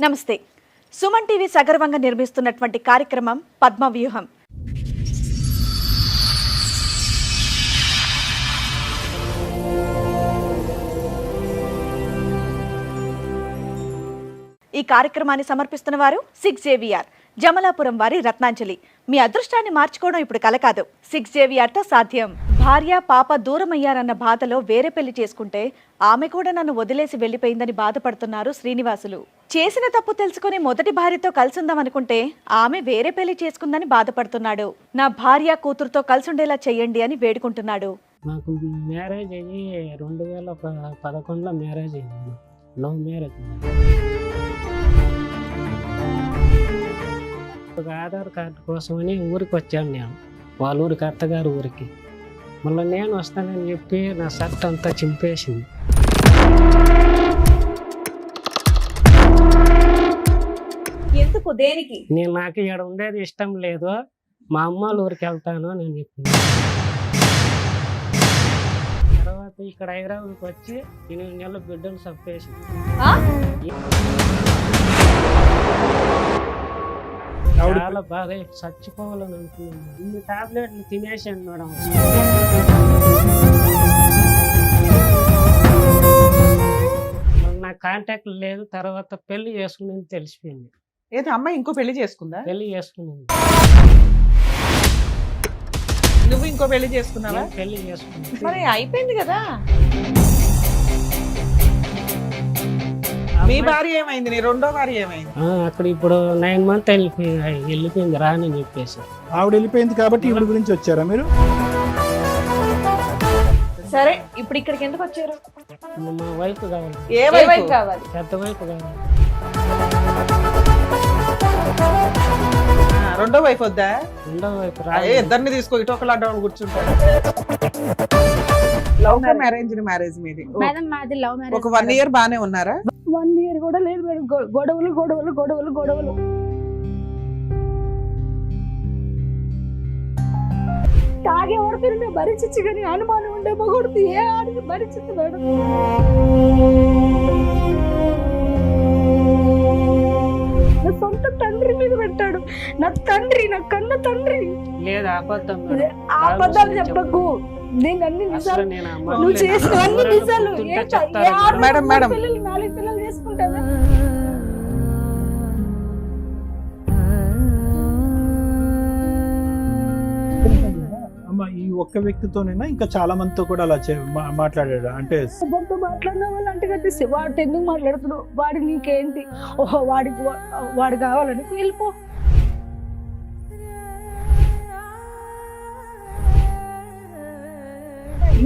నమస్తే. సుమన్ టీవీ సగర్వంగా నిర్మిస్తున్నటువంటి కార్యక్రమం పద్మవ్యూహం. ఈ కార్యక్రమాన్ని సమర్పిస్తున్న వారు 6JVR జమలాపురం వారి రత్నాంజలి. మీ అదృష్టాన్ని మార్చుకోవడం ఇప్పుడు కల కాదు, 6JVRతో సాధ్యం. భార్య పాప దూరమయ్యారన్న బాధలో వేరే పెళ్లి చేసుకుంటే ఆమె కూడా నన్ను వదిలేసి వెళ్లిపోయిందని బాధపడుతున్నారు శ్రీనివాసులు. చేసిన తప్పు తెలుసుకుని మొదటి భార్యతో కలిసుందామనుకుంటే ఆమె వేరే పెళ్లి చేసుకుందని బాధపడుతున్నాడు. నా భార్య కూతురుతో కలిసుండేలా చెయ్యండి అని వేడుకుంటున్నాడు. నాకు మ్యారేజ్ అయ్యి 2011లో మ్యారేజ్ అయింది. Love marriage. ఒక ఆధార్ కార్డు కోసమని ఊరికి వచ్చాను నేను, వాళ్ళ ఊరికి, అత్తగారు ఊరికి. మళ్ళీ నేను వస్తానని చెప్పి నా షర్ట్ అంతా చింపేసింది. ఎందుకు, దేనికి? నాకు ఇక్కడ ఉండేది ఇష్టం లేదు, మా అమ్మ వాళ్ళ ఊరికి వెళ్తాను అని చెప్పింది. తర్వాత ఇక్కడ హైదరాబాద్కి వచ్చి 8 నెలల బిడ్డను చంపేసింది. చాలా బాగా చచ్చిపోవాలని అనుకున్నాను. ఇన్ని టాబ్లెట్లు తినేసాను మేడం. నా కాంటాక్ట్ లేదు. తర్వాత పెళ్లి చేసుకుని తెలిసిపోయింది. ఏదో అమ్మాయి ఇంకో పెళ్లి చేసుకుందా? పెళ్లి చేసుకున్నాను. నువ్వు ఇంకో పెళ్లి చేసుకున్నావా? పెళ్లి చేసుకున్నాను. మరి అయిపోయింది కదా. మీ భార్య ఏమైంది? నీ రెండో భార్య ఏమైంది? అక్కడ ఇప్పుడు 9 months వెళ్ళిపోయింది రానని చెప్పేసి. ఆవిడ వెళ్ళిపోయింది కాబట్టి ఈవిడ గురించి వచ్చారా మీరు? సరే, ఇప్పుడు ఇక్కడికి ఎందుకు వచ్చారు? మా వైఫ్ కావాలి. ఏ వైపు కావాలి? పెద్ద వైఫ్ కావాలి. రెండో వైపు వద్దా? రెండో వైఫ్ ఇద్దరిని తీసుకో, ఇటు ఒకలా డౌన్ కూర్చుంటాడు. లవ్ మ్యారేజ్ మీది? ఒక 1 year బానే ఉన్నారా? 1 year కూడా లేదు మేడం. గొడవలు గొడవలు గొడవలు గొడవలు. తాగే పడుతుంటే భరించచ్చు, కానీ అనుమానం ఉండే మగొడుతూ ఏ ఆడికి భరించచ్చు మేడం. నా సొంత తండ్రి మీద పెట్టాడు. నా తండ్రి, నా కన్న తండ్రి. లేదు, అబద్ధం. అబద్ధాలు చెప్పకు. నేను అన్ని నిజాలు, నువ్వు చేసిన అన్ని నిజాలు. మేడం 4 పిల్లలు చేసుకుంటావా? అమ్మ, ఈ ఒక్క వ్యక్తితోనైనా ఇంకా చాలా మందితో కూడా అలా మాట్లాడాడు అంటే? ఎవరితో మాట్లాడిన వాళ్ళు అంటే కట్టేసి వాడితో ఎందుకు మాట్లాడుతున్నావు? వాడి నీకేంటి? ఓహో, వాడు కావాలని వెళ్ళిపో.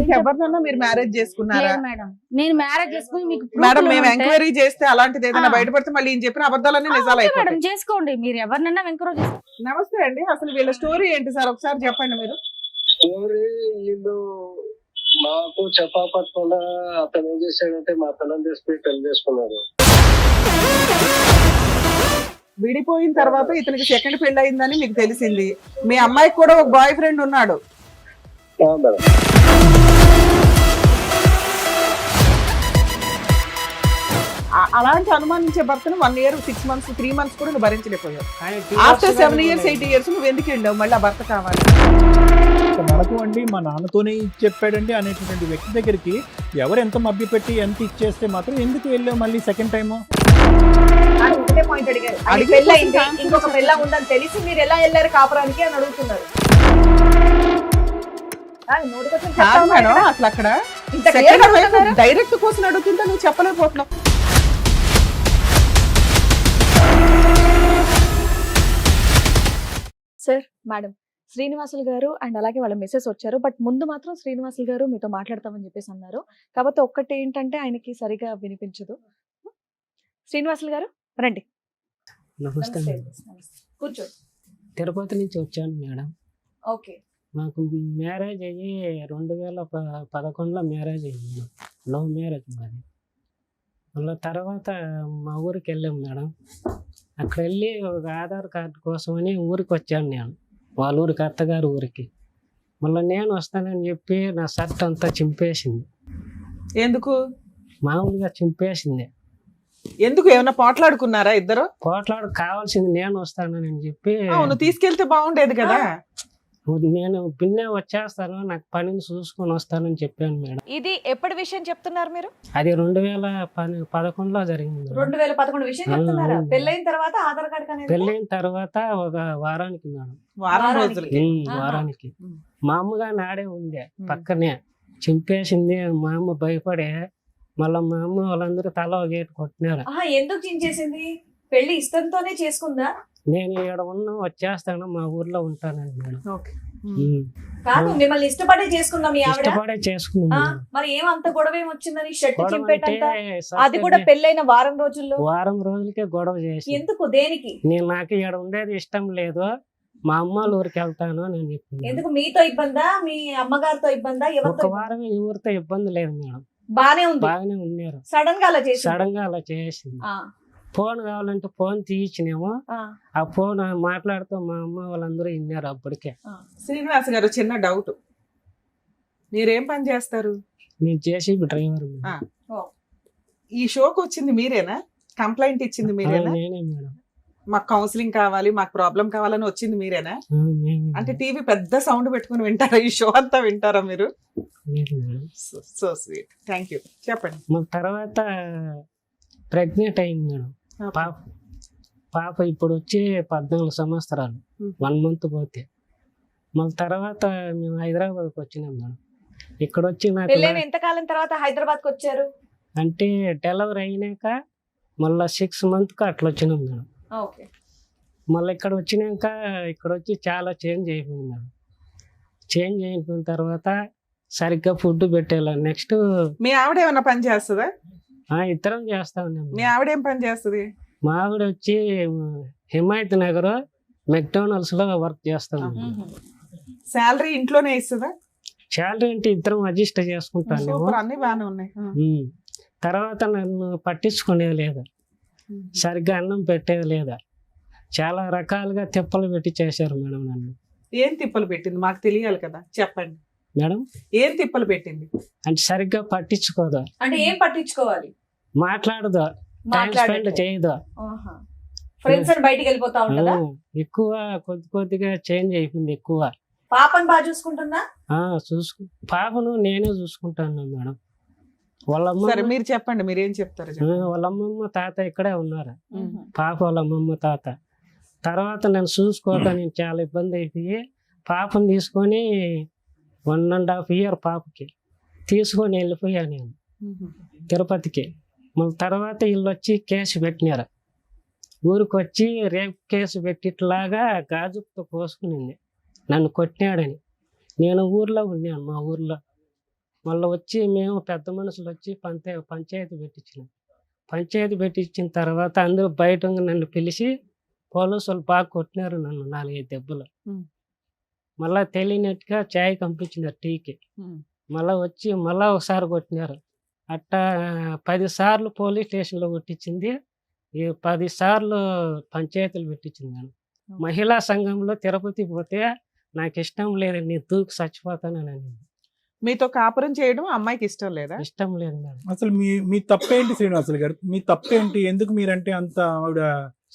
ఇంకెవరినన్నా మీరు మ్యారేజ్ చేసుకున్నారా? మేడం, నేను మ్యారేజ్ చేసుకుని మీకు మేడం మేము ఎంక్వైరీ చేస్తే అలాంటిది ఏదైనా బయటపడితే మళ్ళీ ఈయన చెప్పిన అబద్ధాలన్నీ నిజాలు అయిపోతాయి. మేడం చేసుకోండి, మీరు ఎవరినన్నా ఎంకరేజ్. నమస్తే అండి, అసలు వీళ్ళ స్టోరీ ఏంటి సార్ ఒకసారి చెప్పండి మీరు. స్టోరీ వీళ్ళు మాకు చెప్పకుండా అతను ఏం చేశాడంటే మా పిల్లలు తీసుకుని పెళ్లి చేసుకున్నారు. విడిపోయిన తర్వాత ఇతనికి సెకండ్ పెళ్లి అయిందని మీకు తెలిసింది. మీ అమ్మాయికి కూడా ఒక బాయ్ ఫ్రెండ్ ఉన్నాడు. అలాంటి అనుమానించే భర్తను 1 year 6 months 3 months కూడా నువ్వు భరించలేకపోయావు. ఆఫ్టర్ 7 years 8 years నువ్వు ఎందుకు వెళ్ళావు? మళ్ళీ ఆ భర్త కావాలి మనకు అండి, మా నాన్నతోనే చెప్పాడండి అనేటువంటి వ్యక్తి దగ్గరికి ఎవరు ఎంత మభ్య పెట్టి ఎంత ఇచ్చేస్తే మాత్రం ఎందుకు వెళ్ళావు మళ్ళీ సెకండ్ టైము? ఒకటే పాయింట్ అడిగారు. ఇంకొక పెళ్ళ ఉందని తెలిసి మీరు ఎలా వెళ్ళారు కాపురానికి అని అడుగుతున్నారు. మేడం అసలు అక్కడ డైరెక్ట్ కోసం అడుగుతుంటే నువ్వు చెప్పలేకపోతున్నావు. సార్, మేడం శ్రీనివాసులు గారు అండ్ అలాగే వాళ్ళ మెసేజ్ వచ్చారు. బట్ ముందు మాత్రం శ్రీనివాసులు గారు మీతో మాట్లాడతామని చెప్పేసి అన్నారు. కాబట్టి ఒక్కటి ఏంటంటే ఆయనకి సరిగా వినిపించదు. శ్రీనివాసులు గారు రండి. నమస్తే. కూర్చో. తిరుపతి నుంచి వచ్చాను మేడం. ఓకే. నాకు మ్యారేజ్ అయ్యి 2011లో మ్యారేజ్ అయింది. లవ్ మ్యారేజ్ మాది. మళ్ళీ తర్వాత మా ఊరికి వెళ్ళాం మేడం. అక్కడ వెళ్ళి ఒక ఆధార్ కార్డు కోసమని ఊరికి వచ్చాను నేను, వాళ్ళ ఊరికి, అత్తగారు ఊరికి. మళ్ళీ నేను వస్తానని చెప్పి నా షర్ట్ అంతా చింపేసింది. ఎందుకు? మామూలుగా చింపేసింది. ఎందుకు ఏమైనా పోట్లాడుకున్నారా ఇద్దరు? పోట్లాడు కావాల్సింది నేను వస్తానని చెప్పి అవును, తీసుకెళ్తే బాగుండేది కదా. నేను పిన్నే వచ్చేస్తాను, నాకు పనిని చూసుకొని వస్తానని చెప్పాను మేడం. ఇది ఎప్పటి విషయం చెప్తున్నారు మీరు? అది 2011లో జరిగింది మేడం. 2011 విషయం చెప్తున్నారా? అవును. పెళ్ళైన తర్వాత ఆధార్ కార్డ్ అనేది పెళ్ళైన తర్వాత ఒక వారానికి మేడం. వారం రోజులకి. వారానికి ఉమ్. మా అమ్మగా నాడే ఉంది పక్కనే, చింపేసింది. మా అమ్మ భయపడే మళ్ళీ మా అమ్మ వాళ్ళందరూ తల ఒక గేటు కొట్టినారు. ఎందుకు చించేసింది? పెళ్లి ఇష్టంతోనే చేసుకుందా? నేను ఇక్కడ వచ్చేస్తాను, మా ఊర్లో ఉంటానని మేడం. ఓకే. కాదు, మిమ్మల్ని ఇష్టపడే చేసుకుందా మీ ఆవిడ? ఇష్టపడే చేసుకున్నాను మేడం. మరి ఏమంత గొడవ ఏమొచ్చిందని షర్ట్ గొడవ చింపేటంత? అంటే అది కూడా పెళ్ళైన వారం రోజుల్లో? వారం రోజులకే గొడవ చేసి, ఎందుకు, దేనికి? నాకు ఇక్కడ ఉండేది ఇష్టం లేదు, మా అమ్మ వాళ్ళ ఊరికి వెళ్తాను అని చెప్పింది. ఎందుకు? మీతో ఇబ్బందా, మీ అమ్మగారితో ఇబ్బందా, ఒక ఎవరితో? వారం ఎవరితో ఇబ్బంది లేదు మేడం, బానే ఉంది. బాగానే ఉన్నారు. సడన్ గా అలా చేసి సడన్ గా అలా చేసింది. ఫోన్ కావాలంటే ఫోన్ తీయించినేమో, ఆ ఫోన్ మాట్లాడుతూ మా అమ్మ వాళ్ళందరూ విన్నారు అప్పటికే. శ్రీనివాస్ గారు, చిన్న డౌట్, మీరేం పని చేస్తారు? నేను జేసీబీ డ్రైవర్. ఈ షోకి వచ్చింది మీరేనా? కంప్లైంట్ ఇచ్చింది మీరేనా? నేనే మేడం. మాకు కౌన్సిలింగ్ కావాలి, మాకు ప్రాబ్లం కావాలని వచ్చింది మీరేనా? అంటే టీవీ పెద్ద సౌండ్ పెట్టుకుని వింటారా? ఈ షో అంతా వింటారా మీరు? So sweet, thank you. చెప్పండి. మన తర్వాత ప్రెగ్నెంట్ అయింది మేడం. పాప ఇప్పుడు వచ్చి 14 సంవత్సరాలు, 1 month పోతే. మళ్ళీ తర్వాత మేము హైదరాబాద్కి వచ్చినాం మేడం. ఇక్కడ వచ్చి నాకు ఎంతకాలం తర్వాత హైదరాబాద్ కి వచ్చారు? అంటే డెలివరీ అయినాక మళ్ళీ 6 months అట్లా వచ్చినాం మేడం. మళ్ళీ ఇక్కడ వచ్చినాక ఇక్కడ వచ్చి చాలా చేంజ్ అయిపోయింది మేడం. చేంజ్ అయిపోయిన తర్వాత సరిగ్గా ఫుడ్ పెట్టేలా. నెక్స్ట్ మీ ఆవిడ ఏమైనా పని చేస్తుందా? ఇద్దరం చేస్తా ఉన్నాం. మీ ఆవిడ ఏం పని చేస్తుంది? మా ఆవిడ వచ్చి హిమాయత్ నగర్ మెక్డానల్డ్స్ లో వర్క్ చేస్తా ఉన్నాం. శాలరీ ఇంట్లోనే ఇస్తుందా? శాలరీ అంటే ఇద్దరం అడ్జస్ట్ చేసుకుంటాను. అన్ని బాగానే ఉన్నాయి. తర్వాత నన్ను పట్టించుకునేది లేదా, సరిగ్గా అన్నం పెట్టేది లేదా, చాలా రకాలుగా తిప్పలు పెట్టి చేశారు మేడం నన్ను. ఏం తిప్పలు పెట్టింది మాకు తెలియాలి కదా, చెప్పండి మేడం. ఏం తిప్పలు పెట్టింది? అంటే సరిగ్గా పట్టించుకోదా. అంటే ఏం పట్టించుకోవాలి? మాట్లాడదా, టైం స్పెండ్ చేయదా, ఫ్రెండ్స్ అని బయటికి వెళ్ళిపోతా ఉంటుందా? ఎక్కువ కొద్దిగా చేంజ్ అయిపోయింది. ఎక్కువ పాపని బాగా చూసుకుంటుందా? పాపను నేనే చూసుకుంటాను మేడం. వాళ్ళ సరే మీరు చెప్పండి, మీరు ఏం చెప్తారు? వాళ్ళ అమ్మమ్మ తాత ఇక్కడే ఉన్నారు. పాప వాళ్ళ అమ్మమ్మ తాత. తర్వాత నన్ను చూసుకోవడానికి చాలా ఇబ్బంది అయిపోయి పాపను తీసుకొని 1.5 year పాపకి తీసుకొని వెళ్ళిపోయా నేను తిరుపతికి. మళ్ళీ తర్వాత వీళ్ళు వచ్చి కేసు పెట్టినారు. ఊరికి వచ్చి రేపు కేసు పెట్టిట్లాగా గాజుతో కోసుకునింది, నన్ను కొట్టినాడని. నేను ఊర్లో ఉన్నాను, మా ఊర్లో. మళ్ళీ వచ్చి మేము పెద్ద మనుషులు వచ్చి పంచాయతీ పెట్టించినాం. పంచాయతీ పెట్టించిన తర్వాత అందరూ బయట నన్ను పిలిచి పోలీసులు బాగా కొట్టినారు నన్ను 4-5 దెబ్బలు. మళ్ళీ తెలియనట్టుగా చాయ్ పంపించినారు టీకి. మళ్ళీ వచ్చి మళ్ళీ ఒకసారి కొట్టినారు. అట్టా 10 సార్లు పోలీస్ స్టేషన్లో కొట్టించింది, 10 సార్లు పంచాయతీలు పెట్టించింది నేను. మహిళా సంఘంలో తిరుపతి పోతే నాకు ఇష్టం లేదు, నేను దూకి చచ్చిపోతానని. మీతో కాపురం చేయడం అమ్మాయికి ఇష్టం లేదా? ఇష్టం లేదు మేడం. అసలు మీ తప్పేంటి శ్రీనివాసులు గారు? మీ తప్పేంటి? ఎందుకు మీరంటే అంత ఆవిడ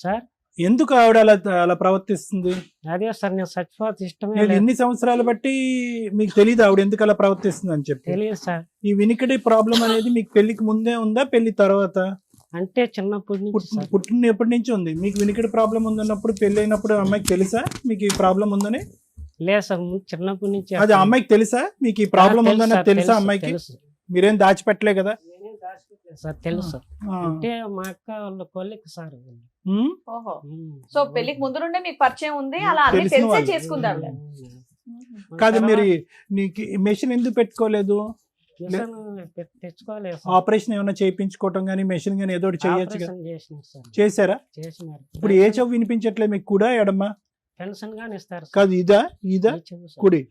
సార్, ఎందుకు ఆవిడ అలా ప్రవర్తిస్తుంది? అదే సార్, నేను చచ్చిపోతే ఇష్టమే నేను లేదు. ఎన్ని సంవత్సరాలు బట్టి మీకు తెలియదు ఆవిడ ఎందుకు అలా ప్రవర్తిస్తుంది అని చెప్పి? తెలియదు సార్. ఈ వినికిడి ప్రాబ్లం అనేది మీకు పెళ్లికి ముందే ఉందా, పెళ్లి తర్వాత? అంటే చిన్నప్పటి నుంచి సార్. పుట్టినప్పటి నుంచి ఉంది. మీకు వినికిడి ప్రాబ్లం ఉందన్నప్పుడు పెళ్లి అయినప్పుడు అమ్మాయికి తెలుసా మీకు ఈ ప్రాబ్లం ఉందని? లేదు సార్, చిన్నప్పటి నుంచి. అది అమ్మాయికి తెలుసా మీకు ఈ ప్రాబ్లం ఉందని? తెలుసా అమ్మాయికి? మీరేం దాచిపెట్టలే కదా? సార్ తెలుసు. అంటే మా అక్క వాళ్ళ కొలిక్ సార్. సో పెళ్లికి ముందు నుండే మీకు పరిచయం ఉంది, అలా అన్ని తెలిసే చేసుకుందాం. కాదు, మీరు నీకు మెషిన్ ఎందుకు పెట్టుకోలేదు? తెచ్చుకోలేదు. ఆపరేషన్ ఏమైనా చేయించుకోవటం గానీ మెషిన్ గానీ ఏదో చేయొచ్చు కదా? చేశారా? చేసినారు. ఇప్పుడు ఏ చెవు వినిపించట్లేదు మీకు? కూడా ఎడమ్మా? పెన్షన్ గానీ ఇస్తారు కాదు, ఇదా కుడి?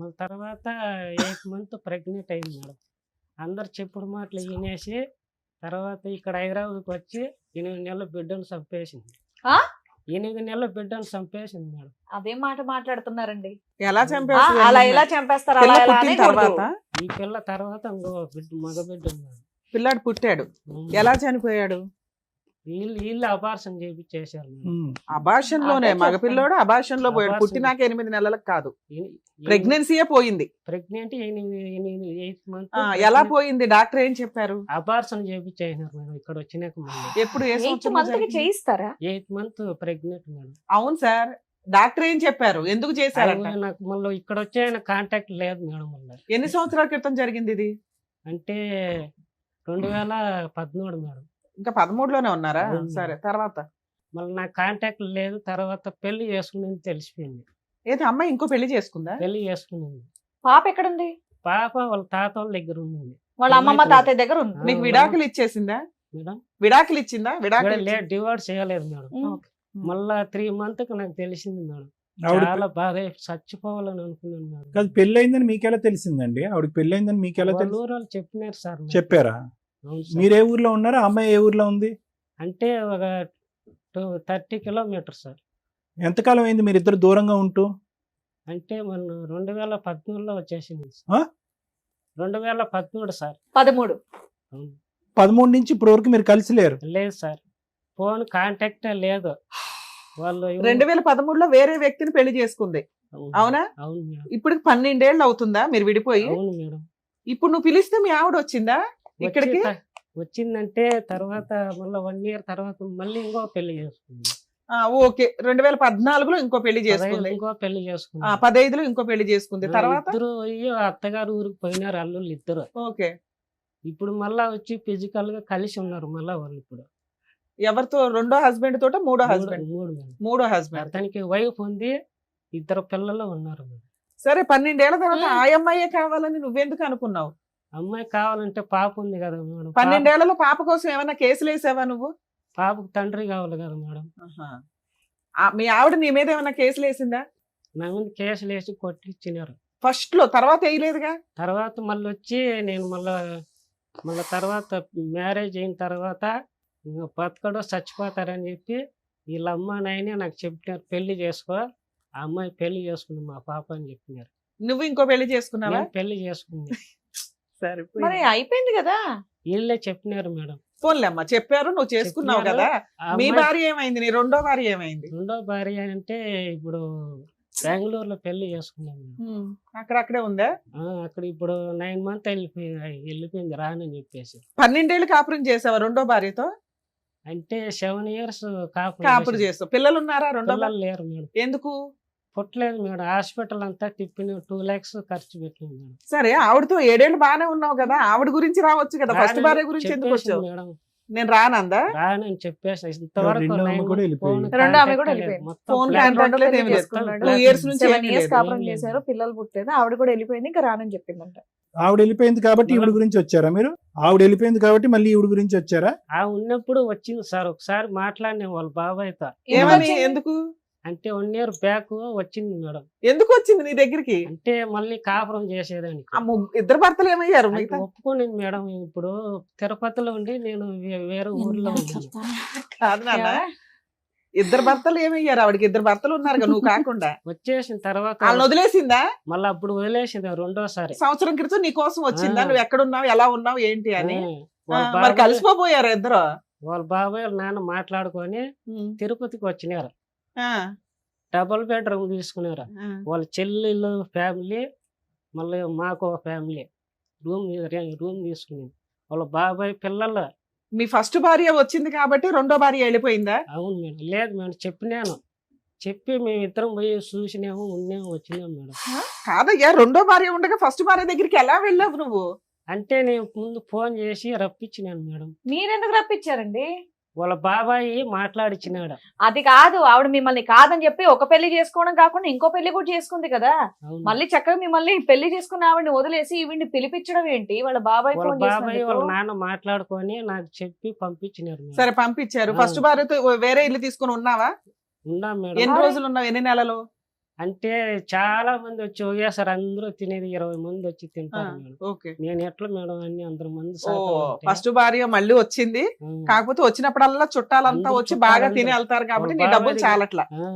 మళ్ళీ తర్వాత 8 months ప్రెగ్నెంట్ అయింది మేడం. అందరు చెప్పుడు మాటలు వినేసి తర్వాత ఇక్కడ హైదరాబాద్కి వచ్చి 8 నెలల బిడ్డను చంపేసింది. 8 నెలల బిడ్డను చంపేసింది మేడం. అదే మాట మాట్లాడుతున్నారండి. ఎలా అలా ఎలా చంపేస్తారు? తర్వాత ఈ పిల్ల తర్వాత ఇంకో మగ బిడ్డ ఉన్నాడు. పిల్లాడు పుట్టాడు, ఎలా చనిపోయాడు? వీళ్ళు అపార్షన్ చేపించేశారు మేడం. అబార్షన్ లోనే అదే మగపిల్లోడు అబార్షన్ లో పోయాడు. అబార్షన్. పుట్టినాక 8 నెలలకు కాదు, ప్రెగ్నెన్సీయే పోయింది. ప్రెగ్నెంట్ 8 మంత్ ఎలా పోయింది? డాక్టర్ ఏం చెప్పారు? అపార్షన్ చేపించేసినారు మేడం ఇక్కడ వచ్చినాక మళ్ళీ. ఎప్పుడు ఏ 8 సంవత్సరంలో మంత్ కి జరిగింది? చేయిస్తారా? 8 మంత్ ప్రెగ్నెంట్ మేడం. అవును సార్, డాక్టర్ ఏం చెప్పారు? ఎందుకు చేశారంట? అవి నాకు మళ్ళీ ఇక్కడ వచ్చే కాంటాక్ట్ లేదు మేడం మళ్ళీ. ఎన్ని సంవత్సరాల క్రితం జరిగింది ఇది? అంటే 2013 మేడం. ఇంకా 13లోనే ఉన్నారా? అవును. సరే, తర్వాత మళ్ళీ నాకు కాంటాక్ట్ లేదు. తర్వాత పెళ్లి చేసుకునేది తెలిసిపోయింది. ఏది అమ్మాయి ఇంకో పెళ్లి చేసుకుందా? పెళ్లి చేసుకునేది పాప ఎక్కడుంది? పాప వాళ్ళ తాత వాళ్ళ దగ్గర ఉంది వాళ్ళ అమ్మమ్మ తాతయ్య దగ్గర ఉంది. మీకు విడాకులు ఇచ్చేసిందా? మేడం. విడాకులు ఇచ్చిందా? విడాకులు లేదు, డివోర్స్ చేయలేదు మేడం. ఉమ్. మళ్ళా 3 months నాకు తెలిసింది మేడం. ఆవిడ చాలా బాధ, చచ్చిపోవాలని అనుకున్నాను మేడం. కాదు, పెళ్లి అయిందని మీకెలా తెలిసిందండి? ఆవిడకి పెళ్లి అయిందని మీకెలా వాళ్ళ తెలుసు? ఊరు వాళ్ళు చెప్పినారు సార్ నాకు. చెప్పారా? అవును సార్. మీరు ఏ ఊర్లో ఉన్నారు? ఆ అమ్మాయి ఏ ఊర్లో ఉంది? అంటే ఒక 30 kilometers సార్. ఎంతకాలం అయింది మీరు ఇద్దరు దూరంగా ఉంటూ? అంటే మన 2013లో వచ్చేసింది ఆ? సార్. 2013 సార్. 13. అవును. 13 నుంచి ఇప్పుడు వరకు మీరు కలిసి లేరు? లేదు సార్, ఫోన్ కాంటాక్ట్ లేదు. వాళ్ళు 2013లో వేరే వ్యక్తిని పెళ్లి చేసుకుంది, అవునా? అవును మేడం. ఇప్పుడు 12 ఏళ్ళు అవుతుందా మీరు విడిపోయి? అవును మేడం. ఇప్పుడు నువ్వు పిలిస్తే మీ ఆవిడ వచ్చిందా ఇక్కడికి? వచ్చిందంటే తర్వాత మళ్ళీ 1 year తర్వాత మళ్ళీ ఇంకో పెళ్లి చేసుకుంది. ఓకే, 2014లో ఇంకో పెళ్లి చేసుకుంది. ఇంకో పెళ్లి చేసుకుంది. 15లో ఇంకో పెళ్లి చేసుకుంది. తర్వాత ఇద్దరు అయ్యో అత్తగారు ఊరికి పోయినారు అల్లుళ్ళు ఇద్దరు. ఓకే, ఇప్పుడు మళ్ళా వచ్చి ఫిజికల్ గా కలిసి ఉన్నారు మళ్ళా వాళ్ళు ఇప్పుడు. ఎవరితో? రెండో హస్బెండ్ తోట? మూడో హస్బెండ్? మూడు మేడం. మూడో హస్బెండ్. అతనికి వైఫ్ ఉంది, 2 పిల్లలు ఉన్నారు మేడం. సరే, 12 ఏళ్ల తర్వాత ఆ అమ్మాయే కావాలని నువ్వెందుకు అనుకున్నావు? అమ్మాయి కావాలంటే పాప ఉంది కదా మేడం. 12 ఏళ్లలో పాప కోసం ఏమైనా కేసులు వేసావా నువ్వు? పాపకు తండ్రి కావాలి కదా మేడం. మీ ఆవిడ నీ మీద ఏమైనా కేసులు వేసిందా? నా ముందు కేసులు వేసి కొట్టించినారు ఫస్ట్ లో, తర్వాత వేయలేదుగా? తర్వాత మళ్ళీ వచ్చి నేను మళ్ళీ తర్వాత మ్యారేజ్ అయిన తర్వాత ఇంకా బతకడో చచ్చిపోతారని చెప్పి వీళ్ళ అమ్మ నాయనే నాకు చెప్పినారు, పెళ్లి చేసుకో, ఆ అమ్మాయి పెళ్లి చేసుకుంది మా పాప అని చెప్పినారు. నువ్వు ఇంకో పెళ్లి చేసుకున్నావా? నేను పెళ్లి చేసుకుంది. సరే, మరి అయిపోయింది కదా. వీళ్ళే చెప్పినారు మేడం. పోన్లే అమ్మా, చెప్పారు, నువ్వు చేసుకున్నావు చెప్పినారు. కదా. ఆ మీ అమ్మాయి భార్య ఏమైంది? నీ రెండో భార్య ఏమైంది? రెండో భార్య అంటే ఇప్పుడు బెంగళూరులో పెళ్లి చేసుకున్నాను మేడం. అక్కడక్కడే ఉందా? అక్కడ ఇప్పుడు 9 months వెళ్ళిపోయింది రానని చెప్పేసి. 12 ఏళ్ళు కాపురం చేసావా రెండో భార్యతో? అంటే 7 years కాపురం చేస్తావు. పిల్లలు ఉన్నారా రెండో భార్య? పిల్లలు లేరు మేడం. ఎందుకు పుట్టలేదు మేడం. హాస్పిటల్ అంతా తిప్పిన 2 lakhs ఖర్చు పెట్టింది మేడం. సరే, ఆవిడతో 7 ఏళ్ళు బాగానే ఉన్నావు కదా, ఆవిడ గురించి రావచ్చు కదా. ఫస్ట్ భార్య గురించి ఎందుకు చెప్పేసింది వచ్చావు? మేడం. నేను రానందా? రానని చెప్పేసి ఇంతవరకు రెండో ఆమె 9 కూడా months వెళ్ళిపోయింది. phone రెండో ఆమె కూడా contact వెళ్ళిపోయింది. మొత్తం ఫోన్ flat కాంటాక్ట్ మొత్తం లేదు, ఏమీ లేదు. మొత్తం 2 years నుంచి 7 ఏమీ years లేదు. కాపురం ఏం లేదు. చేశారు, పిల్లలు పుట్టలేదు, ఆవిడ కూడా వెళ్ళిపోయింది, ఇంకా రానని చెప్పిందంట. ఆవిడ వెళ్ళిపోయింది కాబట్టి ఈవిడ గురించి వచ్చారా మీరు? ఆవిడ వెళ్ళిపోయింది కాబట్టి మళ్ళీ ఈవిడ గురించి వచ్చారా? ఉన్నప్పుడు వచ్చింది సార్, ఒకసారి మాట్లాడిన వాళ్ళ బాబాయ్తో. ఏమని? ఎందుకు? అంటే 1 year బ్యాక్ వచ్చింది మేడం. ఎందుకు వచ్చింది నీ దగ్గరికి? అంటే మళ్ళీ కాపురం చేసేదానికి. ఇద్దరు భర్తలు ఏమయ్యారు? అంటే మిగతా ఒప్పుకునింది మేడం. ఇప్పుడు తిరుపతిలో ఉండి నేను వేరే ఊర్లో ఉన్నాను. కాదు నాన్న, ఇద్దరు భర్తలు ఏమయ్యారు? ఆవిడకి 2 భర్తలు ఉన్నారు నువ్వు కాకుండా. వచ్చేసిన తర్వాత వాళ్ళని వదిలేసిందా? మళ్ళీ అప్పుడు వదిలేసింది రెండోసారి. సంవత్సరం క్రితం నీ కోసం వచ్చిందా? నువ్వు ఎక్కడున్నావు, ఎలా ఉన్నావు, ఏంటి అని? వాళ్ళ మరి బాబాయ్ కలిసిపోయారు ఇద్దరు? వాళ్ళ బాబాయ్ వాళ్ళ నాన్న మాట్లాడుకొని తిరుపతికి వచ్చినారు. ఆ, డబుల్ బెడ్రూమ్ తీసుకున్నారు. వాళ్ళ చెల్లెళ్ళు ఫ్యామిలీ, మళ్ళీ మాకు ఒక ఫ్యామిలీ రూమ్ తీసుకునేది. వాళ్ళ బాబాయ్ పిల్లలు. మీ ఫస్ట్ భార్య వచ్చింది కాబట్టి రెండో భార్య వెళ్ళిపోయిందా? అవును మేడం. లేదు మేడం, చెప్పినాను. చెప్పి మేము ఇద్దరం పోయి చూసినాము, ఉన్నాము, వచ్చినాము మేడం. కాదయ్యా, రెండో భార్య ఉండగా ఫస్ట్ భార్య దగ్గరికి ఎలా వెళ్ళావు నువ్వు? అంటే నేను ముందు ఫోన్ చేసి రప్పించినాను మేడం. మీరెందుకు రప్పించారండి? వాళ్ళ బాబాయ్ మాట్లాడిచ్చినాడు. అది కాదు, ఆవిడ మిమ్మల్ని కాదని చెప్పి ఒక పెళ్లి చేసుకోవడం కాకుండా ఇంకో పెళ్లి కూడా చేసుకుంది కదా. అవును. మళ్ళీ చక్కగా మిమ్మల్ని పెళ్లి చేసుకున్న ఆవిడని వదిలేసి ఈవిడ్ని పిలిపించడం ఏంటి? వాళ్ళ బాబాయ్ వాళ్ళ ఫోన్ బాబాయ్ వాళ్ళ చేసినందుకు. నాన్న మాట్లాడుకొని నాకు చెప్పి పంపించినారు మేడం. సరే, పంపించారు. ఆ. ఫస్ట్ భార్యతో వేరే ఇల్లు తీసుకుని ఉన్నావా? ఉన్నాం మేడం. ఎన్ని రోజులు ఉన్నావు? ఎన్ని నెలలు? అంటే చాలా మంది వచ్చి ఒకేసారి అందరూ తినేది 20 మంది వచ్చి తింటారు మేడం. ఓకే. నేను ఎట్లా మేడం అన్ని అందరు మంది ఓ, శాతం ఉంటే. ఫస్ట్ భార్య మళ్ళీ వచ్చింది, కాకపోతే వచ్చినప్పుడల్లా చుట్టాలంతా అందరూ వచ్చి బాగా చుట్టాలంతా. తిని వెళ్తారు కాబట్టి నీ వాళ్ళ డబ్బులు బాబాయ్ చాలట్లా. ఆ,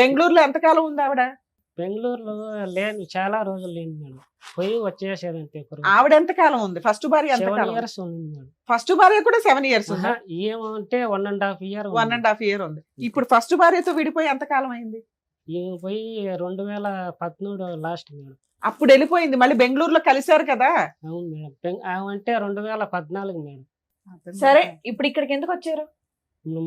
బెంగళూరులో ఎంతకాలం ఉంది ఆవిడ? బెంగళూరులో లేను, చాలా రోజులు లేను మేడం. పోయి వచ్చేసేదంతే ఆవిడ ఎంత కాలం ఉంది? ఫస్ట్ భార్య ఎంత 7 కాలం? years ఉంది మేడం. ఫస్ట్ భార్య కూడా 7 years ఉంది. ఏమంటే 1.5 year 1.5 year ఉంది. ఇప్పుడు ఫస్ట్ భార్యతో విడిపోయి ఎంత కాలం అయింది? ఈమె పోయి 2013 లాస్ట్ మేడం. అప్పుడు వెళ్ళిపోయింది, మళ్ళీ బెంగళూరులో కలిశారు కదా? అవును మేడం. అంటే 2014 మేడం. సరే ఇప్పుడు ఇక్కడికి ఎందుకు వచ్చారు?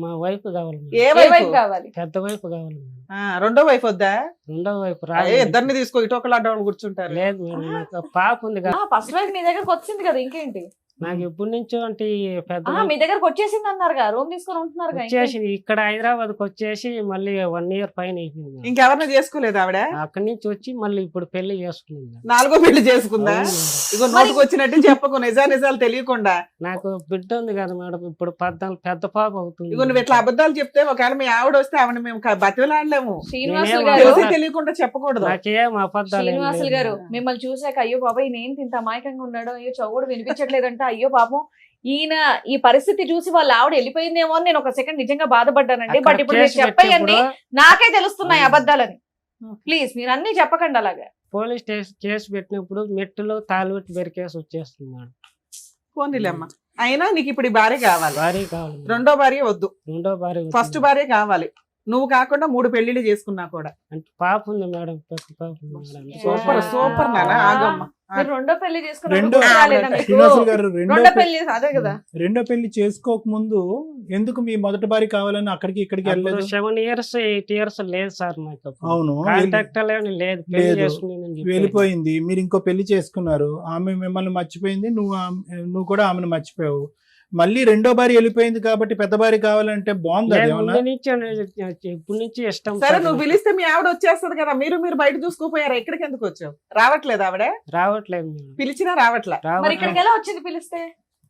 మా వైఫ్ కావాలి మేడం. ఏ ఏ వైపు? వైపు కావాలి? పెద్ద వైఫ్ కావాలి మేడం. రెండో వైపు వద్దా? రెండో వైపు ఇద్దరిని తీసుకో, ఇటు ఒకళ్ళు అడ్డ కూర్చుంటారు. లేదు మేడం, నాకు పాప ఉంది కదా. ఫస్ట్ వైఫ్ మీ దగ్గరకు వచ్చింది కదా, ఇంకేంటి? నాకు ఎప్పటి నుంచో అంటే ఈ పెద్ద మీ దగ్గరకు వచ్చేసింది అన్నారుగా, రూమ్ తీసుకొని ఉంటున్నారు వచ్చేసి ఇక్కడ హైదరాబాద్ కి వచ్చేసి మళ్ళీ 1 year పైన అయిపోయింది మేడం. ఇంకెవరిని చేసుకోలేదు ఆవిడ? అక్కడి నుంచి వచ్చి మళ్ళీ ఇప్పుడు పెళ్లి చేసుకుంది మేడం. 4వ పెళ్లి చేసుకుందా? అవును మేడం. ఇగో నోటుకు వచ్చినట్టు చెప్పకు, నిజాలు తెలియకుండా. నాకు బిడ్డ ఉంది కదా మేడం, ఇప్పుడు 14 పెద్ద పాప అవుతుంది. ఇగో నువ్వు ఇట్లా అబద్ధాలు చెప్తే ఒకవేళ మీ ఆవిడ వస్తే ఆవిడ మేము బతిలాడలేము. శ్రీనివాసులు నేనేం గారు, తెలిసి తెలియకుండా చెప్పకూడదు. నాకేం అబద్ధాలు ఏం శ్రీనివాసులు లేదు గారు మేడం. మిమ్మల్ని చూసాక అయ్యో బాబాయ్ ఈయన ఏంటి ఇంత అమాయకంగా ఉన్నాడు, అయ్యో చౌడు వినిపించట్లేదంట, అయ్యో పాపం ఈయన ఈ పరిస్థితి చూసి వాళ్ళ ఆవిడ వెళ్ళిపోయిందేమో అని నేను ఒక సెకండ్ నిజంగా బాధపడ్డానండి. బట్ ఇప్పుడు మీరు చెప్పేయండి, నాకే తెలుస్తున్నాయి అబద్ధాలని. ప్లీజ్ మీరు అన్ని చెప్పకండి అలాగా. పోలీస్ స్టేషన్ కేసు పెట్టినప్పుడు మెట్టులో తాళుబెట్టి బెరికేసి వచ్చేస్తుంది మేడం. పోనీలేమ్మా, అయినా నీకు ఇప్పుడు ఈ భార్య కావాలి. భార్య కావాలి మేడం. రెండో భార్య వద్దు, రెండో భార్య వద్దు ఫస్ట్ మేడం. భార్య కావాలి. నువ్వు కాకుండా 3 పెళ్లిళ్ళు చేసుకున్నా కూడా. అంటే పాప ఉంది మేడం, పెద్ద పాప ఉంది మేడం. సూపర్ సూపర్ నాన్న, ఆగమ్మా. మీరు రెండో పెళ్లి రెండో చేసుకున్నారు శ్రీనివాసులు గారు రెండో పెళ్లి అదే కదా. రెండో పెళ్లి చేసుకోక ముందు ఎందుకు మీ మొదటి భార్య కావాలని అక్కడికి ఇక్కడికి వెళ్ళలేదు? 7 years 8 years లేదు సార్ నాకు. అవును, కాంటాక్ట్ లేదు, పెళ్లి లేదు. చేసుకుని వెళ్ళిపోయింది. మీరు ఇంకో పెళ్లి చేసుకున్నారు, ఆమె మిమ్మల్ని మర్చిపోయింది, నువ్వు కూడా ఆమెను మర్చిపోయావు. మళ్ళీ రెండో భార్య వెళ్ళిపోయింది కాబట్టి పెద్ద భార్య కావాలంటే బాగుంది. ఇప్పటి నుంచి ఇష్టం. సరే నువ్వు పిలిస్తే మీ ఆవిడ వచ్చేస్తది కదా, మీరు బయట చూసుకోపోయారా? ఎక్కడికి ఎందుకు వచ్చావు? రావట్లేదు ఆవిడ? రావట్లేదు మేడం. పిలిచినా రావట్లే. మరి ఇక్కడికి ఎలా వచ్చింది పిలిస్తే?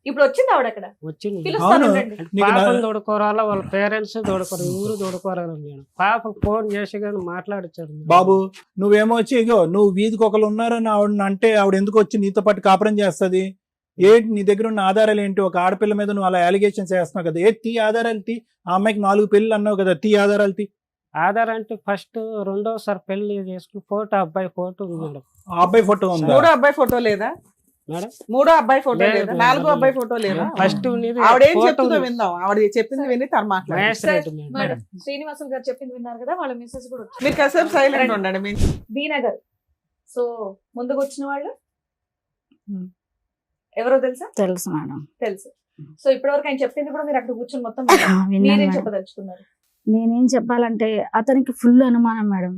ఇప్పుడు వచ్చింది ఆవిడ అక్కడ వచ్చింది. పిలుస్తాను అవును. ఉండండి. పాపను తోడుకోరాలా, వాళ్ళ పేరెంట్స్ తోడుకోరు, ఊరు తోడుకోరాలి మేడం. పాపకు ఫోన్ చేసి కానీ మాట్లాడించారు మేడం. బాబు నువ్వేమో వచ్చి ఇగో నువ్వు వీధికి ఒకరు ఉన్నారని ఆవిడ అంటే ఆవిడ ఎందుకు వచ్చి నీతో పాటు కాపురం చేస్తుంది? ఏంటి నీ దగ్గర ఉన్న ఆధారాలు ఏంటి? ఒక ఆడపిల్ల మీద నువ్వు అలా అలిగేషన్స్ చేస్తున్నావు కదా, తీ ఆధారాలు తీ. ఆ అమ్మాయికి 4 పెళ్లి అన్నావు కదా, తీ ఆధారాలు తీ. ఆధార్ అంటే ఫస్ట్ రెండోసారి పెళ్లి చేసుకుని ఫోటో, అబ్బాయి ఫోటో ఉంది మేడం. ఆ అబ్బాయి ఫోటో ఉందా? 3వ అబ్బాయి ఫోటో లేదా మేడం? 3వ అబ్బాయి ఫోటో లేదు లేదా? మేడం. 4వ అబ్బాయి ఫోటో లేదా? ఫస్ట్ ఆవిడేం చెప్తుందో విందాం. ఆవిడ చెప్పింది విని తను మాట్లాడు. మేడం శ్రీనివాసులు గారు చెప్పింది విన్నారు కదా, వాళ్ళ మెసేజ్ కూడా వచ్చింది. మీరు కాసేపు సైలెంట్ ఉండండి. బి నగర్. సో ముందుకు వచ్చిన వాళ్ళు ఎవరో తెలుసా? తెలుసు మేడం. తెలుసు. సో ఇప్పటివరకు ఆయన చెప్పింది కూడా మీరు అక్కడ కూర్చొని మొత్తం విన్నాను మీరేం మేడం. చెప్పదలుచుకున్నారు? నేనేం చెప్పాలంటే అతనికి ఫుల్ అనుమానం మేడం.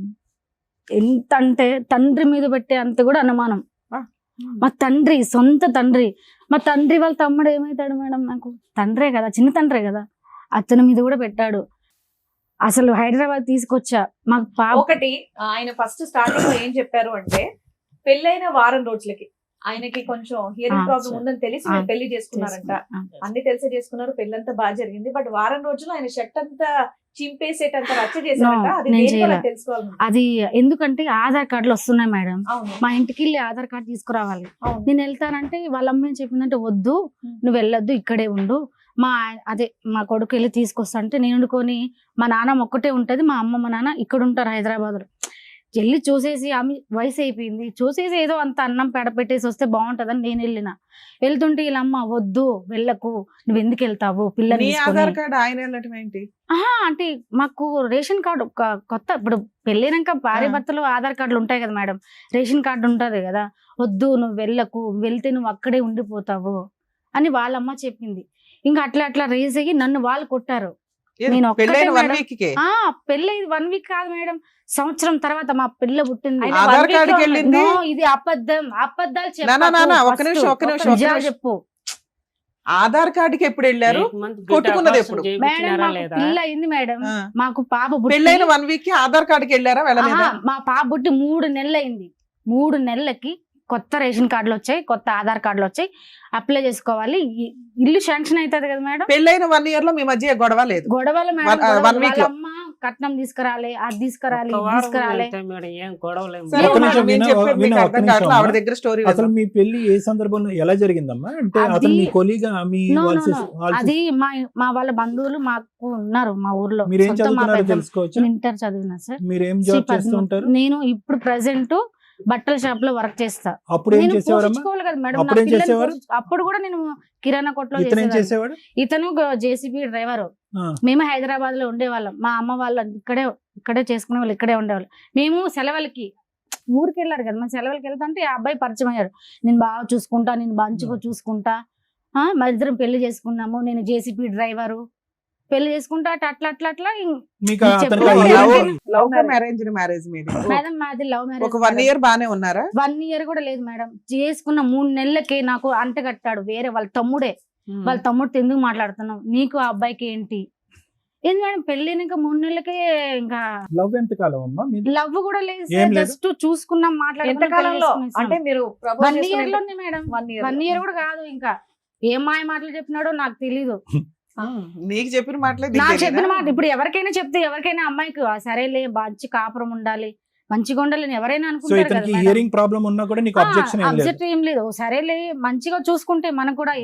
ఎంత అంటే తండ్రి మీద పెట్టే అంత కూడా అనుమానం. మా తండ్రి, సొంత తండ్రి, మా తండ్రి వాళ్ళ తమ్ముడు ఏమవుతాడు మేడం? నాకు తండ్రే కదా, చిన్న తండ్రే కదా, అతని మీద కూడా పెట్టాడు. అసలు హైదరాబాద్ తీసుకొచ్చా మాకు పాప. ఒకటి ఆయన ఫస్ట్ స్టార్టింగ్ లో ఏం చెప్పారు అంటే, పెళ్ళైన వారం రోజులకి ఆయనకి కొంచెం హియరింగ్ ప్రాబ్లం ఉందని తెలిసి మీరు పెళ్లి చేసుకున్నారంట. అన్ని తెలిసే చేసుకున్నారు, పెళ్ళంతా బాగా జరిగింది. బట్ వారం రోజులు ఆయన షర్ట్ అంతా చింపేసేటంత రచ్చ చేశారంట. అది నేను దేనివల్ల చేయలే. తెలుసుకోవాలి. అది ఎందుకంటే ఆధార్ కార్డులు వస్తున్నాయి మేడం, అవును మా ఇంటికి వెళ్ళి ఆధార్ కార్డు తీసుకురావాలి. అవును. నేను వెళ్తానంటే వాళ్ళ అమ్మ ఏం చెప్పిందంటే, వద్దు నువ్వు వెళ్ళొద్దు, ఇక్కడే ఉండు, మా కొడుకు వెళ్ళి తీసుకొస్తా అంటే నేను వండుకొని, మా నాన్న ఒక్కటే ఉంటది, మా అమ్మ మా నాన్న ఇక్కడ ఉంటారు హైదరాబాద్ లో. వెళ్ళి చూసేసి ఆమె వయసు అయిపోయింది, చూసేసి ఏదో అంత అన్నం పెడపెట్టేసి వస్తే బాగుంటదని నేను వెళ్ళిన. వెళ్తుంటే వీళ్ళమ్మ వద్దు వెళ్ళకు, నువ్వు ఎందుకు వెళ్తావు పిల్లల్ని నీ తీసుకొని. ఆధార్ కార్డు ఆయన వెళ్ళటం ఏంటి? అంటే మాకు రేషన్ కార్డు కొత్త, ఇప్పుడు పెళ్ళినాక భార్య భర్తలు ఆధార్ కార్డులు ఉంటాయి కదా మేడం, రేషన్ కార్డు ఉంటది కదా, వద్దు నువ్వు వెళ్ళకు, వెళ్తే నువ్వు అక్కడే ఉండిపోతావు అని వాళ్ళమ్మ చెప్పింది. ఇంకా అట్లా రేజ్ అయ్యి నన్ను వాళ్ళు కొట్టారు. నేను ఒక్కటే పెళ్ళైన 1 మేడం. వీక్ కే పెళ్ళి 1 వీక్ కాదు మేడం, సంవత్సరం తర్వాత మా పిల్ల పుట్టింది. ఆయన ఆధార్ 1 week కార్డుకి లో వెళ్ళింది. No, ఇది అబద్ధాలు నానా, ఒక్క నిమిషం. చెప్పు. ఆధార్ కార్డుకి ఎప్పుడు వెళ్ళారు? కొట్టుకున్నది ఎప్పుడు? మేడం మాకు పిల్ల అయింది మేడం, ఆ. మాకు పాప పుట్టి పెళ్ళైన 1 వీక్ కి ఆధార్ కార్డుకి వెళ్ళారా, వెళ్ళలేదా? మా పాప పుట్టి 3 నెలలు అయింది. 3 నెలలకి కొత్త రేషన్ కార్డులు వచ్చాయి, కొత్త ఆధార్ కార్డులు వచ్చాయి, అప్లై చేసుకోవాలి, ఇల్లు శాంక్షన్ అవుతుంది కదా మేడం. పెళ్ళైన 1 year లో మీ మధ్య గొడవ లేదు? గొడవలు మేడం, 1 week లో. వాళ్ళ అమ్మ కట్నం తీసుకురాలి, అది తీసుకురాలి, ఇది తీసుకురాలి. ఏం గొడవలేము. సరే, ఒక్క నిమిషం, నేను చెప్పేది మీకు ఒక్క అర్థం నిమిషం కావట్లేదు. ఆవిడ అమ్మా. దగ్గర స్టోరీ అసలు మీ పెళ్లి ఏ సందర్భంలో ఎలా జరిగిందమ్మా? అంటే అది- అతను మీ కొలీగా, మీ No, వాళ్ళ no, సిస్- no. వాళ్ళ అది మా వాళ్ళ బంధువులు మాకు ఉన్నారు మా ఊర్లో. మీరేం సొంత మా చదువుతున్నారో పెద్దమ్మ. తెలుసుకోవచ్చు? నేను ఇంటర్ చదివినా సార్. మీరేం జాబ్ చేస్తూ ఉంటారు? నేను ఇప్పుడు ప్రెసెంట్ బట్టల షాప్ లో వర్క్ చేస్తా. అప్పుడు ఏం నేను చేసేవారమ్మా? పోషించుకోవాలి కదా మేడం, అప్పుడు నా ఏం పిల్లల్ని చేసేవారు? అప్పుడు కూడా నేను కిరాణా కొట్లో ఇతను ఏం చేసేదాన్ని. చేసేవాడు? ఇతను జేసీబీ డ్రైవర్. ఆ, మేము హైదరాబాద్ లో ఉండేవాళ్ళం. మా అమ్మ వాళ్ళు ఇక్కడే చేసుకునే వాళ్ళు, ఇక్కడే ఉండేవాళ్ళు. మేము సెలవులకి ఊరికి వెళ్ళారు కదా, మేము సెలవులకి వెళ్తుంటే ఆ అబ్బాయి పరిచయం అయ్యాడు. నేను బాగా చూసుకుంటా, నేను మంచిగా చూసుకుంటా, మా ఇద్దరం పెళ్లి చేసుకున్నాము, నేను జేసీబీ డ్రైవరు, పెళ్లి చేసుకుంటా అట్లా అట్లా అట్లా. మీకు చెప్పు. అతనికి love hearing- love come arranged marriage మీది? మేడం మాది లవ్ మ్యారేజ్. ఒక 1 year బానే ఉన్నారా? 1 year కూడా లేదు మేడం. చేసుకున్న 3 నెలలకి నాకు అంటగట్టాడు వేరే వాళ్ళ తమ్ముడే. వాళ్ళ తమ్ముడితో ఎందుకు మాట్లాడుతున్నావు, నీకు ఆ అబ్బాయికి ఏంటి ఏంది మేడం, పెళ్ళినాక 3 నెలలకే ఇంకా లవ్ ఎంత కాలం అమ్మా మీది? లవ్ కూడా లేదు ఏం సార్, లేదు. జస్ట్ చూసుకున్నాం, ఎంత కాలంలో అంటే మీరు 1 year లోనే మేడం. 1 year కూడా కాదు, ఇంకా ఏం మాయ మాటలు చెప్పినాడో నాకు తెలీదు. నీకు చెప్పిన మాటలే నాకు చెప్పిన మాట ఇప్పుడు ఎవరికైనా చెప్తే, ఎవరికైనా అమ్మాయికి సరేలే మంచి కాపురం ఉండాలి, మంచిగా ఉండాలని ఎవరైనా సో అనుకుంటారు కదా ఇతనికి మేడం. హియరింగ్ ప్రాబ్లం ఉన్నా కూడా నీకు అబ్జెక్షన్ ఏం లేదు? అబ్జెక్ట్ ఏం లేదు, సరేలే మంచిగా చూసుకుంటే మనకు కూడా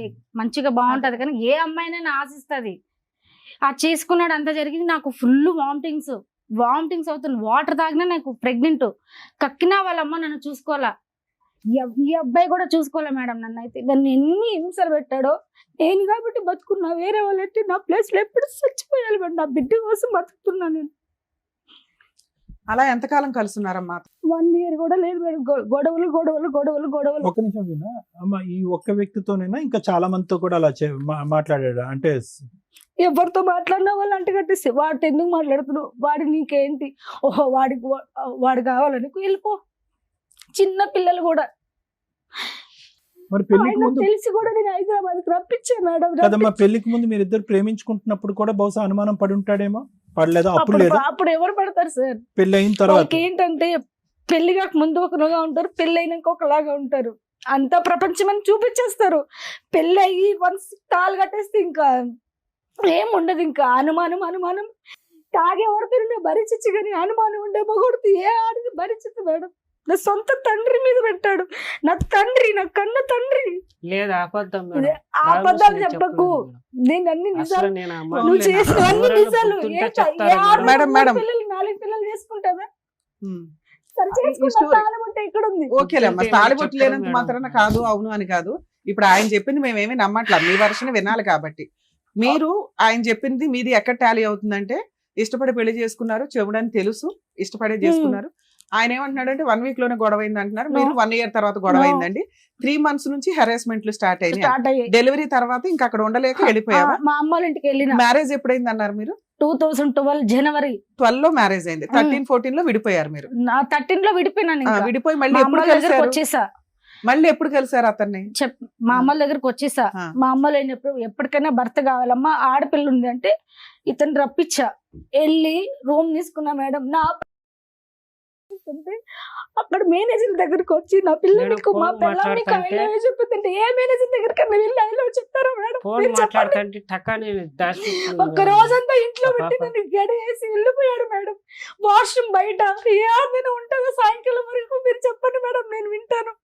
మంచిగా బాగుంటది. కానీ ఏ అమ్మాయినైనా ఆశిస్తుంది. ఆ చేసుకున్నాడు, అంతా జరిగింది. నాకు ఫుల్ వామిటింగ్స్ అవుతుంది. వాటర్ తాగినా నాకు ప్రెగ్నెంట్. కక్కినా వాళ్ళ అమ్మ నన్ను చూసుకోవాలా, ఈ అబ్బాయి కూడా చూసుకోలే మేడం. నన్ను అయితే దాన్ని ఎన్ని హింసలు పెట్టాడో. నేను కాబట్టి బతుకున్నా, వేరే వాళ్ళంటే నా ప్లేస్ లో ఎప్పుడు చచ్చిపోయాలి మేడం. నా బిడ్డ కోసం బతుకుతున్నా నేను. అలా ఎంతకాలం కలుసున్నారమ్మా? 1 year కూడా లేదు మేడం. గొడవలు గొడవలు గొడవలు గొడవలు. ఒక్క నిమిషం వినా అమ్మ, ఈ ఒక్క వ్యక్తితోనైనా ఇంకా చాలా మందితో కూడా అలా మాట్లాడాడు అంటే? ఎవరితో మాట్లాడినా వాళ్ళు అంటగట్టేసి, వాడితో ఎందుకు మాట్లాడుతున్నావు, వాడి నీకేంటి, ఓహో వాడు కావాలని వెళ్ళిపో. చిన్న పిల్లలు కూడా మరి పెళ్లికి ఆయన ముందు తెలిసి కూడా నేను హైదరాబాద్ రప్పించాను మేడం. కదమ్మా, పెళ్లికి ముందు మీరు ఇద్దరు ప్రేమించుకుంటున్నప్పుడు కూడా బహుశా అనుమానం పడి ఉంటాడేమో. పడలేదా? అప్పుడు లేదా? అప్పుడు ఎవరు పడతారు సార్? పెళ్లి అయిన తర్వాత వాళ్ళకి ఏంటంటే పెళ్లి కాక ముందు ఒకలాగా ఉంటారు, పెళ్లి అయినాక ఒకలాగా ఉంటారు. అంతా ప్రపంచం అని చూపించేస్తారు. పెళ్లి అయ్యి వన్స్ తాళి కట్టేస్తే ఇంకా ఏం ఉండదు. ఇంకా అనుమానం తాగే పడుతుండే భరించచ్చు, కానీ అనుమానం ఉండే మొగుడుతూ ఏ ఆడిది భరించదు మేడం. నా సొంత తండ్రి మీద పెట్టాడు. నా తండ్రి, నా కన్న తండ్రి. లేదు అబద్ధం మేడం. ఆ అబద్ధాలు చెప్పకు. నేను అన్ని నిజాలు, నువ్వు చేసిన అన్ని నిజాలు. Madam, madam. 4 పిల్లలు చేసుకుంటావా? ఉమ్. సరే ఈ చేసుకుంటా, స్టోరీ- తాళం ఉంటే ఇక్కడ ఉంది. ఓకేలే అమ్మా, తాళిబొట్టు చెప్పండి లేనంత మేడం. మాత్రాన కాదు అవును అని కాదు. ఇప్పుడు ఆయన చెప్పింది మేమేమి నమ్మట్లా, మీ వర్షన్ వినాలి కాబట్టి. మీరు ఆయన చెప్పింది మీది ఎక్కడ టాలీ అవుతుందంటే, ఇష్టపడి పెళ్లి చేసుకున్నారు, చెవుడని తెలుసు, ఇష్టపడే చేసుకున్నారు. ఆయన ఏమంటున్నాడంటే 1 week లోనే గొడవ అయింది అంటున్నారు. మీరు 1 year తర్వాత గొడవ అయిందండి. 3 months నుంచి హెరాస్మెంట్లు స్టార్ట్ అయినాయి. స్టార్ట్ అయ్యాయి. డెలివరీ తర్వాత ఇంకా అక్కడ ఉండలేక వెళ్ళిపోయావా? మా అమ్మ వాళ్ళ ఇంటికి వెళ్ళిన మ్యారేజ్ ఎప్పుడైంది అన్నారు మీరు? 2012 జనవరి 12 లో మ్యారేజ్ అయింది. 13-14 లో విడిపోయారు మీరు. 13 లో విడిపోయినాను. ఇంకా విడిపోయి మా మళ్ళీ అమ్మ ఎప్పుడు వాళ్ళ దగ్గరకు కలిసారు? వచ్చేసా. మళ్ళీ ఎప్పుడు కలిసారు అతన్ని? మా అమ్మల దగ్గరకు వచ్చేసా. ఆ. మా అమ్మలు అయినప్పుడు ఎప్పటికైనా భర్త కావాలమ్మా, ఆడపిల్ల ఉంది అంటే ఇతను రప్పించా. వెళ్ళి రూమ్ తీసుకున్నా మేడం. నా అక్కడ మేనేజర్ దగ్గరకు వచ్చి నా పిల్లలకు మా పిల్లల్ని చెప్తుంటే, ఏ మేనేజర్ దగ్గరికి వెళ్ళి ఐ లవ్ చెప్తారా మేడం? ఫోన్ మీరు చెప్పండి. మాట్లాడుతుంటే టకాని ఒక్క రోజంతా ఇంట్లో పెట్టి నన్ను గడియేసి వెళ్ళిపోయాడు మేడం. వాష్రూమ్ బయట ఏ ఆడదైనా ఉంటుందో సాయంకాలం వరకు? మీరు చెప్పండి మేడం, నేను వింటాను.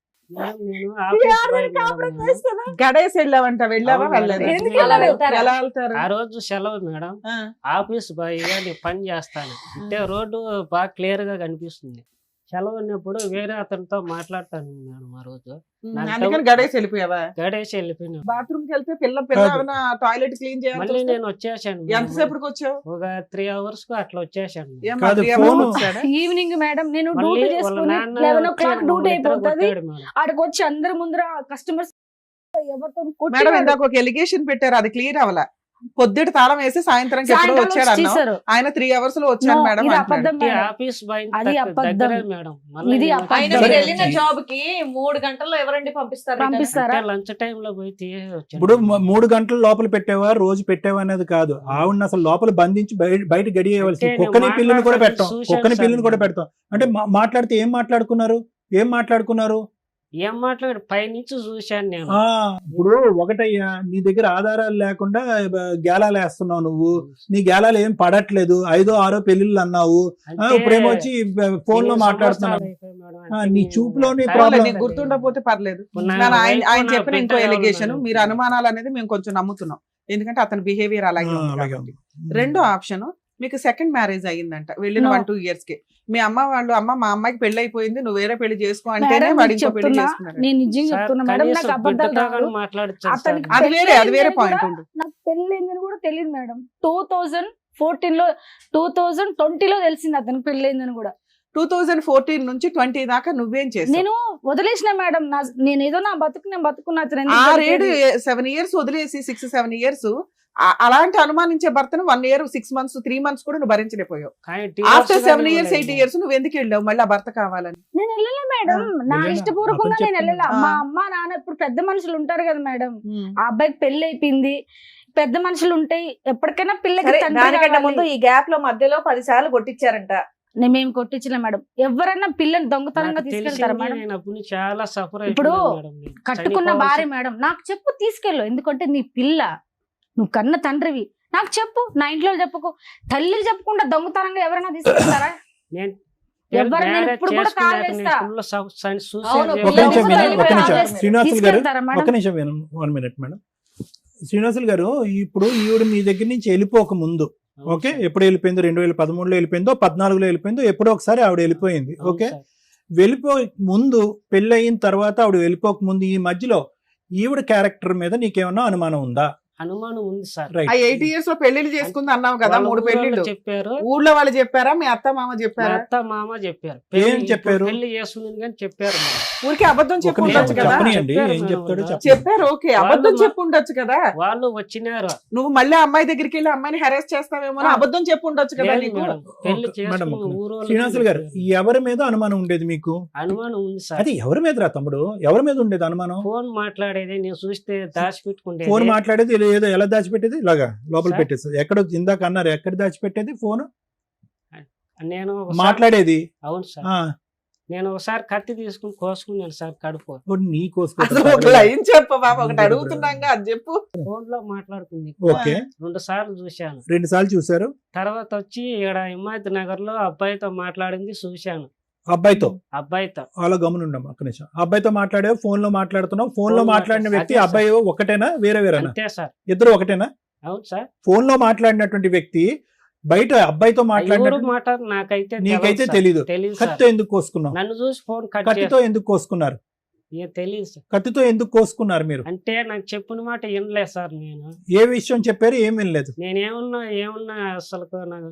ఏ ఆడదైనా కాపురం చేస్తుందా? గడేసి వెళ్ళావంట, వెళ్ళావా? అవును, వెళ్ళలేదు. ఎందుకు ఎలా వెళ్తారు? ఎలా వెళ్తారు? ఆ రోజు సెలవు మేడం. ఆ. ఆఫీస్ బాయ్ గా నేను పని చేస్తాను. అంటే రోడ్డు బాగా క్లియర్ గా కనిపిస్తుంది. సెలవు ఉన్నప్పుడు వేరే అతనితో మాట్లాడతాను మేడం. ఆ రోజు అందుకని గడేసి వెళ్ళిపోయావా? గడేసి వెళ్ళిపోయినా. బాత్రూమ్ కి వెళ్తే పిల్ల టాయిలెట్ క్లీన్ మళ్ళీ చేయాలి. నేను వచ్చేసాను మేడం. ఎంతసేపటికి వచ్చావు? ఒక 3 hours కు అట్లా వచ్చేసాను. ఏమ్మా, కాదు, 3 hours ఫోను. వచ్చాడా? ఈవినింగ్ మేడం నేను మళ్ళీ డ్యూటీ వాళ్ళ చేసుకుని నాన్న 11 వచ్చి o'clock డ్యూటీ మమ్మల్ని ఇద్దరు అయిపోతుంది. కొట్టాడు మేడం. ఆడికి వచ్చి అందరి ముందర కస్టమర్స్ ఎవరితో మేడం ఇందాక ఒక ఎలిగేషన్ పెట్టారు, అది క్లియర్ అవ్వాల. పొద్దుట తాళం వేసి సాయంత్రం ఎప్పుడో వచ్చాడు అన్నావు. ఆయన 3 hours లో వచ్చాడు No, మేడం ఇది అంటున్నాడు. అబద్ధం ఈ మేడం. ఆఫీస్ బాయ్ అది అబద్ధం. దగ్గరే మేడం. మళ్ళీ ఇది నేను అబద్ధం. ఆయన వచ్చి మీరు సరే. వెళ్ళిన జాబ్ కి 3 గంటల్లో ఎవరండి పంపిస్తారు? పంపిస్తారా? అంటే లంచ్ టైం లో పోయి తీసి వచ్చాను. ఇప్పుడు 3 గంటల లోపల పెట్టావా, రోజు పెట్టావా అనేది కాదు. ఆవిడని అసలు లోపల బంధించి బయట గడియేయవలసి. అంటే కుక్కని నేను పిల్లని కూడా పెట్టాం, చూశాను కుక్కని సార్ పిల్లని కూడా నేను. పెడతాం. అంటే మాట్లాడితే ఏం మాట్లాడుకున్నారు? ఏం మాట్లాడు పైనుంచి చూశాను నేను. ఇప్పుడు ఒకటయ్యా, నీ దగ్గర ఆధారాలు లేకుండా గేలాలు వేస్తున్నావు నువ్వు. నీ గేలాలు ఏం పడట్లేదు. 5 6 పెళ్లిళ్ళు అన్నావు. అంటే ఇప్పుడేమో వచ్చి ఫోన్ లో 8 మాట్లాడుతున్నావు. సంవత్సరాలు అయిపోయాయి మేడం. నీ అంటే చూపులోనే నేను problem. నీకు గుర్తుండకపోతే పర్లేదు. నా ఆయన wife, ఆయన నా చెప్పిన బిడ్డ ఇంకో ఎవరు ఎలిగేషన్, మేడం? మీరు అనుమానాలు అనేది మేము కొంచెం నమ్ముతున్నాం. ఎందుకంటే అతని బిహేవియర్ అలాగే ఉంది అలాగే కాబట్టి. ఉంది. రెండో ఆప్షన్, మీకు సెకండ్ మ్యారేజ్ అయ్యిందంట వెళ్ళిన No. 1-2 years కి మీ అమ్మ వాళ్ళు అమ్మ మా అమ్మాయికి పెళ్లి అయిపోయింది నువ్వు వేరే పెళ్లి చేసుకో అంటేనే మేడం, వాడు మీకు ఇంకో పెళ్లి చెప్తున్నా, చేసుకున్నాడు. నేను నిజంగా సార్, చెప్తున్నా మేడం, కనీసం నాకు అబద్ధాలు బిడ్డతో రావు. కానీ మాట్లాడచ్చు సార్. అతనికి అది వేరే పెళ్ళయిందని పాయింట్ కూడా ఉండు. నాకు పెళ్ళైందని కూడా తెలియదు మేడం. 2014లో 2020లో తెలిసింది అతనికి పెళ్ళైందని కూడా. 2014 నుంచి 20 దాకా నువ్వేం చేసావు? నేను వదిలేసిన మేడం, నేను ఏదో నా బతుకు నేను బతుకున్నా అతను ఎందుకు 6-7 దొరికేది? 7 years వదిలేసి 6-7 years అలాంటి అనుమానించే భర్తను 1 year 6 months 3 months కూడా నువ్వు భరించలేకపోయావు. కానీ ఆఫ్టర్ divorce 7 కానీ years 8 years నువ్వు ఎందుకు వెళ్ళావు మళ్ళీ ఆ భర్త కావాలని? నేను వెళ్ళలే మేడం, నా వెళ్ళినా? ఇష్టపూర్వకంగా అతను నేను వెళ్ళలే. చెప్తున్నాడు. మా అమ్మ నాన్న ఇప్పుడు పెద్ద మనుషులు ఉంటారు కదా మేడం, ఆ అబ్బాయికి పెళ్లి అయిపోయింది, పెద్ద మనుషులు ఉంటాయి, ఎప్పటికైనా పిల్లకి సరే, తండ్రి దానికంటే కావాలి. ముందు ఈ గ్యాప్ లో మధ్యలో 10 సార్లు కొట్టించారంట. మేము కొట్టించలే మేడం. ఎవరన్నా పిల్లని దొంగతనంగా నాకు తీసుకెళ్తారా తెలిసింది, మేడం? నేను అప్పుడు నుంచి చాలా సఫర్ ఇప్పుడు మేడం. నేను కట్టుకున్న చనిపోవాల్సి- భార్య మేడం, నాకు చెప్పు తీసుకెళ్ళు, ఎందుకంటే నీ పిల్ల, నువ్వు కన్న తండ్రివి, నాకు చెప్పు, నా ఇంట్లో చెప్పుకో. తల్లికి చెప్పకుండా దొంగతనంగా ఎవరైనా తీసుకెళ్తారా? నేను ఎవరు నేను marriage ఇప్పుడు కూడా చేసుకున్నాక కాల్ నేను చేస్తా. full suicide అవును, చేసుకున్నాను. ఒక నిమిషం పిల్లలు వినండి, ఒక నిమిషం తీసుకెళ్తారా శ్రీనివాసులు గారు, మేడం? ఒక నిమిషం వినండి, 1 minute మేడం. శ్రీనివాసులు గారు, ఇప్పుడు ఈవిడ మీ దగ్గర నుంచి వెళ్ళిపోక ముందు, అవును ఓకే, సార్. ఎప్పుడు వెళ్ళిపోయిందో 2013లో వెళ్ళిపోయిందో 14లో వెళ్ళిపోయిందో ఎప్పుడో ఒకసారి ఆవిడ వెళ్ళిపోయింది. అవును ఓకే, సార్. వెళ్ళిపోక ముందు పెళ్ళి అయిన తర్వాత ఆవిడ వెళ్ళిపోక ముందు ఈ మధ్యలో ఈవిడ క్యారెక్టర్ మీద నీకేమన్నా అనుమానం ఉందా? అనుమానం ఉంది సార్. రైట్. ఆ 8 years లో పెళ్లిళ్ళు చేసుకుంది అన్నావు కదా, వాళ్ళ 3 ఊరోళ్ళు పెళ్లిళ్ళు చెప్పారు, ఊళ్ళో వాళ్ళు చెప్పారా మీ అత్త మామ మా చెప్పారా? అత్త మామ చెప్పారు. ఏం చెప్పారు? పెళ్లి చేస్తుంది కానీ చెప్పారు మేడం. ఊరికి అబద్ధం ఒక చెప్పు నిమిషం ఉండొచ్చు కదా. చెప్పనియండి, చెప్పారు ఏం మేడం చెప్తాడో వాళ్ళు. చెప్పండి. చెప్పారు, ఓకే, అబద్ధం వాళ్ళు చెప్పు ఉండొచ్చు కదా. వాళ్ళు వచ్చినారు. నువ్వు మళ్ళీ ఆ అమ్మాయి దగ్గరికి వెళ్ళి అమ్మాయిని హెరాస్ చేస్తావేమో అని అబద్ధం చెప్పు ఉండొచ్చు కదా లేదు నీకు. మేడం, పెళ్లి ఒక- మేడం, చేసుకున్న ఒక నిమిషం. ఊరోళ్ళు శ్రీనివాసులు గారు, చెప్పారు. ఎవరి మీద అనుమానం ఉండేది మీకు? అనుమానం ఉంది సార్. అది ఎవరి మీద రా తమ్ముడు, ఎవరి మీద ఉండేది అనుమానం? ఫోన్ మాట్లాడేది నేను చూస్తే దాచిపెట్టుకుంటే ఫోన్ మాట్లాడేది ఏదో ఎలా దాచిపెట్టేది? ఇలాగా లోపల సార్. పెట్టేది. ఎక్కడ ఇందాక అన్నారు, ఎక్కడ దాచిపెట్టేది ఫోన్? నేను ఒకసారి- మాట్లాడేది. అవును సార్, ఆ, నేను ఒకసారి కత్తి తీసుకుని కోసుకున్నాను సార్ కడుపు. ఓ, నీ అసలు ఒక లైన్ చెప్పు బాబా, ఒకటి అడుగుతున్నాగా అది చెప్పు. ఫోన్ లో మాట్లాడుతుంది. ఓకే, 2 సార్లు చూశాను. 2 సార్లు చూసారు తర్వాత వచ్చి ఇక్కడ హిమాయత్ నగర్ లో అబ్బాయితో మాట్లాడింది చూశాను. అబ్బాయితో. అబ్బాయితో అలా గమనుండమ్మా ఒక్క నిమిషం. అబ్బాయితో మాట్లాడావు, ఫోన్ లో మాట్లాడుతున్నావు. ఫోన్ లో ఫోన్ మాట్లాడిన మాట్లాడు- వ్యక్తి అదే సార్. అబ్బాయి ఒకటేనా, వేరే వేరేనా? అంతే సార్. ఇద్దరు ఒకటేనా? అవును సార్. ఫోన్ లో మాట్లాడినటువంటి వ్యక్తి బయట అబ్బాయితో ఎవరు మాట్లాడిన మాట నాకైతే నీకైతే సార్. తెలీదు. తెలీదు సార్. కత్తితో ఎందుకు కోసుకున్నావు? నన్ను చూసి ఫోన్ కట్ కత్తితో ఎందుకు కోసుకున్నారు? తెలియదు సార్. కత్తితో ఎందుకు కోసుకున్నారు మీరు? అంటే నాకు చెప్పిన మాట వినలేదు సార్. నేను ఏ విషయం చెప్పారు, ఏం వినలేదు? ఏమన్నా అసలు నాకు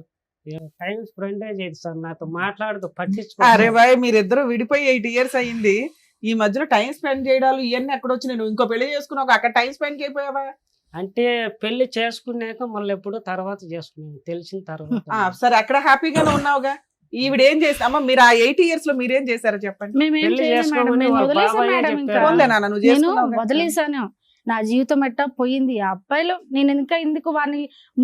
టైం స్పెండ్ చేయదు సార్, నాతో మాట్లాడుతూ అరే పట్టించుకో. బాయ్, మీరిద్దరు విడిపోయి 8 years అయింది. ఈ మధ్యలో టైం స్పెండ్ చేయడాలు ఇవన్నీ ఎక్కడ వచ్చినాయి? నువ్వు ఇంకో పెళ్లి చేసుకున్నావు, అక్కడ టైం స్పెండ్ చేయపోయావా? అంటే పెళ్లి చేసుకున్నాక మళ్ళీ ఎప్పుడు తర్వాత చేసుకున్నాను తెలిసిన తర్వాత. సరే, అక్కడ హ్యాపీగానే ఉన్నావుగా. ఈవిడ ఏం చేసి అమ్మ మీరు ఆ 8 years లో మీరేం చేశారో చెప్పండి. మేమేం పెళ్లి చేయలేదు మేడం, చేసుకోమని నేను వాళ్ళ వదిలేసాను బాబాయే మేడం. చెప్పారు. ఇంకా పోన్లే నాన్న, నువ్వు నేను చేసుకున్నావు కదా. వదిలేసాను. నా జీవితం ఎట్టా పోయింది. ఆ అబ్బాయిలో నేను ఇంకా ఎందుకు వాడిని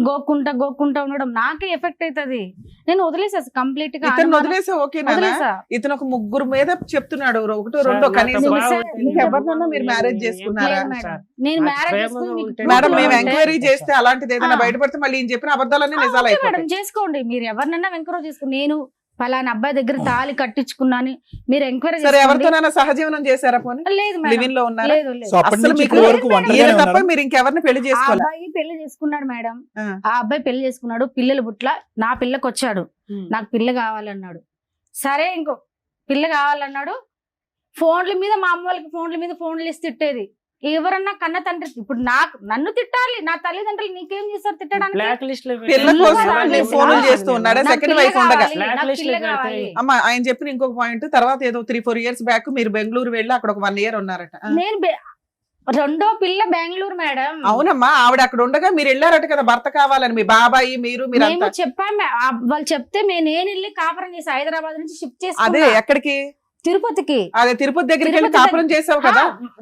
గోక్కుంటా ఉండడం నాకే ఎఫెక్ట్ అవుతుంది. నేను వదిలేసా కంప్లీట్ గా. ఇతను వదిలేసా ఓకేనా? వదిలేసా. ఇతను ఒక 3 మీద చెప్తున్నాడు, 1 2 సార్, కనీసం. నాతో బాగా ఇంకెవరినన్నా మీరు మ్యారేజ్ చేసుకున్నారా? లేదు మేడం. నేను నాకు మ్యారేజ్ ప్రేమగా చేసుకుని మీకు ఉంటే proof మేడం, లో మేము ఉంటే- ఎంక్వైరీ చేస్తే అలాంటిది ఏదైనా ఆ. బయటపడితే మళ్ళీ ఈయన చెప్పిన అబద్ధాలన్నీ నిజాలు ఓకే మేడం, అయిపోతాయి. చేసుకోండి. మీరు ఎవరినైనా ఎంక్వైరీ చేసుకుని, నేను పలానా అబ్బాయి దగ్గర తాళి కట్టించుకున్నాను మీరు ఎంక్వైరీ సరే, ఎవరితోనైనా సహజీవనం చేశారా పోనీ? లేదు మేడం. లివింగ్ లో ఉన్నారా? లేదు లేదు. సో అప్పటి అస్సలు నుంచి మీకు ఇప్పటి వరకు ఒంటరిగానే ఈయన తప్ప ఉన్నారా? మీరు ఇంకెవరిని పెళ్లి ఆ చేసుకోవాలి? అబ్బాయి పెళ్లి చేసుకున్నాడు మేడం. ఆ. ఆ అబ్బాయి పెళ్లి చేసుకున్నాడు, పిల్లలు పుట్ల. నా పిల్లకి వచ్చాడు, నాకు పిల్ల కావాలన్నాడు. సరే, ఇంకో పిల్ల కావాలన్నాడు. ఫోన్ల మీద మా అమ్మ వాళ్ళకి ఫోన్లు ఇస్తే తిట్టేది. ఎవరన్నా కన్న తండ్రి ఇప్పుడు నన్ను తిట్టాలి, నా తల్లిదండ్రులు నీకేం చేస్తారు తిట్టడానికి? బ్లాక్ లిస్ట్ లో పిల్ల కోసం నేను ఫోన్లు చేస్తూ ఉన్నాడా? నాకు సెకండ్ పిల్ల వైఫ్ ఉండగా. కావాలి, Black నాకు list పిల్ల లో పెడితే- కావాలి. అమ్మ, ఆయన చెప్పిన ఇంకొక పాయింట్, తర్వాత ఏదో 3-4 years బ్యాక్ మీరు బెంగళూరు వెళ్ళి అక్కడ ఒక 1 year ఉన్నారట. నేను రెండో పిల్ల బెంగళూరు మేడం. అవునమ్మా, ఆవిడ అక్కడ ఉండగా మీరు వెళ్ళారట కదా భర్త కావాలని. మీ బాబాయి మీరు మేము మీరంతా చెప్పాము. వాళ్ళు చెప్తే నేను వెళ్ళి కాపురం చేసి హైదరాబాద్ నుంచి షిఫ్ట్ అదే చేసి ఎక్కడికి? తిరుపతికి. అదే తిరుపతి దగ్గరికి వెళ్ళి తిరుపతి కాపురం చేసావు కదా.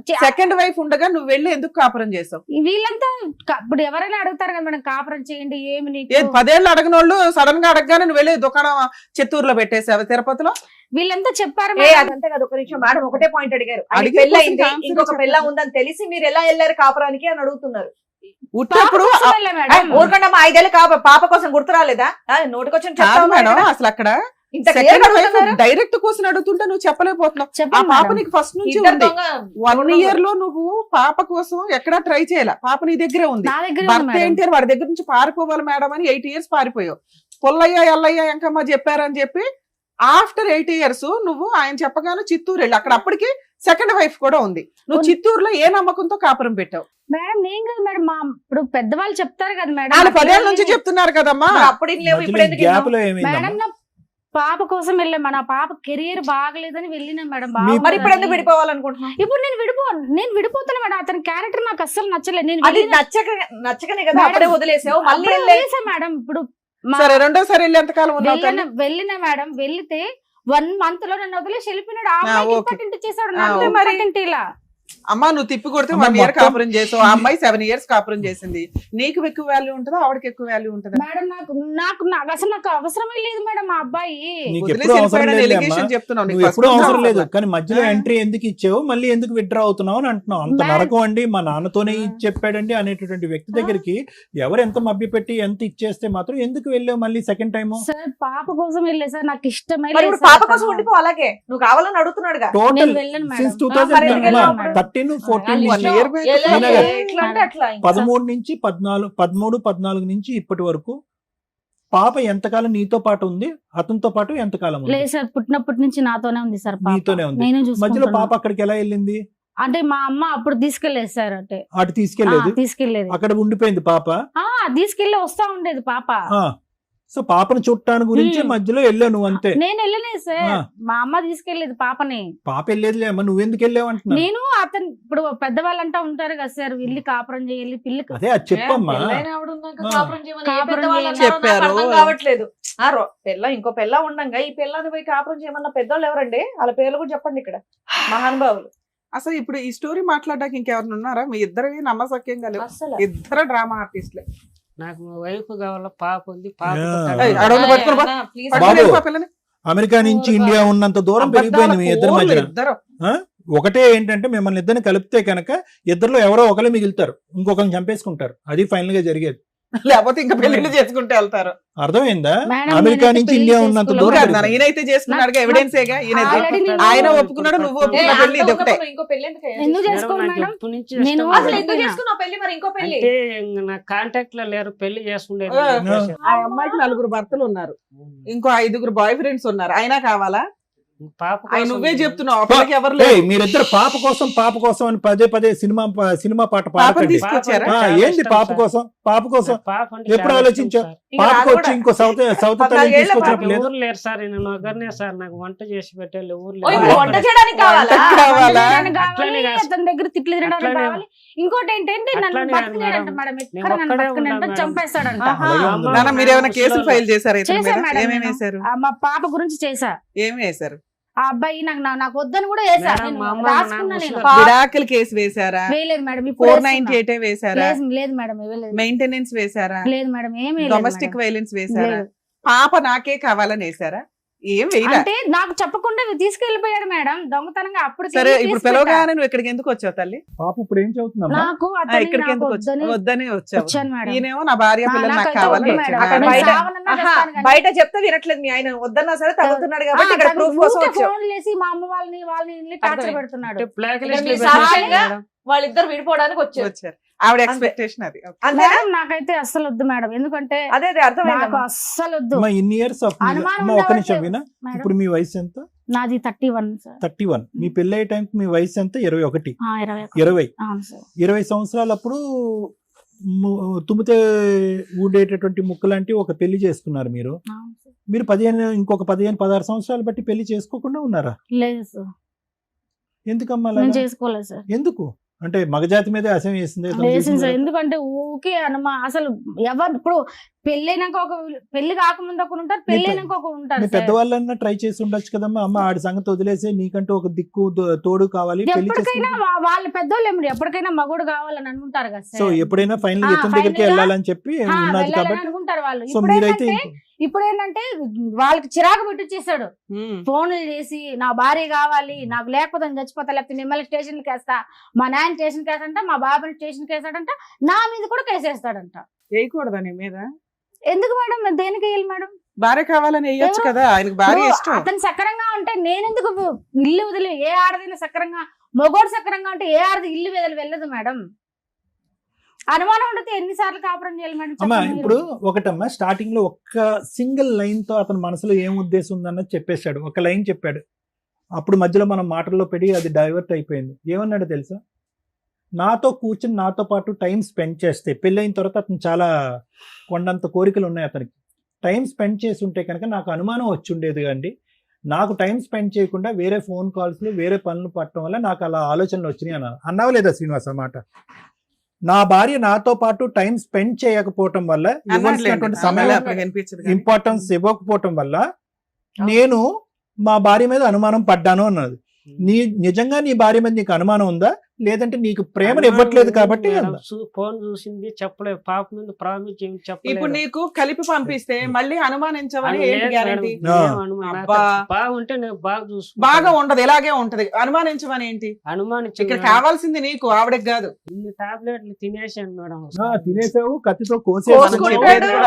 చే- సెకండ్ వైఫ్ ఉండగా నువ్వు వెళ్ళి ఎందుకు కాపురం చేసావు? వీళ్ళంతా ఇప్పుడు ఎవరైనా అడుగుతారు కదా మేడం, కాపురం చేయండి ఏమి నీకు. 10 ఏళ్ళు అడగనోళ్ళు సడన్ గా అడగగానే నువ్వు వెళ్ళి దుకాణం చిత్తూరులో పెట్టేసావు తిరుపతిలో. వీళ్ళంతా చెప్పారు ఏ మేడం. అదంతే కదా, ఒక నిమిషం మేడం, ఒకటే పాయింట్ అడిగారు. ఆయన అడిగే పెళ్లి అయింది, question కి ఇంకొక answer పెళ్ళ చెప్పండి. ఉందని తెలిసి మీరు ఎలా వెళ్ళారు కాపురానికి అని అడుగుతున్నారు. ఉట్టప్పుడు పాప కోసం వెళ్ళా మేడం. ఊరుకుండా మా 5 ఏళ్ళ పాప కోసం గుర్తు రాలేదా? నోటికొచ్చిన కాదు చెప్తావు మేడం, మేడం. అసలు అక్కడ ఇంత clear గా అడుగుతున్నారు. డైరెక్ట్ క్వశ్చన్ అడుగుతుంటే నువ్వు చెప్పలేకపోతున్నావు. ఆ చెప్పండి పాప మేడం. నీకు ఫస్ట్ నుంచి ఇద్దరు ఉంది. దొంగ 1 year లో నువ్వు పాప కోసం ఎక్కడా ట్రై చేయాల. పాప నీ దగ్గరే ఉంది. నా దగ్గర ఉంది భర్త మేడం. ఏంటి అని వాడి దగ్గర నుంచి పారిపోవాలి మేడం అని 8 years పారిపోయావు. పుల్లయ్య ఎల్లయ్య ఎంకమ్మ చెప్పారని చెప్పి ఆఫ్టర్ 8 years నువ్వు ఆయన చెప్పగానే చిత్తూరు వెళ్ళి అక్కడ అప్పటికి సెకండ్ వైఫ్ కూడా ఉంది. నువ్వు చిత్తూరులో ఏ నమ్మకంతో కాపురం పెట్టావు? మేడం నేను కదా మేడం, మా ఇప్పుడు పెద్దవాళ్ళు చెప్తారు కదా మేడం, వాళ్ళు 10 ఏళ్ళ నుంచి చెప్తున్నారు కదమ్మా. మరి అప్పుడు ఇన్ని లేవు, ఇప్పుడు ఎందుకు గ్యాప్ ఇన్నావు? లో ఏమైందమ్మా? మేడం నా పాప కోసం వెళ్ళాం, నా పాప కెరియర్ బాగలేదని వెళ్ళినా మేడం. మరి ఇప్పుడు ఎందుకు విడిపోవాలనుకుంటున్నావు? ఇప్పుడు నేను విడిపోతాను మేడం. అతని క్యారెక్టర్ నాకు అస్సలు నచ్చలేదు. నేను అది వెళ్ళిన- నచ్చకనే కదా మేడం, అప్పుడే వదిలేసావు. మళ్ళీ అప్పుడే వెళ్ళే- వదిలేసా మేడం. ఇప్పుడు సరే రెండోసారి వెళ్ళి ఎంతకాలం ఉన్నావు తల్లి? వెళ్ళిన మేడం, వెళ్తే 1 month లో నన్ను వదిలేసి వెళ్ళిపోయినాడు. ఆ ఆ, అమ్మాయికి ఓకే. ఇంపార్టెంట్ చేశాడు, ఆ, నాకు ఓకే. ఇంపార్టెంట్ ఇలా. అమ్మా నువ్వు తిప్పి కొడితే అమ్మ, 1 year మొత్తం- కాపురం చేసావు, ఆ అమ్మాయి 7 years కాపురం చేసింది. నీకు ఎక్కువ వాల్యూ ఉంటుందా ఆవిడకి ఎక్కువ వాల్యూ ఉంటుందా? మేడం నాకు అసలు నాకు అవసరమే లేదు మేడం ఆ అబ్బాయి. నీకు వదిలేసి ఎప్పుడు అవసరం వెళ్ళిపోయాడని లేదు allegation చెప్తున్నావు. నీకు నువ్వు first ఎప్పుడు నుంచి అవసరం లేదు, అవసరం కానీ మధ్యలో ఆ. ఎంట్రీ ఎందుకు ఇచ్చావు, మళ్ళీ ఎందుకు విత్డ్రా అవుతున్నావు అని అంటున్నావు. అంత మేడం. నరకం అండి మా నాన్నతోనే ఆ. ఇచ్చి చెప్పాడండి అనేటటువంటి వ్యక్తి దగ్గరికి ఎవరు ఎంత మభ్య పెట్టి ఎంత ఇచ్చేస్తే మాత్రం ఎందుకు వెళ్ళావు మళ్ళీ సెకండ్ టైం? సార్ పాప కోసం వెళ్ళే సార్, నాకు ఇష్టమే మరి లేదు ఇప్పుడు సార్ పాప కోసం అతను. ఉండిపో, అలాగే నువ్వు కావాలని అడుగుతున్నాడుగా. టోటల్ నేను వెళ్ళను మేడం. సిన్స్ మరి ఎందుకు వెళ్ళావు అప్పుడు? 2013 14 1 నుంచి year back. ఎలా- ఈయన ఎట్లా అంటే అట్లా ఇంకా. 13 నుంచి 14 నుంచి ఇప్పటి వరకు పాప ఎంతకాలం నీతో పాటు ఉంది, అతనితో పాటు ఎంతకాలం ఉంది? లేదు సార్, పుట్టినప్పటి నుంచి నాతోనే ఉంది సార్ పాప. నీతోనే ఉంది. నేను మధ్యలో చూసుకుంటున్నా. పాప అక్కడికి ఎలా వెళ్ళింది? అంటే మా అమ్మ అప్పుడు తీసుకెళ్లేదు సార్. అంటే అటు తీసుకెళ్లేదు, తీసుకెళ్లేదు. అక్కడ ఉండిపోయింది పాప. తీసుకెళ్లి వస్తా ఉండేది పాప. సో పాపను చుట్టాను గురించి హ్మ్. మధ్యలో వెళ్ళావు నువ్వు అంతే. నేను వెళ్ళలేదు సార్, ఆ. మా అమ్మ తీసుకెళ్లేదు పాపని. పాప వెళ్ళేదిలే అమ్మ, నువ్వెందుకు వెళ్ళావు అంటున్నా. నేను అతను ఇప్పుడు పెద్దవాళ్ళంటా ఉంటారు కదా సార్, వెళ్ళి కాపురం చేయాలి పిల్లకి. అదే అది చెప్పమ్మా. పెళ్ళైన ఆవిడ ఉన్నాక ఆ. కాపురం చేయమని ఏ కాపురం పెద్దవాళ్ళు చేయమని అన్నారో నాకు చెప్పారు. అర్థం కావట్లేదు. ఇంకో పిల్ల ఉండంగా ఈ పిల్లని పోయి కాపురం చేయమన్న పెద్దోళ్ళు ఎవరండి? వాళ్ళ పేర్లు కూడా చెప్పండి ఇక్కడ, మహానుభావులు. అసలు ఇప్పుడు ఈ స్టోరీ మాట్లాడడానికి ఇంకెవరు ఉన్నారా? మీ ఇద్దరివి నమ్మసక్యంగా లేవు, అసలు ఇద్దరు డ్రామా ఆర్టిస్ట్లే. నాకు వైఫ్ కావాల, పాప ఉంది, పాప యా. పుట్టాలి. ఏయ్, అడవులు పట్టుకొని పో. ప్లీజ్ బాబు. పట్టుకొని వెళ్ళిపో పిల్లని. అమెరికా నుంచి ఇండియా ఉన్నంత దూరం పెరిగిపోయింది మీ ఇద్దరి అబద్ధాల మధ్యన. ఇద్దరు. ఒకటే ఏంటంటే మిమ్మల్ని ఇద్దరిని కలిపితే కనుక ఇద్దరిలో ఎవరో ఒకరు మిగులుతారు, ఇంకొకరిని చంపేసుకుంటారు. అది ఫైనల్ గా జరిగేది. లేకపోతే ఇంకా పెళ్లిళ్ళు చేసుకుంటే వెళ్తారు. అర్థమైందా? మేడం, అమెరికా నేనైతే నుంచి పెళ్లి ఇండియా ఉన్నంత చేసుకోలేదు. దూరం నువ్వు కాదు నాన్న, పెరిగిపోయింది. ఈయనైతే చేసుకున్నాడుగా, ఎవిడెన్స్ ఏగా ఈయన. Already నేను- ఆయన ఒప్పుకున్నాడు, నువ్వు ఒప్పుకున్న పెళ్లి ఇది ఒకటే. ఇంకో పెళ్లి ఎందుకు అయ్యా? ఎందుకు మేడం, చేసుకోవాలి నాకు మేడం? ఎప్పటి నుంచి నేను ఇష్టం అసలు లేదు. ఎందుకు చేసుకున్నావు పెళ్లి? మరి ఇంకో పెళ్లి అంటే ఇంక నా కాంటాక్ట్ లో లేరు, పెళ్లి చేసుకునేది ఆ. ఉద్దేశం. ఆ అమ్మాయికి 4 భర్తలు ఉన్నారు, ఇంకో 5 బాయ్ ఫ్రెండ్స్ ఉన్నారు. అయినా కావాలా? పాప ఆయన కోసం నువ్వే చెప్తున్నావు, అప్పటికి ఎవరు ఏయ్, లేరు. మీరిద్దరు పాప కోసం అని పదే సినిమా పాట పాపని పాడకండి. తీసుకొచ్చారా? పాప చాలా ఏంది ఇష్టం పాప సార్. కోసం పాప అంటే ఎప్పుడు చాలా ఆలోచించావు? ఇష్టం సార్. ఇంకా పాపకు నాకు వచ్చి కూడా- ఇంకో సౌత్ తల్లిని 14 ఏళ్ల తీసుకొచ్చినప్పుడు నాకు లేదు. ఊరు లేరు సార్, నేను ఒకరినే సార్, నాకు వంట చేసి పెట్టాలి ఊరు ఓ, ఇప్పుడు లేరు. వంట చేయడానికి కావాలా? వంటకి కావాలా? తినడానికి కావాలి, అట్లనే కాదు. అతని దగ్గర తిట్లు తినడానికి అట్లనే కావాలి. ఇంకోటి ఏంటంటే నన్ను అట్లనే కాదు బతకలేడంట మేడం. మేడం, ఎక్కడ నేను నన్ను ఒక్కడే బతకలేడంట, ఉన్నాను మేడం. చంపేస్తాడంట. ఆహా. అలాగే ఉంది. నాన్న మీరు ఏమైనా కేసులు ముసలోళ్ళు. ఫైల్ చేశారా ఇతని చేశా మీద? మేడం ఏమేమి నేను. వేశారు? మా పాప గురించి చేశా. ఏమి వేశారు? ఆ అబ్బాయి నాకు వద్దని కూడా వేసా. మేడం, నేను మా అమ్మ, రాసుకున్నా మా నేను. నాన్న విడాకుల కేసు వేశారా? వేయలేదు మేడం, ఇప్పుడు 498 వేశారా? లేదు మేడం, వేయలేదు. మెయింటెనెన్స్ వేశారా? లేదు మేడం, ఏమీ డొమెస్టిక్ వైలెన్స్ వేశారా? లేదు. పాప నాకే కావాలని వేశారా? ఏం వేయరా? అంటే నాకు చెప్పకుండా తీసుకెళ్లిపోయాడు మేడం దొంగతనంగా. అప్పుడు సరే ఇప్పుడు పిలవగానే నువ్వు ఇక్కడికి ఎందుకు వచ్చావు తల్లి? పాప ఇప్పుడు ఏం చదువుతుందమ్మా? నాకు ఆ, అతన్ని ఇక్కడికి నాకు ఎందుకు వద్దని వచ్చావు? వద్దనే వచ్చావు. వచ్చాను మేడం. ఈయనేమో నా భార్య పిల్లలు నాకు నాకైతే కావాలని వద్దు వచ్చాడు. మేడం. అక్కడ నేను బయట- చావనన్నా ఆహా, చేస్తాను కానీ. బయట చెప్తే వినట్లేదు మీ ఆయన, వద్దన్నా సరే తగ్గుతున్నాడు కాబట్టి ఇక్కడ తనకు ప్రూఫ్ కోసం ఊరికే వచ్చావు. ఫోన్లు చేసి మా అమ్మ వాళ్ళని టార్చర్ అర్థమైంది. పెడుతున్నాడు. అంటే బ్లాక్ ఇక్కడ లిస్ట్ మీ లో పెట్టేసి సాక్ష్యంగా మేడం. వాళ్ళిద్దరు విడిపోవడానికి వచ్చారు. వచ్చారు. ఆవిడ ఎక్స్పెక్టేషన్ అది. అంతేనా? మేడం నాకైతే అస్సలు వద్దు మేడం, ఎందుకంటే అదే నాకు అర్థమైంది. అస్సలు వద్దు అమ్మా ఇన్ని ఇయర్స్ ఆఫ్ అనుమానం అమ్మ ఒక నిమిషం ఉండవట్లేదు. వినా. మేడం, ఇప్పుడు మీ వయసు ఎంత? నాది 31 సార్. 31. మీ పెళ్లి అయ్యే టైంకి మీ వయసు ఎంత? 21. 21. 20. అవును సార్. 20 సంవత్సరాలప్పుడు తుమ్మితే ఊడేటటువంటి ముక్క లాంటి ఒక పెళ్లి చేసుకున్నారు మీరు. అవును సార్. మీరు ఇంకొక 15-16 సంవత్సరాలు బట్టి పెళ్లి చేసుకోకుండా ఉన్నారా? లేదు సార్, ఎందుకమ్మా నేను అలాగా? చేసుకోలేదు సార్. ఎందుకు అంటే మగజాతి మీద అసహ్యం వేసింది వేసింది సార్. ఎందుకంటే ఊకే అసలు ఎవరు ఇప్పుడు పెళ్ళైనాక పెళ్లి కాకముందు ఒకరు ఉంటారు, పెళ్ళైనాక ఒకరు ఉంటారు మీ సార్. పెద్దవాళ్ళన్నా ట్రై చేసి ఉండొచ్చు కదమ్మా. అమ్మ ఆడి సంగతి వదిలేసి నీకంటూ ఒక దిక్కు తోడు కావాలి పెళ్లి ఎప్పటికైనా చేసుకుంటే. వాళ్ళ పెద్దోళ్ళు ఏమిటి ఎప్పటికైనా మగోడు కావాలని అనుకుంటారు కదా సో సార్. ఎప్పుడైనా ఫైనల్ ఆ, ఇతని దగ్గరికి final గా, వెళ్ళాలని చెప్పి ఉన్నది వెళ్ళాలని కాబట్టి. అనుకుంటారు వాళ్ళు. సో మీరైతే ఇప్పుడు ఏంటంటే వాళ్ళకి చిరాకు పెట్టించేసాడు. ఉమ్. ఫోన్లు చేసి నా భార్య కావాలి, నాకు లేకపోతే నేను చచ్చిపోతా, లేకపోతే మిమ్మల్ని స్టేషన్కి వేస్తా, మా నాయన స్టేషన్కి వేస్తాడంట, మా బాబాని స్టేషన్కి వేస్తాడంట, నా మీద కూడా కేసేస్తాడంట. వేయకూడదా నీ మీద? ఎందుకు మేడం, దేనికి వేయాలి మేడం? భార్య కావాలని వేయొచ్చు కదా, ఆయనకు భార్య ఇప్పుడు ఇష్టం. అతను సక్రంగా ఉంటే నేనెందుకు ఇల్లు వదిలి, ఏ ఆడదైనా సక్రంగా, మగోడు సక్రంగా ఉంటే ఏ ఆడది ఇల్లు వదిలి వెళ్ళదు మేడం. అనుమానం ఉండదు ఎన్నిసార్లు కాపురం చేయాలి మేడం అమ్మా చెప్పండి ఇప్పుడు మీరు. ఒకటమ్మా స్టార్టింగ్ లో ఒక్క సింగిల్ లైన్ తో అతని మనసులో ఏం ఉద్దేశం ఉందన్నది చెప్పేశాడు, ఒక లైన్ చెప్పాడు. అప్పుడు మధ్యలో మనం మాటల్లో పెట్టి అది డైవర్ట్ అయిపోయింది. ఏమన్నాడు తెలుసా? నాతో కూర్చుని నాతో పాటు టైం స్పెండ్ చేస్తే, పెళ్ళైన తర్వాత అతను చాలా కొండంత కోరికలు ఉన్నాయి అతనికి, టైం స్పెండ్ చేసి ఉంటే కనుక నాకు అనుమానం వచ్చి ఉండేది అండి. నాకు టైం స్పెండ్ చేయకుండా వేరే ఫోన్ కాల్స్లు వేరే పనులు పట్టడం వల్ల నాకు అలా ఆలోచనలు వచ్చినాయి అన్నావా లేదా శ్రీనివాస్ అన్నమాట? నా భార్య నాతో పాటు టైం స్పెండ్ చేయకపోవటం వల్ల, ఇవ్వాల్సినటువంటి సమయం ఇంపార్టెన్స్ ఇవ్వకపోవటం వల్ల నేను మా భార్య మీద అనుమానం పడ్డాను అన్నది. నిజంగా నీ భార్య మీద నీకు అనుమానం ఉందా, లేదంటే నీకు ప్రేమను ఇవ్వట్లేదు కాబట్టి ఉందా? ఫోన్ చూసింది చెప్పలేదు, పాప మీద ప్రామిస్ ఇప్పుడు చెప్పలేదు. నీకు కలిపి పంపిస్తే మళ్ళీ అనుమానించమని ఏంటి గ్యారంటీ? బాగుంటే నేను బాగా చూసు బాగా ఉండదు, ఇలాగే ఉంటది. అనుమానించమని ఏంటి? అనుమానించి ఇక్కడ కావాల్సింది నీకు, ఆవిడకి కాదు. ఇన్ని టాబ్లెట్లు తినేసాను మేడం. తినేసావు, కత్తితో కోసుకుంటాడు.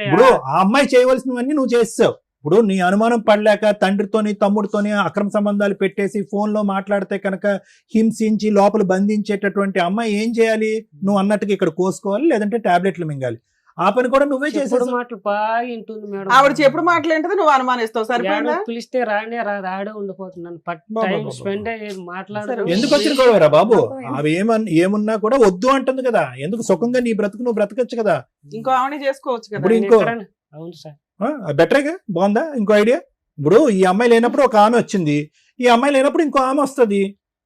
ఇప్పుడు ఆ అమ్మాయి చేయవలసినవన్నీ నువ్వు చేసావు. ఇప్పుడు నీ అనుమానం పడలేక తండ్రితోని తమ్ముడితోని అక్రమ సంబంధాలు పెట్టేసి ఫోన్ లో మాట్లాడితే కనుక హింసించి లోపల బంధించేటటువంటి అమ్మాయి ఏం చేయాలి? నువ్వు అన్నట్టుగా ఇక్కడ కోసుకోవాలి, లేదంటే టాబ్లెట్లు మింగాలి. ఆ పని కూడా నువ్వే చేసేది. మాటలు బాగా వింటుంది మేడం. ఆవిడ చెప్పుడు మాటలేంటది, నువ్వు అనుమానిస్తావు. సరిపోయిందా? పిలిస్తే రానే రాదు, ఆడే ఉండిపోతున్నాను. టైం స్పెండ్ మాట్లాడదు. ఎందుకు వచ్చిన గొడవరా బాబు? అవి ఏమున్నా కూడా వద్దు అంటుంది కదా. ఎందుకు సుఖంగా నీ బ్రతుకు నువ్వు బ్రతకచ్చు కదా. ఇంకో ఆవిడ చేసుకోవచ్చు కదా. ఇప్పుడు ఇంకో అవును సార్, బెటర్గా బాగుందా? ఇంకో ఐడియా. ఇప్పుడు ఈ అమ్మాయి లేనప్పుడు ఒక ఆమె వచ్చింది, ఈ అమ్మాయి లేనప్పుడు ఇంకో ఆమె వస్తుంది.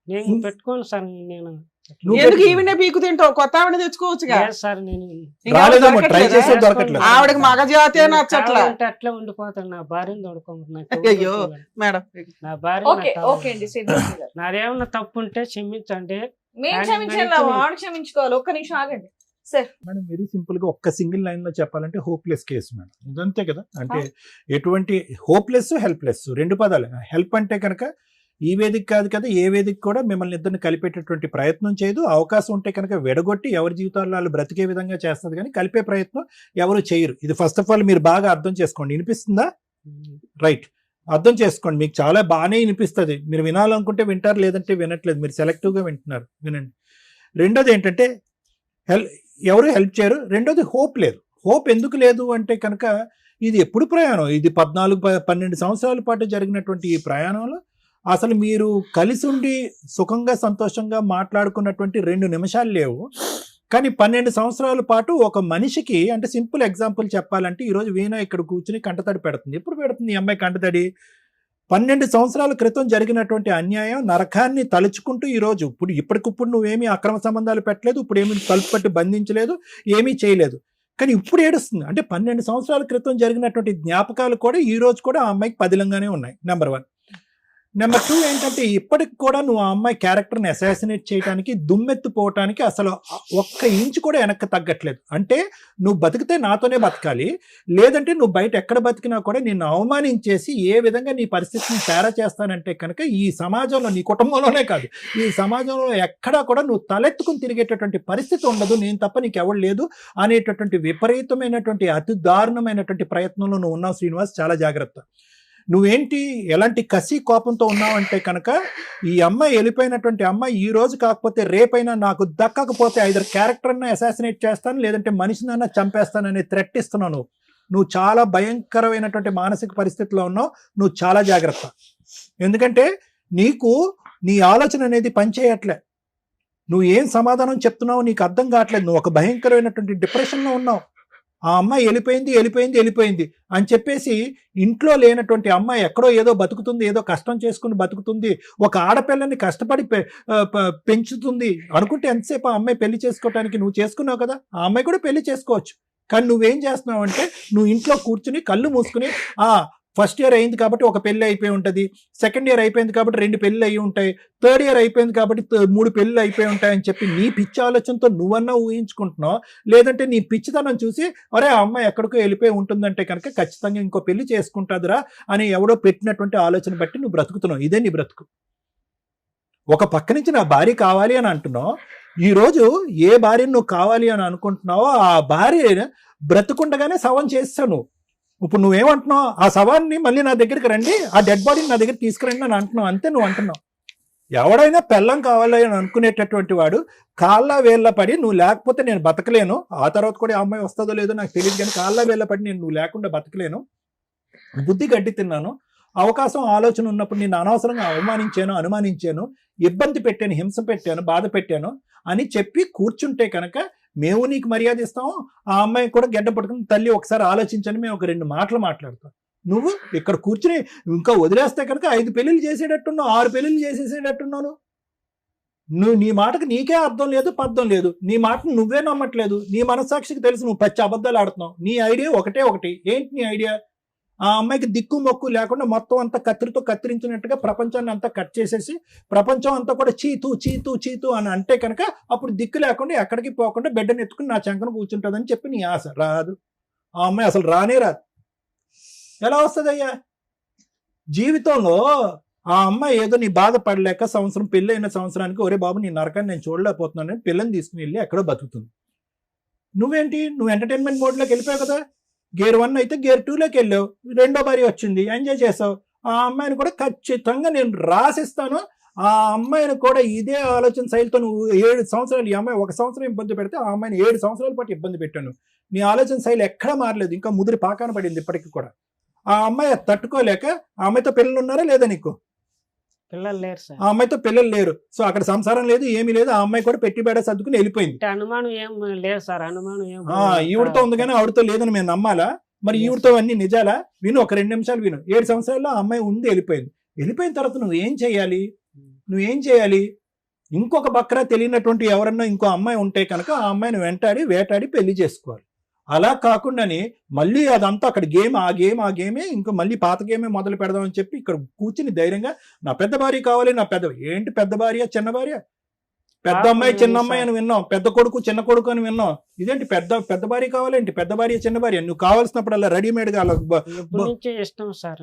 నేను పెట్టుకోను సార్. నేను ఎందుకు ఈవిడే పీకు తింటావు? కొత్త ఆవిడ తెచ్చుకోవచ్చు సార్. నేను రాలేదేమో, ట్రై చేసే దొరకట్లేదు. ఆవిడకి మగ జాతే నచ్చట్లా. అట్లా ఉండిపోతాను. నా భార్యను తోడుకోమంటున్నా. అయ్యో మేడం, నా భార్య ఓకే అండి శ్రీనివాస్ గారు, నాదేమన్నా తప్పు ఉంటే క్షమించండి. మేము క్షమించాలి, వాడు క్షమించుకోవాలి. ఒక్క నిమిషం ఆగండి. మేడం వెరీ సింపుల్ గా ఒక్క సింగిల్ లైన్ లో చెప్పాలంటే హోప్లెస్ కేసు మేడం. ఇదంతే కదా. అంటే ఎటువంటి హోప్లెస్ హెల్ప్లెస్ రెండు పదాలు. హెల్ప్ అంటే కనుక ఈ వేదిక కాదు కదా, ఏ వేదిక కూడా మిమ్మల్ని ఇద్దరిని కలిపేటటువంటి ప్రయత్నం చేయదు. అవకాశం ఉంటే కనుక విడగొట్టి ఎవరి జీవితాల్లో వాళ్ళు బ్రతికే విధంగా చేస్తుంది, కానీ కలిపే ప్రయత్నం ఎవరు చేయరు. ఇది ఫస్ట్ ఆఫ్ ఆల్ మీరు బాగా అర్థం చేసుకోండి. వినిపిస్తుందా? రైట్, అర్థం చేసుకోండి. మీకు చాలా బాగానే వినిపిస్తుంది. మీరు వినాలనుకుంటే వింటారు, లేదంటే వినట్లేదు. మీరు సెలెక్టివ్గా వింటున్నారు, వినండి. రెండోది ఏంటంటే ఎవరు హెల్ప్ చేయరు. రెండోది హోప్ లేదు. హోప్ ఎందుకు లేదు అంటే కనుక ఇది ఎప్పుడు ప్రయాణం, ఇది 14-12 సంవత్సరాల పాటు జరిగినటువంటి ఈ ప్రయాణంలో అసలు మీరు కలిసి ఉండి సుఖంగా సంతోషంగా మాట్లాడుకున్నటువంటి 2 నిమిషాలు లేవు. కానీ 12 సంవత్సరాల పాటు ఒక మనిషికి, అంటే సింపుల్ ఎగ్జాంపుల్ చెప్పాలంటే ఈరోజు వీణ ఇక్కడ కూర్చుని కంటతడి పెడుతుంది. ఎప్పుడు పెడుతుంది ఈ అమ్మాయి కంటతడి? 12 సంవత్సరాల క్రితం జరిగినటువంటి అన్యాయం నరకాన్ని తలుచుకుంటూ ఈరోజు ఇప్పటికిప్పుడు నువ్వేమీ అక్రమ సంబంధాలు పెట్టలేదు, ఇప్పుడు ఏమీ తలుపు పట్టి బంధించలేదు, ఏమీ చేయలేదు, కానీ ఇప్పుడు ఏడుస్తుంది. అంటే 12 సంవత్సరాల క్రితం జరిగినటువంటి జ్ఞాపకాలు కూడా ఈ రోజు కూడా ఆ అమ్మాయికి పదిలంగానే ఉన్నాయి. నెంబర్ 1. నెంబర్ 2 ఏంటంటే ఇప్పటికి కూడా నువ్వు ఆ అమ్మాయి క్యారెక్టర్ని అసాసినేట్ చేయడానికి, దుమ్మెత్తిపోవటానికి అసలు ఒక్క ఇంచు కూడా వెనక్కి తగ్గట్లేదు. అంటే నువ్వు బతికితే నాతోనే బతకాలి, లేదంటే నువ్వు బయట ఎక్కడ బతికినా కూడా నిన్ను అవమానించేసి ఏ విధంగా నీ పరిస్థితిని తేడా చేస్తానంటే కనుక ఈ సమాజంలో, నీ కుటుంబంలోనే కాదు, ఈ సమాజంలో ఎక్కడా కూడా నువ్వు తలెత్తుకుని తిరిగేటటువంటి పరిస్థితి ఉండదు, నేను తప్ప నీకు ఎవరు లేదు అనేటటువంటి విపరీతమైనటువంటి అతి దారుణమైనటువంటి ప్రయత్నంలో నువ్వు ఉన్నావు శ్రీనివాస్. చాలా జాగ్రత్త. నువ్వేంటి ఎలాంటి కసి కోపంతో ఉన్నావంటే కనుక ఈ అమ్మాయి వెళ్ళిపోయినటువంటి అమ్మాయి ఈ రోజు కాకపోతే రేపైనా నాకు దక్కకపోతే ఐదర్ క్యారెక్టర్ని అసాసినేట్ చేస్తాను, లేదంటే మనిషినన్నా చంపేస్తానని థ్రెట్ ఇస్తున్నావు. నువ్వు చాలా భయంకరమైనటువంటి మానసిక పరిస్థితిలో ఉన్నావు. నువ్వు చాలా జాగ్రత్త. ఎందుకంటే నీకు నీ ఆలోచన అనేది పనిచేయట్లే. నువ్వు ఏం సమాధానం చెప్తున్నావు నీకు అర్థం కావట్లేదు. నువ్వు ఒక భయంకరమైనటువంటి డిప్రెషన్లో ఉన్నావు. ఆ అమ్మాయి వెళ్ళిపోయింది అని చెప్పేసి ఇంట్లో లేనటువంటి అమ్మాయి ఎక్కడో ఏదో బతుకుతుంది, ఏదో కష్టం చేసుకుని బతుకుతుంది, ఒక ఆడపిల్లని కష్టపడి పెంచుతుంది అనుకుంటే ఎంతసేపు ఆ అమ్మాయి పెళ్లి చేసుకోవటానికి నువ్వు చేసుకున్నావు కదా, ఆ అమ్మాయి కూడా పెళ్లి చేసుకోవచ్చు. కానీ నువ్వేం చేస్తున్నావు అంటే నువ్వు ఇంట్లో కూర్చుని కళ్ళు మూసుకుని ఫస్ట్ ఇయర్ అయింది కాబట్టి ఒక పెళ్లి అయిపోయి ఉంటుంది, సెకండ్ ఇయర్ అయిపోయింది కాబట్టి 2 పెళ్లి అయి ఉంటాయి, థర్డ్ ఇయర్ అయిపోయింది కాబట్టి 3 పెళ్లి అయిపోయి ఉంటాయని చెప్పి నీ పిచ్చి ఆలోచనతో నువ్వన్నా ఊహించుకుంటున్నావు. లేదంటే నీ పిచ్చితనం చూసి అరే ఆ అమ్మాయి ఎక్కడికో వెళ్ళిపోయి ఉంటుందంటే కనుక ఖచ్చితంగా ఇంకో పెళ్లి చేసుకుంటుందిరా అని ఎవడో పెట్టినటువంటి ఆలోచన బట్టి నువ్వు బ్రతుకుతున్నావు. ఇదే నీ బ్రతుకు. ఒక పక్క నుంచి నా భార్య కావాలి అని అంటున్నావు. ఈరోజు ఏ భార్యను నువ్వు కావాలి అని అనుకుంటున్నావో ఆ భార్య బ్రతుకుండగానే శవం చేస్తావు నువ్వు. ఇప్పుడు నువ్వేమంటున్నావు? ఆ శవాన్ని మళ్ళీ నా దగ్గరికి రండి, ఆ డెడ్ బాడీని నా దగ్గర తీసుకురండి అని అంటున్నావు. అంతే నువ్వు అంటున్నావు. ఎవడైనా పెళ్ళం కావాలి అని అనుకునేటటువంటి వాడు కాళ్ళ వేళ్ళ పడి నువ్వు లేకపోతే నేను బతకలేను, ఆ తర్వాత కూడా ఆ అమ్మాయి వస్తుందో లేదో నాకు తెలియదు, కానీ కాళ్ళ వేళ్ళ పడి నువ్వు లేకుండా బతకలేను, బుద్ధి గడ్డి తిన్నాను, అవకాశం ఆలోచన ఉన్నప్పుడు నేను అనవసరంగా అవమానించాను, అనుమానించాను, ఇబ్బంది పెట్టాను, హింస పెట్టాను, బాధ పెట్టాను అని చెప్పి కూర్చుంటే కనుక మేము నీకు మర్యాద ఇస్తాము, ఆ అమ్మాయి కూడా గడ్డ పట్టుకుని తల్లి ఒకసారి ఆలోచించని మేము ఒక 2 మాటలు మాట్లాడతాం. నువ్వు ఇక్కడ కూర్చుని ఇంకా వదిలేస్తే కనుక 5 పెళ్ళిళ్ళు చేసేటట్టున్నావు, 6 పెళ్ళిళ్ళు చేసేసేటట్టున్నాను. నువ్వు నీ మాటకు నీకే అర్థం లేదు, పర్థం లేదు, నీ మాటను నువ్వే నమ్మట్లేదు, నీ మనస్సాక్షికి తెలుసు నువ్వు పచ్చి అబద్ధాలు ఆడుతున్నావు. నీ ఐడియా ఒకటి. ఏంటి నీ ఐడియా? ఆ అమ్మాయికి దిక్కు మొక్కు లేకుండా మొత్తం అంతా కత్తిరితో కత్తిరించినట్టుగా ప్రపంచాన్ని అంతా కట్ చేసేసి ప్రపంచం అంతా కూడా చీతూ అని అంటే కనుక అప్పుడు దిక్కు లేకుండా ఎక్కడికి పోకుండా బిడ్డను ఎత్తుకుని నా చంకను కూర్చుంటుందని చెప్పి నీ ఆశ. రాదు, ఆ అమ్మాయి అసలు రానే రాదు. ఎలా వస్తుందయ్యా? జీవితంలో ఆ అమ్మాయి ఏదో నీ బాధపడలేక పెళ్ళైన సంవత్సరానికి ఒరే బాబు నీ నరకాన్ని నేను చూడలేకపోతున్నాను పిల్లని తీసుకుని వెళ్ళి ఎక్కడో బతుకుతుంది. నువ్వేంటి, నువ్వు ఎంటర్టైన్మెంట్ మోడ్లోకి వెళ్ళిపోయావు కదా. గేర్ 1 అయితే గేర్ 2లోకి వెళ్ళావు, 2వ భార్య వచ్చింది, ఎంజాయ్ చేసావు. ఆ అమ్మాయిని కూడా ఖచ్చితంగా నేను రాసిస్తాను. ఆ అమ్మాయిని కూడా ఇదే ఆలోచన శైలితో నువ్వు 7 సంవత్సరాలు, ఈ అమ్మాయి 1 సంవత్సరం ఇబ్బంది పెడితే ఆ అమ్మాయిని 7 సంవత్సరాల పాటు ఇబ్బంది పెట్టాను. నీ ఆలోచన శైలి ఎక్కడా మారలేదు, ఇంకా ముదిరి పాకాన పడింది ఇప్పటికీ కూడా. ఆ అమ్మాయి తట్టుకోలేక ఆ అమ్మాయితో పిల్లలు ఉన్నారా లేదా నీకు? పిల్లలు లేరు సార్. ఆ అమ్మాయితో పిల్లలు లేరు, సో అక్కడ సంసారం లేదు, ఏమీ లేదు. ఆ అమ్మాయి కూడా పెట్టి బేడ సర్దుకుని వెళ్ళిపోయింది. అనుమానం ఏం లేదు సార్, అనుమానం ఏం ఈవిడతో ఉంది కానీ ఆవిడతో లేదని మేము నమ్మాలా? మరి ఈవిడతో అన్ని నిజాలా? విను, ఒక 2 నిమిషాలు విను. 7 సంవత్సరాల్లో ఆ అమ్మాయి ఉంది, వెళ్ళిపోయింది. వెళ్ళిపోయిన తర్వాత నువ్వేం చేయాలి? ఇంకొక బక్రా తెలియనటువంటి ఎవరన్నా ఇంకో అమ్మాయి ఉంటే కనుక ఆ అమ్మాయిని వేటాడి పెళ్లి చేసుకోవాలి. అలా కాకుండానే మళ్ళీ అదంతా అక్కడ ఆ గేమే ఇంకా మళ్ళీ పాత గేమే మొదలు పెడదామని చెప్పి ఇక్కడ కూర్చుని ధైర్యంగా నా పెద్ద భార్య కావాలి, నా ఏంటి పెద్ద భార్య చిన్న భార్య? పెద్ద అమ్మాయి చిన్న అమ్మాయి అని విన్నాం, పెద్ద కొడుకు చిన్న కొడుకు అని విన్నాం. ఇదేంటి పెద్ద భార్య కావాలేంటి? పెద్ద భార్య చిన్న భార్య నువ్వు కావాల్సినప్పుడు అలా రెడీమేడ్ గా ఇష్టం సార్.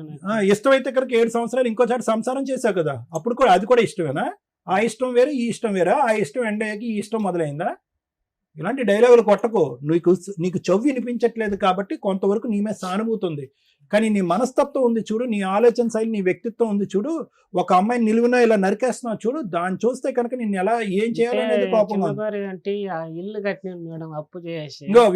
ఇష్టమైతే కనుక 7 సంవత్సరాలు ఇంకోసారి సంసారం చేశావు కదా, అప్పుడు కూడా అది కూడా ఇష్టమేనా? ఆ ఇష్టం వేరే, ఈ ఇష్టం వేరా? ఆ ఇష్టం ఎండయ్యాకి ఈ ఇష్టం మొదలైందా? ఇలాంటి డైలాగులు కొట్టకు. నీకు చెవి వినిపించట్లేదు కాబట్టి కొంతవరకు నీ మీద సానుభూతి ఉంది, కానీ నీ మనస్తత్వం ఉంది చూడు, నీ ఆలోచన శైలి, నీ వ్యక్తిత్వం ఉంది చూడు. ఒక అమ్మాయిని నిలువున ఇలా నరికేస్తున్నావు చూడు, దాన్ని చూస్తే కనుక నిన్ను ఎలా ఏం చేయాలనేది కోపం. అంటే ఇల్లు కట్టినాను మేడం, అప్పు చేసి. ఇంకో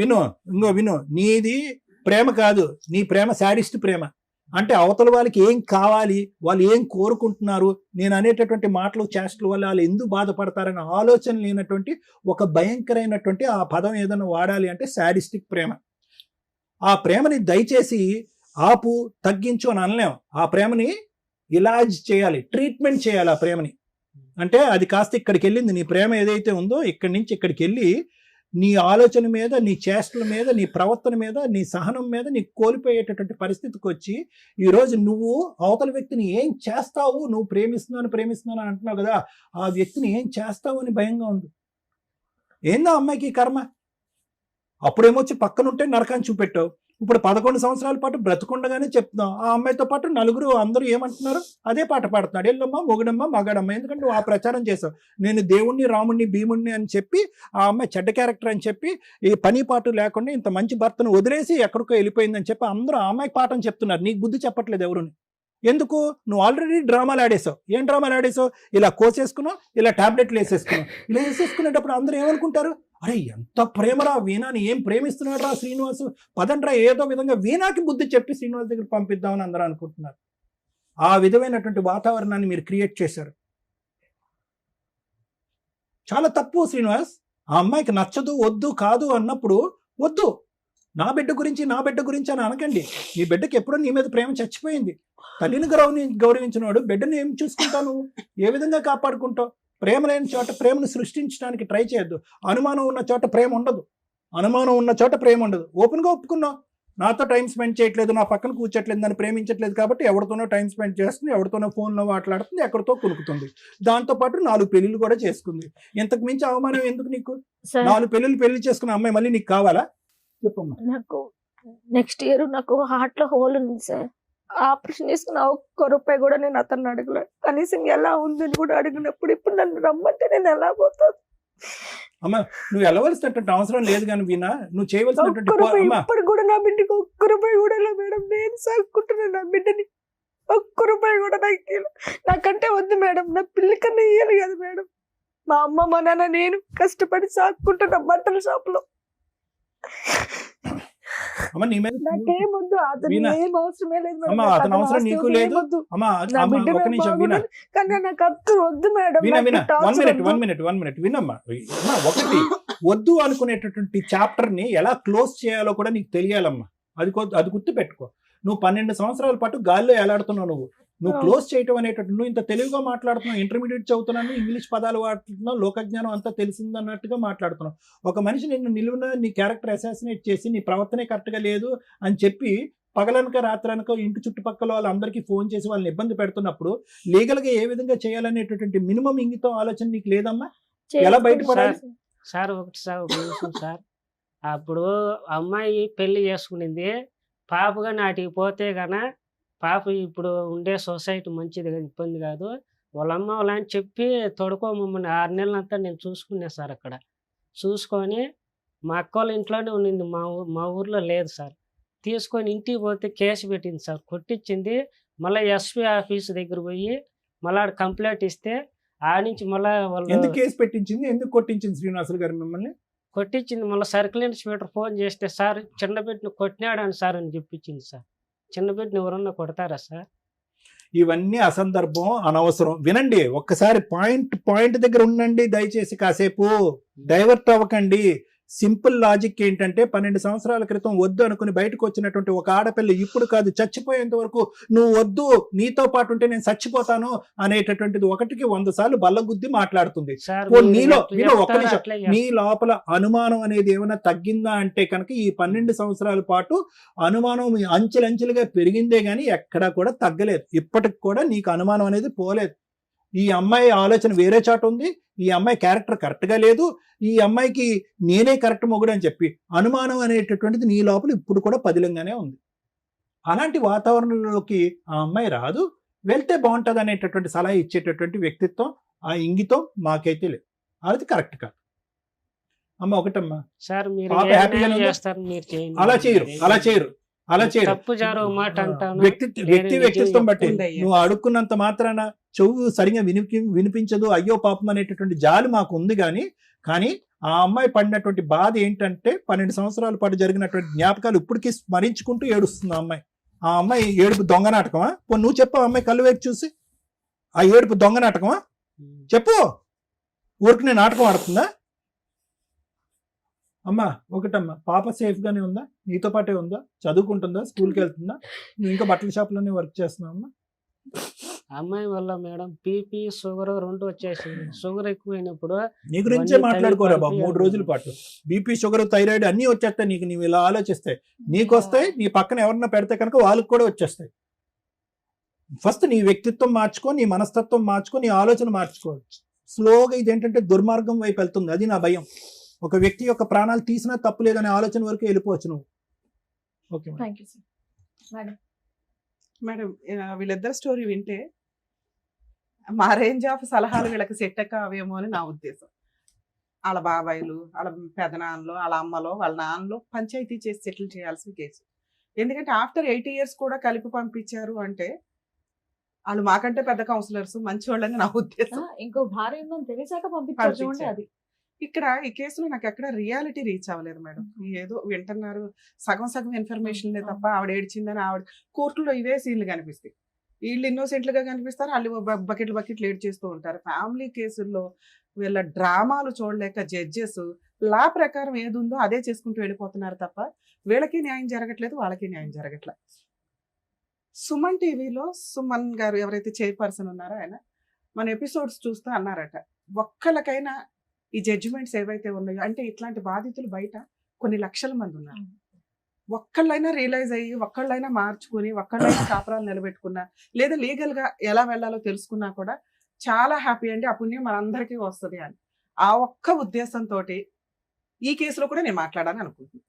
విను, నీది ప్రేమ కాదు, నీ ప్రేమ శాడిస్ట్ ప్రేమ. అంటే అవతల వాళ్ళకి ఏం కావాలి, వాళ్ళు ఏం కోరుకుంటున్నారు, నేను అనేటటువంటి మాటలు చేష్టల వల్ల వాళ్ళు ఎందుకు బాధపడతారనే ఆలోచన లేనటువంటి ఒక భయంకరమైనటువంటి ఆ పదం ఏదైనా వాడాలి అంటే శాడిస్టిక్ ప్రేమ. ఆ ప్రేమని దయచేసి ఆపు, తగ్గించు అని అనలేం. ఆ ప్రేమని ఇలాజ్ చేయాలి, ట్రీట్మెంట్ చేయాలి ఆ ప్రేమని. అంటే అది కాస్త ఇక్కడికి వెళ్ళింది, నీ ప్రేమ ఏదైతే ఉందో ఇక్కడి నుంచి ఇక్కడికి వెళ్ళి నీ ఆలోచన మీద, నీ చేష్టల మీద, నీ ప్రవర్తన మీద, నీ సహనం మీద నీ కోల్పోయేటటువంటి పరిస్థితికి వచ్చి ఈరోజు నువ్వు అవతల వ్యక్తిని ఏం చేస్తావు, నువ్వు ప్రేమిస్తున్నాను అంటున్నావు కదా, ఆ వ్యక్తిని ఏం చేస్తావు అని భయంగా ఉంది. ఏందో అమ్మాయికి కర్మ. అప్పుడేమొచ్చి పక్కనుంటే నరకాన్ని చూపెట్టావు, ఇప్పుడు 11 సంవత్సరాల పాటు బ్రతుకుండగానే చెప్తున్నాం. ఆ అమ్మాయితో పాటు నలుగురు అందరూ ఏమంటున్నారు, అదే పాట పాడుతున్నాడు, ఎల్లమ్మ మొగుడమ్మ మగాడమ్మ. ఎందుకంటే నువ్వు ఆ ప్రచారం చేసావు, నేను దేవుణ్ణి రాముణ్ణి భీముణ్ణి అని చెప్పి ఆ అమ్మాయి చెడ్డ క్యారెక్టర్ అని చెప్పి ఈ పని పాటు లేకుండా ఇంత మంచి భర్తను వదిలేసి ఎక్కడికో వెళ్ళిపోయిందని చెప్పి అందరూ ఆ అమ్మాయికి పాఠం చెప్తున్నారు. నీకు బుద్ధి చెప్పట్లేదు ఎవరుని. ఎందుకు? నువ్వు ఆల్రెడీ డ్రామాలు ఆడేసావు. ఏం డ్రామాలు ఆడేసావు? ఇలా కోసేసుకున్నావు, ఇలా టాబ్లెట్లు వేసేసుకున్నావు. ఇలా వేసేసుకునేటప్పుడు అందరూ ఏమనుకుంటారు, అరే ఎంత ప్రేమరా వీణాని, ఏం ప్రేమిస్తున్నాడు రా శ్రీనివాసు, పదండ్రా ఏదో విధంగా వీణాకి బుద్ధి చెప్పి శ్రీనివాస్ దగ్గర పంపిద్దామని అందరూ అనుకుంటున్నారు. ఆ విధమైనటువంటి వాతావరణాన్ని మీరు క్రియేట్ చేశారు. చాలా తప్పు శ్రీనివాస్. ఆ అమ్మాయికి నచ్చదు, వద్దు, కాదు అన్నప్పుడు వద్దు. నా బిడ్డ గురించి అని అనకండి. నీ బిడ్డకి ఎప్పుడో నీ మీద ప్రేమ చచ్చిపోయింది. తల్లిని గౌరవించినవాడు బిడ్డను ఏం చూసుకుంటావు, ఏ విధంగా కాపాడుకుంటావు? ప్రేమ లేని చోట ప్రేమను సృష్టించడానికి ట్రై చేయొద్దు. అనుమానం ఉన్న చోట ప్రేమ ఉండదు. ఓపెన్గా ఒప్పుకున్నావు, నాతో టైం స్పెండ్ చేయట్లేదు, నా పక్కన కూర్చోట్లేదు, నన్ను ప్రేమించట్లేదు కాబట్టి ఎవరితోనో టైం స్పెండ్ చేస్తుంది, ఎవరితోనో ఫోన్లో మాట్లాడుతుంది, ఎక్కడితో కొనుక్కుతుంది. దాంతోపాటు 4 పెళ్ళిళ్ళు కూడా చేసుకుంది. ఇంతకు మించి అవమానం ఎందుకు నీకు? 4 పెళ్లి చేసుకున్న అమ్మాయి మళ్ళీ నీకు కావాలా? చెప్పమ్మా. నాకు నెక్స్ట్ ఇయర్ నాకు హార్ట్ లో హోల్ ఉంది సార్. ఆపరేషన్ చేసుకున్న ₹1 కూడా నేను అతన్ని అడగలేదు. కనీసం ఎలా ఉందని కూడా అడిగినప్పుడు ఇప్పుడు నన్ను రమ్మంటే నేను ఎలా పోతాను? అమ్మా, నువ్వు వెళ్ళవలసినటువంటి అవసరం లేదు కానీ వీణా, నువ్వు చేయవలసినటువంటి ఇప్పుడు కూడా నా బిడ్డకి ₹1 కూడా ఇలా మేడం. నేను సాగుకుంటున్నాను నా బిడ్డని. ఒక్క రూపాయి కూడా నాకు ఇయ్యలే. నాకంటే వద్దు మేడం, నా పిల్లి కన్నా ఇయ్యాలి కదా మేడం. మా అమ్మ మా నాన్న నేను కష్టపడి సాక్కుంటున్నా బట్టల షాప్ లో. అమ్మ నీ మీద నాకేం వద్దు, అతను వీణా. ఏం అవసరమే లేదు మేడం. అమ్మ నాకు అతని అవసరం ఆస్తి నీకు వద్దు, లేదు. ఏం వద్దు. అమ్మ నా అమ్మ బిడ్డ ఒక నాకు నిమిషం వినా బాగుండాలి, కానీ నాకు అత్తు వద్దు మేడం. వినా నాకు వినా ఈ టార్చర్ వద్దు. వన్ మినిట్ వినమ్మా. అమ్మా, ఒకటి వద్దు అనుకునేటటువంటి చాప్టర్ ని ఎలా క్లోజ్ చేయాలో కూడా నీకు తెలియాలమ్మా. అది గుర్తు పెట్టుకో. నువ్వు 12 సంవత్సరాల పాటు గాల్లో ఎలాడుతున్నావు. నువ్వు క్లోజ్ చేయటం అనేటట్టు నువ్వు ఇంత తెలివిగా మాట్లాడుతున్నావు. ఇంటర్మీడియట్ చదువుతున్నాను, ఇంగ్లీష్ పదాలు వాడుతున్నావు, లోకజ్ఞానం అంతా తెలిసిందన్నట్టుగా మాట్లాడుతున్నావు. ఒక మనిషి నిన్ను నిలువున నీ క్యారెక్టర్ అసాసినేట్ చేసి నీ ప్రవర్తనే కరెక్ట్గా లేదు అని చెప్పి పగలనక రాత్రనక ఇంటి చుట్టుపక్కల వాళ్ళందరికీ ఫోన్ చేసి వాళ్ళని ఇబ్బంది పెడుతున్నప్పుడు లీగల్గా ఏ విధంగా చేయాలనేటటువంటి మినిమం ఇంగితం ఆలోచన నీకు లేదమ్మా? ఎలా బయటపడాలి? సార్ ఒక నిమిషం సార్. అప్పుడు అమ్మాయి పెళ్లి చేసుకునింది, పాపగా నాటికి పోతే గన పాప ఇప్పుడు ఉండే సొసైటీ మంచిది కాదు, ఇబ్బంది కాదు. వాళ్ళ అమ్మ వాళ్ళని చెప్పి తొడుకోమమ్మని 6 నెలలంతా నేను చూసుకున్నా సార్. అక్కడ చూసుకొని మా అక్క వాళ్ళ ఇంట్లోనే ఉండింది, మా ఊర్లో లేదు సార్. తీసుకొని ఇంటికి పోతే కేసు పెట్టింది సార్, కొట్టించింది. మళ్ళీ ఎస్పీ ఆఫీస్ దగ్గర పోయి మళ్ళీ కంప్లైంట్ ఇస్తే ఆ నుంచి మళ్ళీ వాళ్ళు ఎందుకు కేసు పెట్టించింది, ఎందుకు కొట్టించింది శ్రీనివాసులు గారు మిమ్మల్ని? కొట్టించింది. మళ్ళీ సర్కిల్ ఇన్స్పెక్టర్ ఫోన్ చేస్తే సార్ చిన్న బిడ్డను కొట్టినాడని సార్ అని చెప్పించింది సార్. చిన్న బిడ్డను ఎవరన్నా కొడతారా సార్? ఇవన్నీ అసందర్భం, అనవసరం. వినండి, ఒక్కసారి పాయింట్ దగ్గర ఉండండి దయచేసి. కాసేపు డైవర్ట్ అవ్వకండి. సింపుల్ లాజిక్ ఏంటంటే 12 సంవత్సరాల క్రితం వద్దు అనుకుని బయటకు వచ్చినటువంటి ఒక ఆడపిల్ల ఇప్పుడు కాదు చచ్చిపోయేంత వరకు నువ్వు వద్దు, నీతో పాటు ఉంటే నేను చచ్చిపోతాను అనేటటువంటిది 1కి 100 సార్లు బల్లగుద్ది మాట్లాడుతుంది. నీలో ఒక్క నిమిషం, నీ లోపల అనుమానం అనేది ఏమైనా తగ్గిందా అంటే కనుక ఈ 12 సంవత్సరాల పాటు అనుమానం అంచెలంచెలుగా పెరిగిందే గానీ ఎక్కడా కూడా తగ్గలేదు. ఇప్పటికి కూడా నీకు అనుమానం అనేది పోలేదు. ఈ అమ్మాయి ఆలోచన వేరే చాటు ఉంది, ఈ అమ్మాయి క్యారెక్టర్ కరెక్ట్గా లేదు, ఈ అమ్మాయికి నేనే కరెక్ట్ మొగుడు అని చెప్పి అనుమానం అనేటటువంటిది నీ లోపల ఇప్పుడు కూడా పదిలంగానే ఉంది. అలాంటి వాతావరణంలోకి ఆ అమ్మాయి రాదు, వెళ్తే బాగుంటుంది అనేటటువంటి సలహా ఇచ్చేటటువంటి వ్యక్తిత్వం, ఆ ఇంగితం మాకైతే లేదు. అది కరెక్ట్ కాదు. అమ్మ ఒకటమ్మా, సార్ మీరు పాప హ్యాపీగానే ఉందా? చేస్తారు, మీరు చేయండి. అలా చేయరు. తప్పు జారు మాట అంటాను. వ్యక్తిత్వం బట్టి నువ్వు అడుక్కున్నంత మాత్రాన చెవు సరిగా వినిపించదు, అయ్యో పాపం అనేటటువంటి జాలి మాకు ఉంది. కానీ ఆ అమ్మాయి పడినటువంటి బాధ ఏంటంటే 12 సంవత్సరాల పాటు జరిగినటువంటి జ్ఞాపకాలు ఇప్పటికీ స్మరించుకుంటూ ఏడుస్తుంది ఆ అమ్మాయి. ఆ అమ్మాయి ఏడుపు దొంగ నాటకమా? నువ్వు చెప్పు, ఆ అమ్మాయి కళ్ళు వైపు చూసి ఆ ఏడుపు దొంగ నాటకమా చెప్పు. ఊరికి నేను నాటకం ఆడుతుందా? అమ్మా ఒకటమ్మా, పాప సేఫ్ గానే ఉందా? నీతో పాటే ఉందా? చదువుకుంటుందా? స్కూల్కి వెళ్తుందా? నువ్వు ఇంకా బట్టల షాప్లోనే వర్క్ చేస్తున్నావు అమ్మా? అమ్మాయి వల్ల మేడం బీపీ షుగర్ 2 వచ్చేసింది. షుగర్ ఎక్కువైనప్పుడు నీ గురించే మాట్లాడుకోరా బాబు 3 రోజుల పాటు. బీపీ షుగర్ థైరాయిడ్ అన్నీ వచ్చేస్తాయి నీకు. నీవు ఇలా ఆలోచిస్తే నీకు వస్తాయి, నీ పక్కన ఎవరన్నా పెడితే కనుక వాళ్ళకి కూడా వచ్చేస్తాయి. ఫస్ట్ నీ వ్యక్తిత్వం మార్చుకో, నీ మనస్తత్వం మార్చుకో, నీ ఆలోచన మార్చుకోవచ్చు. స్లోగా ఇదేంటంటే దుర్మార్గం వైపు వెళ్తుంది, అది నా భయం. ఒక వ్యక్తి యొక్క ప్రాణాలు తీసినా తప్పు లేదనే ఆలోచన వరకు వెళ్ళిపోవచ్చు నువ్వు. ఓకే మేడం, వీళ్ళిద్దరు స్టోరీ వింటే మా రేంజ్ ఆఫ్ సలహాలు వీళ్ళకి సెట్ కావేమో అని నా ఉద్దేశం. వాళ్ళ బాబాయిలు, వాళ్ళ పెదనాన్నలు, వాళ్ళ అమ్మలో, వాళ్ళ నాన్నలో పంచాయతీ చేసి సెటిల్ చేయాల్సిన కేసు. ఎందుకంటే ఆఫ్టర్ 8 years కూడా కలిపి పంపించారు అంటే వాళ్ళు మాకంటే పెద్ద కౌన్సిలర్స్, మంచి వాళ్ళని నా ఉద్దేశం. ఇంకో భార్య ఉందని తెలిసాక పంపించారు చూడండి. అది ఇక్కడ ఈ కేసులో నాకు ఎక్కడ రియాలిటీ రీచ్ అవ్వలేదు మేడం. ఏదో వింటున్నారు, సగం ఇన్ఫర్మేషన్ తప్ప ఆవిడ ఏడ్చిందని ఆవిడ కోర్టులో ఇవే సీన్లు కనిపిస్తాయి. వీళ్ళు ఇన్నోసెంట్లుగా కనిపిస్తారు, వాళ్ళు బకెట్లు ఏడ్ చేస్తూ ఉంటారు. ఫ్యామిలీ కేసుల్లో వీళ్ళ డ్రామాలు చూడలేక జడ్జెస్ లా ప్రకారం ఏది ఉందో అదే చేసుకుంటూ వెళ్ళిపోతున్నారు తప్ప వీళ్ళకి న్యాయం జరగట్లేదు, వాళ్ళకి న్యాయం జరగట్లేదు. సుమన్ టీవీలో సుమన్ గారు ఎవరైతే చైర్పర్సన్ ఉన్నారో ఆయన మన ఎపిసోడ్స్ చూస్తూ అన్నారట, ఒక్కళ్ళకైనా ఈ జడ్జిమెంట్స్ ఏవైతే ఉన్నాయో, అంటే ఇట్లాంటి బాధితులు బయట కొన్ని లక్షల మంది ఉన్నారు, ఒక్కళ్ళైనా రియలైజ్ అయ్యి ఒక్కళ్ళైనా మార్చుకుని ఒక్కళ్ళైనా కాపురాలు నిలబెట్టుకున్నా లేదా లీగల్ గా ఎలా వెళ్ళాలో తెలుసుకున్నా కూడా చాలా హ్యాపీ అండి, ఆ పుణ్యం మనందరికీ వస్తుంది అని ఆ ఒక్క ఉద్దేశంతో ఈ కేసులో కూడా నేను మాట్లాడాలని అనుకుంటున్నాను.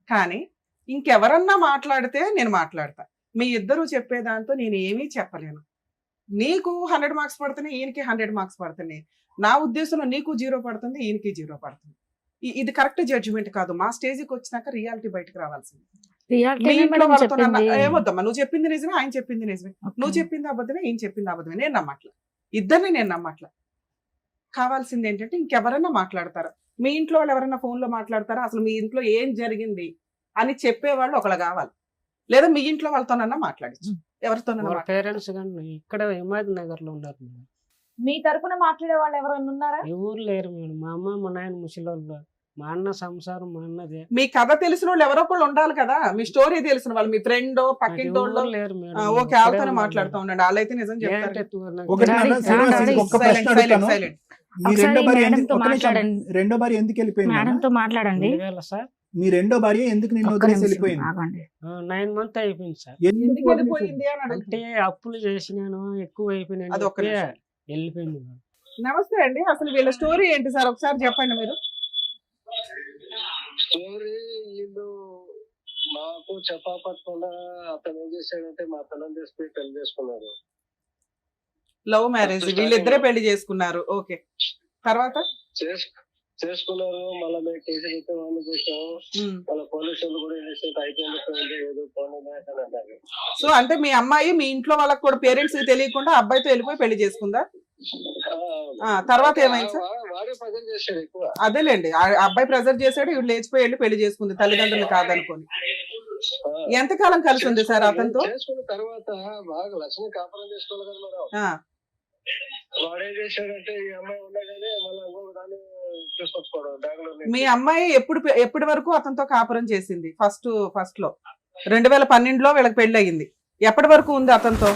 కానీ ఇంకెవరన్నా మాట్లాడితే నేను మాట్లాడతా, మీ ఇద్దరు చెప్పేదాంతో నేను ఏమీ చెప్పలేను. నీకు 100 మార్క్స్ పడుతున్నాయి, ఈయనకి 100 మార్క్స్ పడుతున్నాయి. నా ఉద్దేశంలో నీకు 0 పడుతుంది, ఈయనకి 0 పడుతుంది. ఇది కరెక్ట్ జడ్జిమెంట్ కాదు. మా స్టేజ్కి వచ్చినాక రియాలిటీ బయటకు రావాల్సింది. రియాలిటీ మీ ఇంట్లో మేడం వాళ్ళతో చెప్పింది. ఏమొద్దమ్మా, నువ్వు చెప్పింది నిజమే, ఆయన చెప్పింది నిజమే, నువ్వు చెప్పింది అబద్ధమే, ఈయన చెప్పింది అబద్ధమే. నేను నమ్మట్ల, ఇద్దరిని నేను నమ్మట్ల. కావాల్సింది ఏంటంటే ఇంకెవరన్నా మాట్లాడతారా, మీ ఇంట్లో వాళ్ళు ఎవరైనా phone లో మాట్లాడతారా, అసలు మీ ఇంట్లో ఏం జరిగింది అని చెప్పేవాళ్ళు ఒకళ్ళు కావాలి. లేదా మీ ఇంట్లో వాళ్ళతోనన్నా మాట్లాడచ్చు, ఎవరితోనన్నా వాళ్ళ మాట్లాడచ్చు. పేరెంట్స్ కానీ ఇక్కడ హిమాయత్ నగర్ లో ఉన్నారు మేడం. మీ తరపున మాట్లాడే వాళ్ళు ఎవరైనా ఉన్నారా? ఎవరు లేరు మేడం. మా అమ్మ మా నాయన ముసలోళ్ళు, మా అన్న సంసారం మా అన్నదే. మీ కథ తెలిసిన వాళ్ళు ఎవరో ఒకళ్ళు ఉండాలి కదా, మీ స్టోరీ తెలిసిన వాళ్ళు, మీ ఫ్రెండ్ నాకు పక్కింటి వాళ్ళు. ఎవరు లేరు మేడం. ఓకే, వాళ్ళతోనే మాట్లాడుతూ ఉండండి, వాళ్ళైతే నిజం చెప్తారు. ఒకటి డాడీ, నాన్న, శ్రీనివాస్, డాడీ, ఇంకొక ప్రశ్న Silent, silent, అడుగుతాను. silent. మీ ఒకసారి రెండో భార్య మేడంతో ఒక్క నిమిషం. మాట్లాడండి. రెండో భార్య ఎందుకు వెళ్ళిపోయింది నాన్న? మేడంతో మాట్లాడండి. సార్ మీ రెండో భార్య ఎందుకు నిన్ను ఒక్క వదిలేసి నిమిషం వెళ్ళిపోయింది? ఆగండి. 9 months అయిపోయింది సార్. ఎందుకు ఎందుకు వదిలేసి వెళ్ళిపోయింది అని అంటే అడుగుతున్నా. అప్పులు చేసినాను, ఎక్కువ అయిపోయినాను అది ఒక్క నిమిషం. వెళ్ళిపోయింది మేడం. నమస్తే అండి, అసలు వీళ్ళ స్టోరీ ఏంటి సార్ ఒకసారి చెప్పండి మీరు. స్టోరీ వీళ్ళు మాకు చెప్పకుండా అతను ఏం చేశాడంటే మా పిల్లలు తీసుకుని పెళ్లి చేసుకున్నారు. లవ్ మ్యారేజ్, వీళ్ళిద్దరే పెళ్లి చేసుకున్నారు. ఓకే, తర్వాత చేసుకున్నారు. మళ్ళీ మేము కేసు పెట్టి వాళ్ళు చేసాము. వాళ్ళ పోలీసులు కూడా ఏం చేసేది అయిపోయింది, ఏదో పోనీ అని అన్నారు. సో అంటే మీ అమ్మాయి మీ ఇంట్లో వాళ్ళకి కూడా పేరెంట్స్ కి తెలియకుండా అబ్బాయితో వెళ్ళిపోయి పెళ్లి చేసుకుందా? తర్వాత ఏమైంది సార్? వాడే ప్రజెంట్ చేశాడు ఎక్కువ. అదేలేండి, ఆ అబ్బాయి ప్రెజర్ చేశాడు, ఇవి లేచిపోయి వెళ్ళి పెళ్లి చేసుకుంది తల్లిదండ్రులు కాదనుకోని. ఎంతకాలం కలిసి ఉంది సార్ అతనితో? చేసుకున్న తర్వాత బాగా లక్ష్మి కాపురం చేసుకోవాలి కదా మేడం. ఆ, వాడు ఏం చేశాడంటే ఈ అమ్మాయి ఉండగానే మళ్ళీ ఇంకొక దాన్ని తీసుకొచ్చుకోవడం బెంగళూరు. మీ అమ్మాయి ఎప్పటి వరకు అతనితో కాపురం చేసింది? ఫస్ట్ లో 2012లో వీళ్ళకి పెళ్లి అయ్యింది. ఎప్పటి వరకు ఉంది అతనితో?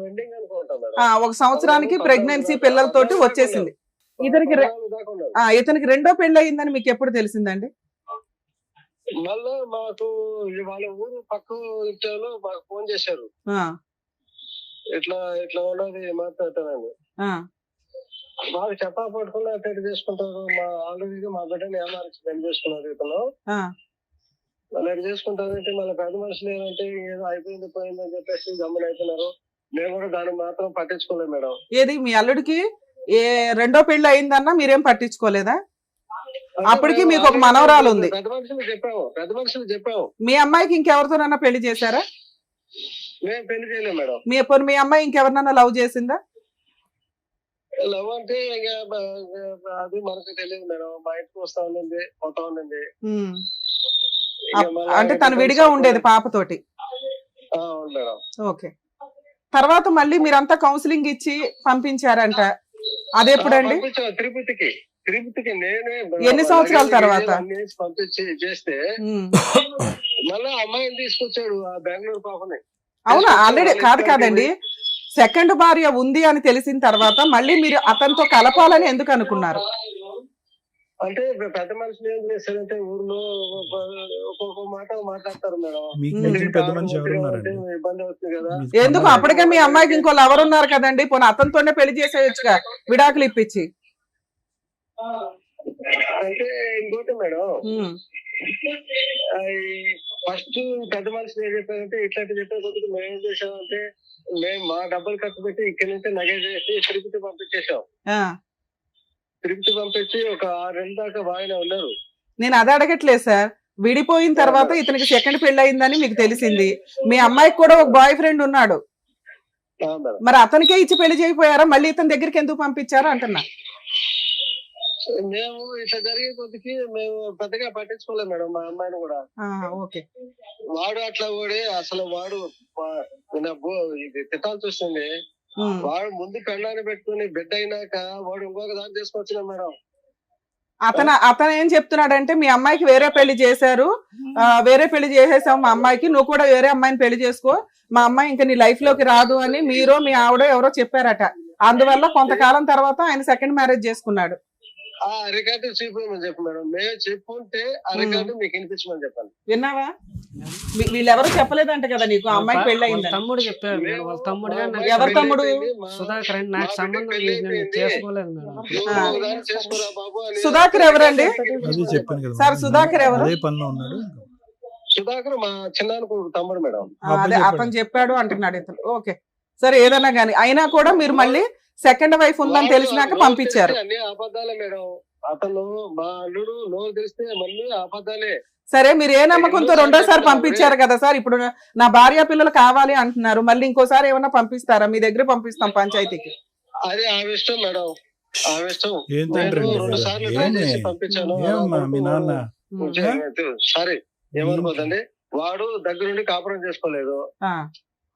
ఎండింగ్ అనుకుంటా మేడం. 1 సంవత్సరానికి ప్రెగ్నెన్సీ పిల్లలతోటి వచ్చేసింది. ఇతనికి రెండో పెళ్లి అయ్యిందని మీకు ఎప్పుడు తెలిసిందండి? మళ్ళా మాకు వాళ్ళ ఊరు పక్క ఇంట్లో మాకు ఫోన్ చేశారు, ఇట్లా ఇట్లా ఉన్నది మాట్లాడతానండి. మాకు చెప్పా పట్టుకుని అటెండ్ చేసుకుంటారు. మా ఆల్రెడీ మా బిడ్డని ఏమార్చి పెళ్లి చేసుకున్నారు ఇతను. మళ్ళీ ఎటు చేసుకుంటారంటే మళ్ళీ పెద్ద మనుషులు ఏంటంటే ఏదో అయిపోయింది పోయింది అని చెప్పేసి గమ్మున అవుతున్నారు. మేము కూడా దాన్ని మాత్రం పట్టించుకోలేదు మేడం. ఏది మీ అల్లుడికి రెండో పెళ్లి అయిందన్నా మీరేం పట్టించుకోలేదా? అప్పటికి మీకు ఒక మనవరాలు ఉంది. పెద్ద మనుషులు చెప్పాము. మీ అమ్మాయికి ఇంకెవరితోనన్నా పెళ్లి చేశారా? మేము పెళ్లి చేయలేము మేడం. మీ అమ్మాయి ఇంకెవరినన్నా లవ్ చేసిందా? లవ్ అంటే ఇంకా అది మనకు తెలియదు మేడం. మా ఇంటికి వస్తా ఉండింది, పోతా ఉండింది. అంటే తను విడిగా ఉండేది పాపతోటి. అవును మేడం. ఓకే, తర్వాత మళ్ళీ మీరంతా కౌన్సిలింగ్ ఇచ్చి పంపించారంట, అదెప్పుడండి? తిరుపతికి నేనే ఎన్ని సంవత్సరాల తర్వాత పంపించి చేస్తే మళ్ళీ అమ్మాయిని తీసుకొచ్చాడు ఆ బెంగళూరు పాపని. అవునా? ఆల్రెడీ కాదండి, సెకండ్ భార్య ఉంది అని తెలిసిన తర్వాత మళ్ళీ మీరు అతనితో కలపాలని ఎందుకు అనుకున్నారు? అంటే పెద్ద మనుషులు ఏం చేస్తారంటే ఊర్లో ఒక్కొక్క మాట మాట్లాడతారు మేడం. పెద్ద మనిషి ఎవరున్నారండి? ఇబ్బంది అవుతుంది కదా. ఎందుకు? అప్పటికే మీ అమ్మాయికి ఇంకోళ్ళు ఎవరున్నారు కదండి, పోనీ అతనితోనే పెళ్లి చేసేయచ్చుగా విడాకులు ఇప్పించి. అంటే ఇంకోటి మేడం, ఫస్ట్ పెద్ద మనుషులు ఏం చెప్పారంటే ఇట్లాంటి చెప్పే కొద్దిగా మేము ఏం చేసామంటే మేము మా డబ్బులు ఖర్చు పెట్టి ఇక్కడి నుంచి నగేజ్ చేసి తిరుపతి పంపించేసాం. తిరుపతి పంపించి ఒక 6 నెలల దాకా బాగానే ఉన్నారు. నేను అది అడగట్లేదు సార్, విడిపోయిన తర్వాత ఇతనికి సెకండ్ పెళ్లి అయిందని మీకు తెలిసింది, మీ అమ్మాయికి కూడా ఒక బాయ్ ఫ్రెండ్ ఉన్నాడు, మరి అతనికే ఇచ్చి పెళ్లి చేయకపోయారా? మళ్ళీ ఇతని దగ్గరికి ఎందుకు పంపించారు అంటున్నా. మేము ఇట్లా జరిగే కొద్దికి మేము పెద్దగా పట్టించుకోలేము మేడం మా అమ్మాయిని కూడా. ఓకే, వాడు అట్లా ఓడి అసలు వాడు ఇది తిట్టాల్సి వస్తుంది. వాడు ముందు పెళ్ళాన్ని పెట్టుకుని బిడ్డ అయినాక వాడు ఇంకొక దాన్ని తీసుకొచ్చిన మేడం. అతను ఏం చెప్తున్నాడంటే మీ అమ్మాయికి వేరే పెళ్లి చేశారు, వేరే పెళ్లి చేసేసావు మా అమ్మాయికి, నువ్వు కూడా వేరే అమ్మాయిని పెళ్లి చేసుకో, మా అమ్మాయి ఇంకా నీ లైఫ్ లోకి రాదు అని మీరు మీ ఆవిడ ఎవరో చెప్పారట. అందువల్ల కొంతకాలం తర్వాత ఆయన సెకండ్ మ్యారేజ్ చేసుకున్నాడు. ఆ రికార్డు చూపించమని చెప్పు మేడం. మేము చెప్పుంటే ఆ రికార్డు మీకు వినిపించమని చెప్పాను. విన్నావా? వీళ్ళెవరు చెప్పలేదంట కదా నీకు అమ్మాయికి పెళ్లి అయింది? తమ్ముడు చెప్పారు. వాళ్ళ తమ్ముడు ఎవరు తమ్ముడు? సుధాకర్ అండి. నాకు సంబంధం చేసుకోలేదు మేడం. సుధాకర్ ఎవరండి సార్? సుధాకర్ ఎవరు? సుధాకర్ మా చిన్న తమ్ముడు మేడం. అదే అతను చెప్పాడు అంటున్నాడు ఇతను. ఓకే సరే, ఏదన్నా గానీ అయినా కూడా మీరు మళ్ళీ సెకండ్ వైఫ్ ఉందని తెలిసినాక పంపించారు. అన్ని అబద్ధాలే మేడం. అతను మా అల్లుడు నోరు తెరిస్తే మళ్ళీ అబద్ధాలే. సరే, మీరు ఏ నమ్మకంతో రెండోసారి పంపించారు కదా సార్, ఇప్పుడు నా భార్య పిల్లలు కావాలి అంటున్నారు, మళ్ళీ ఇంకోసారి ఏమన్నా పంపిస్తారా? మీ దగ్గర పంపిస్తాం పంచాయతీకి. అదే ఆమె ఇష్టం మేడం, ఆమె ఇష్టం. ఏం తండ్రి నేను మీరు? 2 సార్లు ఏమి? ట్రై చేసి పంపించాను. ఏమ్మా మీ నాన్న? సరే ఏమనుకోదండి, వాడు దగ్గరుండి కాపురం చేసుకోలేదు. ఆ,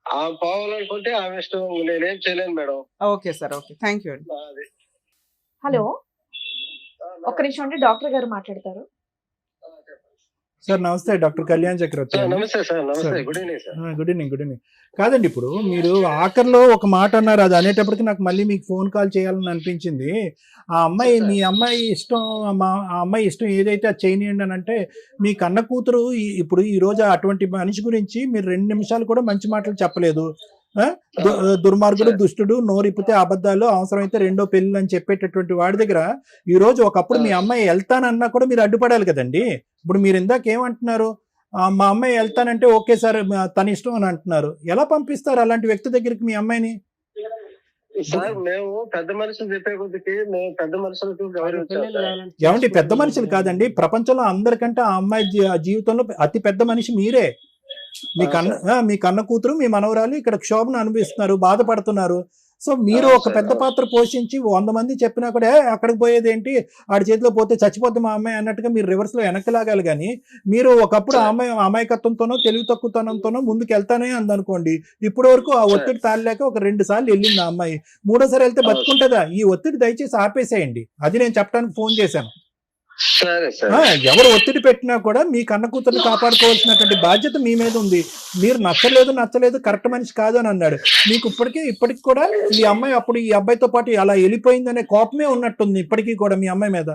ఆమె పోవాలనుకుంటే ఆమె ఇష్టం, నేనేం చేయలేను madam. Okay sir, okay, thank you అండి. అది. హలో, ఒక్క నిమిషం అండి, డాక్టర్ గారు మాట్లాడతారు. సార్ నమస్తే, డాక్టర్ కళ్యాణ్ చక్రవర్తి సార్ అండి. నమస్తే సార్, నమస్తే, sir. Good evening sir. Good evening, good evening. కాదండి, ఇప్పుడు మీరు ఆఖరిలో ఒక మాట అన్నారు, అది అనేటప్పటికి నాకు మళ్ళీ మీకు ఫోన్ కాల్ చేయాలని అనిపించింది. ఆ అమ్మాయి, మీ అమ్మాయి ఇష్టం, ఆ అమ్మాయి ఇష్టం ఏదైతే అది చేయనియండి అని అంటే, మీ కన్న కూతురు ఇప్పుడు ఈ రోజు అటువంటి మనిషి గురించి మీరు 2 నిమిషాలు కూడా మంచి మాటలు చెప్పలేదు. దుర్మార్గుడు, దుష్టుడు, నోరిప్పితే అబద్ధాలు, అవసరమైతే 2వ పెళ్లి అని చెప్పేటటువంటి వాడి దగ్గర ఈ రోజు ఒకప్పుడు మీ అమ్మాయి వెళ్తానన్నా కూడా మీరు అడ్డుపడాలి కదండి. ఇప్పుడు మీరు ఇందాక ఏమంటున్నారు, మా అమ్మాయి వెళ్తానంటే ఓకే సార్ తన ఇష్టం అని అంటున్నారు. ఎలా పంపిస్తారు అలాంటి వ్యక్తి దగ్గరికి మీ అమ్మాయిని? సార్ మేము పెద్ద మనుషులు చెప్పే కొద్దికి మేము పెద్ద మనుషులకు గౌరవించాలి సార్. ఏమంటే పెద్ద మనుషులు కాదండి, ప్రపంచంలో అందరికంటే ఆ అమ్మాయి జీవితంలో అతి పెద్ద మనిషి మీరే. మీ కన్న కూతురు, మీ మనవరాలు ఇక్కడ క్షోభను అనుభవిస్తున్నారు, బాధపడుతున్నారు. సో మీరు ఒక పెద్ద పాత్ర పోషించి 100 మంది చెప్పినా కూడా అక్కడికి పోయేది ఏంటి, ఆడి చేతిలో పోతే చచ్చిపోద్ది మా అమ్మాయి అన్నట్టుగా మీరు రివర్స్ లో వెనక్కి లాగాలి. కానీ మీరు ఒకప్పుడు ఆ అమ్మాయి అమాయకత్వంతోనో తెలివి తక్కువతనంతోనో ముందుకు వెళ్తానే అందనుకోండి. ఇప్పటి వరకు ఆ ఒత్తిడి తాళలేక ఒక 2 సార్లు వెళ్ళింది ఆ అమ్మాయి, 3ఓసారి వెళ్తే బతుకుంటుందా? ఈ ఒత్తిడి దయచేసి ఆపేసేయండి. అది నేను చెప్పడానికి ఫోన్ చేశాను. సరే సార్. ఎవరు ఒత్తిడి పెట్టినా కూడా మీ కన్న కూతుర్ని కాపాడుకోవాల్సినటువంటి బాధ్యత మీ మీద ఉంది. మీరు నచ్చలేదు కరెక్ట్ మనిషి కాదు అని అన్నాడు. మీకు ఇప్పటికి కూడా ఈ అమ్మాయి అప్పుడు ఈ అబ్బాయితో పాటు అలా వెళ్ళిపోయిందనే కోపమే ఉన్నట్టుంది ఇప్పటికీ కూడా మీ అమ్మాయి మీద.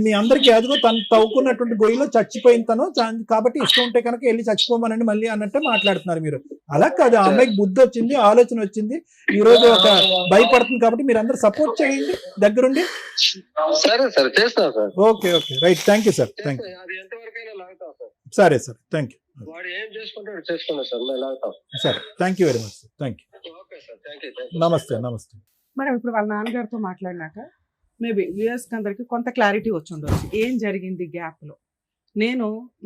మీ అందరికీ అదిగో తను తవ్వుకున్నటువంటి గొయ్యిలో చచ్చిపోయిన తను, కాబట్టి ఇష్టం ఉంటే కనుక వెళ్ళి చచ్చిపోమనండి మళ్ళీ అన్నట్టే మాట్లాడుతున్నారు మీరు. అలా కాదు, ఆ అమ్మాయికి బుద్ధి వచ్చింది, ఆలోచన వచ్చింది, ఈ రోజు ఒక భయపడుతుంది. కాబట్టి మీరు అందరూ సపోర్ట్ చేయండి దగ్గరుండి. సరే సార్, చేస్తాం sir. Okay, right, thank you sir, thank you. అది ఎంతవరకైనా లాగుతాం సార్. సరే సార్, థ్యాంక్ యూ. వాడు ఏం చేసుకుంటాడు చేసుకున్నా సార్, మేము లాగుతాం. సరే, thank you very much sir, thank you. Okay sir, thank you. నమస్తే. మేడం, ఇప్పుడు వాళ్ళ నాన్నగారితో మాట్లాడినాక మేబీ వ్యూయర్స్కి అందరికి కొంత క్లారిటీ వచ్చి ఉండవచ్చు ఏం జరిగింది గ్యాప్లో.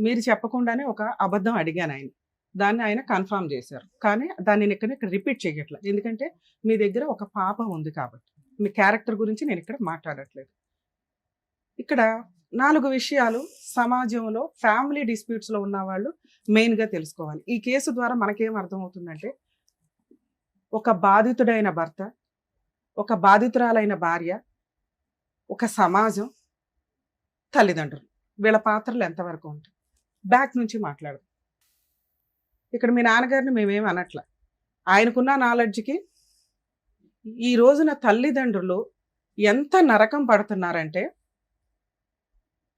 మీరు చెప్పకుండానే ఒక అబద్ధం అడిగాను ఆయన, దాన్ని ఆయన కన్ఫర్మ్ చేశారు. కానీ దాన్ని నేను ఇక్కడ రిపీట్ చేయట్లేదు, ఎందుకంటే మీ దగ్గర ఒక పాప ఉంది కాబట్టి. మీ క్యారెక్టర్ గురించి నేను ఇక్కడ మాట్లాడట్లేదు. ఇక్కడ 4 విషయాలు సమాజంలో ఫ్యామిలీ డిస్ప్యూట్స్లో ఉన్న వాళ్ళు మెయిన్గా తెలుసుకోవాలి. ఈ కేసు ద్వారా మనకేం అర్థమవుతుందంటే, ఒక బాధితుడైన భర్త, ఒక బాధితురాలైన భార్య, ఒక సమాజం, తల్లిదండ్రులు, వీళ్ళ పాత్రలు ఎంతవరకు ఉంటాయి. బ్యాక్ నుంచి మాట్లాడదాం. ఇక్కడ మీ నాన్నగారిని మేమేం అనట్లా, ఆయనకున్న నాలెడ్జ్కి ఈ రోజున తల్లిదండ్రులు ఎంత నరకం పడుతున్నారంటే,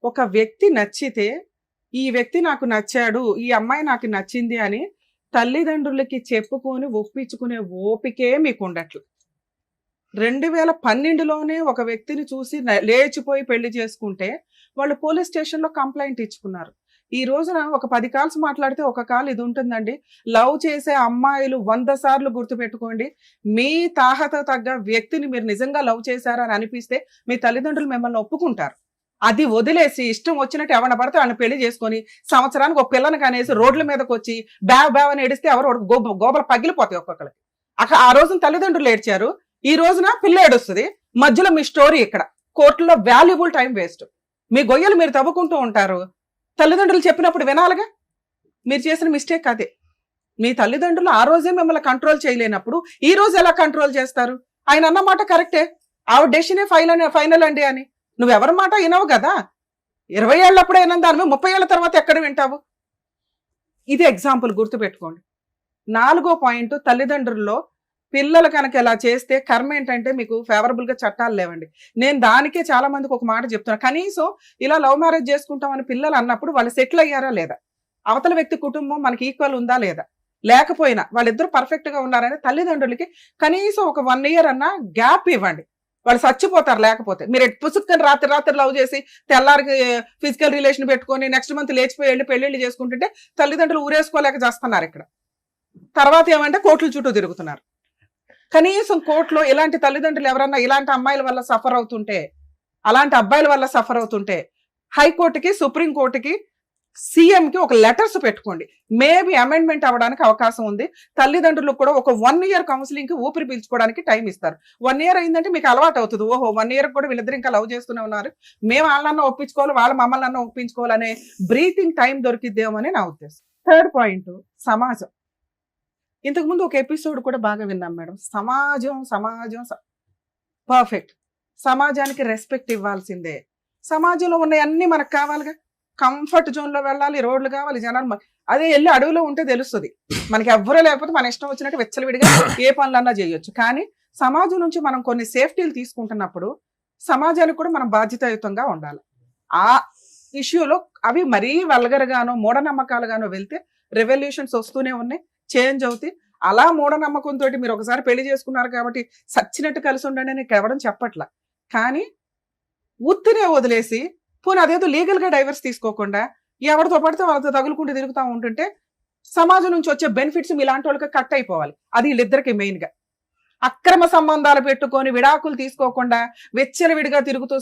ఒక వ్యక్తి నచ్చితే ఈ వ్యక్తి నాకు నచ్చాడు, ఈ అమ్మాయి నాకు నచ్చింది అని తల్లిదండ్రులకి చెప్పుకొని ఒప్పించుకునే ఓపికే మీకు ఉండట్లు. 2012లోనే ఒక వ్యక్తిని చూసి లేచిపోయి పెళ్లి చేసుకుంటే వాళ్ళు పోలీస్ స్టేషన్లో కంప్లైంట్ ఇచ్చుకున్నారు. ఈ రోజున ఒక 10 కాల్స్ మాట్లాడితే ఒక కాల్ ఇది ఉంటుందండి. లవ్ చేసే అమ్మాయిలు 100 సార్లు గుర్తుపెట్టుకోండి, మీ తాహత తగ్గ వ్యక్తిని మీరు నిజంగా లవ్ చేశారని అనిపిస్తే మీ తల్లిదండ్రులు మిమ్మల్ని ఒప్పుకుంటారు. అది వదిలేసి ఇష్టం వచ్చినట్టు ఎవరిని పడితే వాళ్ళని పెళ్లి చేసుకొని సంవత్సరానికి ఒక పిల్లని కనేసి రోడ్ల మీదకి వచ్చి బ్యావ్ అని ఏడిస్తే ఎవరు గోబలు పగిలిపోతాయి ఒక్కొక్కరికి. ఆ రోజున తల్లిదండ్రులు ఏడ్చారు, ఈ రోజున పిల్ల ఏడుస్తుంది. మధ్యలో మీ స్టోరీ ఇక్కడ కోర్టులో వాల్యుబుల్ టైం వేస్ట్. మీ గొయ్యలు మీరు తవ్వుకుంటూ ఉంటారు, తల్లిదండ్రులు చెప్పినప్పుడు వినాలిగా. మీరు చేసిన మిస్టేక్ అదే. మీ తల్లిదండ్రులు ఆ రోజే మిమ్మల్ని కంట్రోల్ చేయలేనప్పుడు ఈ రోజు ఎలా కంట్రోల్ చేస్తారు? ఆయన అన్నమాట కరెక్టే, ఆవిడ డెసిషనే ఫైనల్ అండి అని. నువ్వెవరి మాట వినవు కదా. 20 ఏళ్ళప్పుడు అయినా దాని 30 ఏళ్ళ తర్వాత ఎక్కడ వింటావు? ఇది ఎగ్జాంపుల్ గుర్తుపెట్టుకోండి. 4వ పాయింట్, తల్లిదండ్రుల్లో పిల్లలు కనుక ఎలా చేస్తే కర్మ ఏంటంటే మీకు ఫేవరబుల్ గా చట్టాలు లేవండి. నేను దానికే చాలా మందికి ఒక మాట చెప్తున్నా, కనీసం ఇలా లవ్ మ్యారేజ్ చేసుకుంటామని పిల్లలు అన్నప్పుడు వాళ్ళు సెటిల్ అయ్యారా లేదా, అవతల వ్యక్తి కుటుంబం మనకి ఈక్వల్ ఉందా లేదా, లేకపోయినా వాళ్ళిద్దరు పర్ఫెక్ట్ గా ఉన్నారని తల్లిదండ్రులకి కనీసం ఒక 1 year అన్నా గ్యాప్ ఇవ్వండి. వాళ్ళు చచ్చిపోతారు లేకపోతే. మీరు పుసుక్కని రాత్రి లవ్ చేసి తెల్లారికి ఫిజికల్ రిలేషన్ పెట్టుకొని నెక్స్ట్ మంత్ లేచిపోయి వెళ్ళి పెళ్లిళ్ళు చేసుకుంటుంటే తల్లిదండ్రులు ఊరేసుకోలేక చేస్తున్నారు. ఇక్కడ తర్వాత ఏమంటే కోర్టుల చుట్టూ తిరుగుతున్నారు. కనీసం కోర్టులో ఇలాంటి తల్లిదండ్రులు ఎవరన్నా ఇలాంటి అమ్మాయిల వల్ల సఫర్ అవుతుంటే అలాంటి అబ్బాయిల వల్ల సఫర్ అవుతుంటే హైకోర్టుకి సుప్రీంకోర్టుకి సీఎంకి ఒక లెటర్స్ పెట్టుకోండి. మేబీ అమెండ్మెంట్ అవ్వడానికి అవకాశం ఉంది. తల్లిదండ్రులకు కూడా ఒక 1 year కౌన్సిలింగ్ కి ఊపిరి పీల్చుకోవడానికి టైం ఇస్తారు. 1 year అయిందంటే మీకు అలవాటు అవుతుంది. ఓహో 1 year కూడా వీళ్ళిద్దరు ఇంకా లవ్ చేస్తూనే ఉన్నారు, మేము వాళ్ళన్నా ఒప్పించుకోవాలి, వాళ్ళ మమ్మల్ని అన్న ఒప్పించుకోవాలనే బ్రీతింగ్ టైం దొరికిద్దేమో అని నా ఉద్దేశం. థర్డ్ పాయింట్, సమాజం. ఇంతకుముందు ఒక ఎపిసోడ్ కూడా బాగా విన్నాం మేడం. సమాజం పర్ఫెక్ట్. సమాజానికి రెస్పెక్ట్ ఇవ్వాల్సిందే. సమాజంలో ఉన్న అన్ని మనకు కావాలిగా. కంఫర్ట్ జోన్ లో వెళ్ళాలి, రోడ్లు కావాలి, జనాలు. అదే వెళ్ళి అడవిలో ఉంటే తెలుస్తుంది మనకి. ఎవ్వరూ లేకపోతే మన ఇష్టం వచ్చినట్టు వెచ్చలవిడిగా ఏ పనులన్నా చేయొచ్చు. కానీ సమాజం నుంచి మనం కొన్ని సేఫ్టీలు తీసుకుంటున్నప్పుడు సమాజానికి కూడా మనం బాధ్యతాయుతంగా ఉండాలి. ఆ ఇష్యూలో అవి మరీ వల్గర్గానో మూఢనమ్మకాలుగానో వెళ్తే రెవల్యూషన్స్ వస్తూనే ఉన్నాయి, చేంజ్ అవుతాయి. అలా మూఢనమ్మకంతో మీరు ఒకసారి పెళ్లి చేసుకున్నారు కాబట్టి సచ్చినట్టు కలిసి ఉండండి అని కేవడం చెప్పట్లా. కానీ ఉత్తినే వదిలేసి పోనీ అదేదో లీగల్ గా డైవర్స్ తీసుకోకుండా ఎవరితో పడితే వాళ్ళతో తగులుకుంటూ తిరుగుతూ ఉంటుంటే సమాజం నుంచి వచ్చే బెనిఫిట్స్ మీలాంటి వాళ్ళకి కట్ అయిపోవాలి. అది వీళ్ళిద్దరికి మెయిన్ గా. అక్రమ సంబంధాలు పెట్టుకొని విడాకులు తీసుకోకుండా వెచ్చలవిడిగా తిరుగుతూ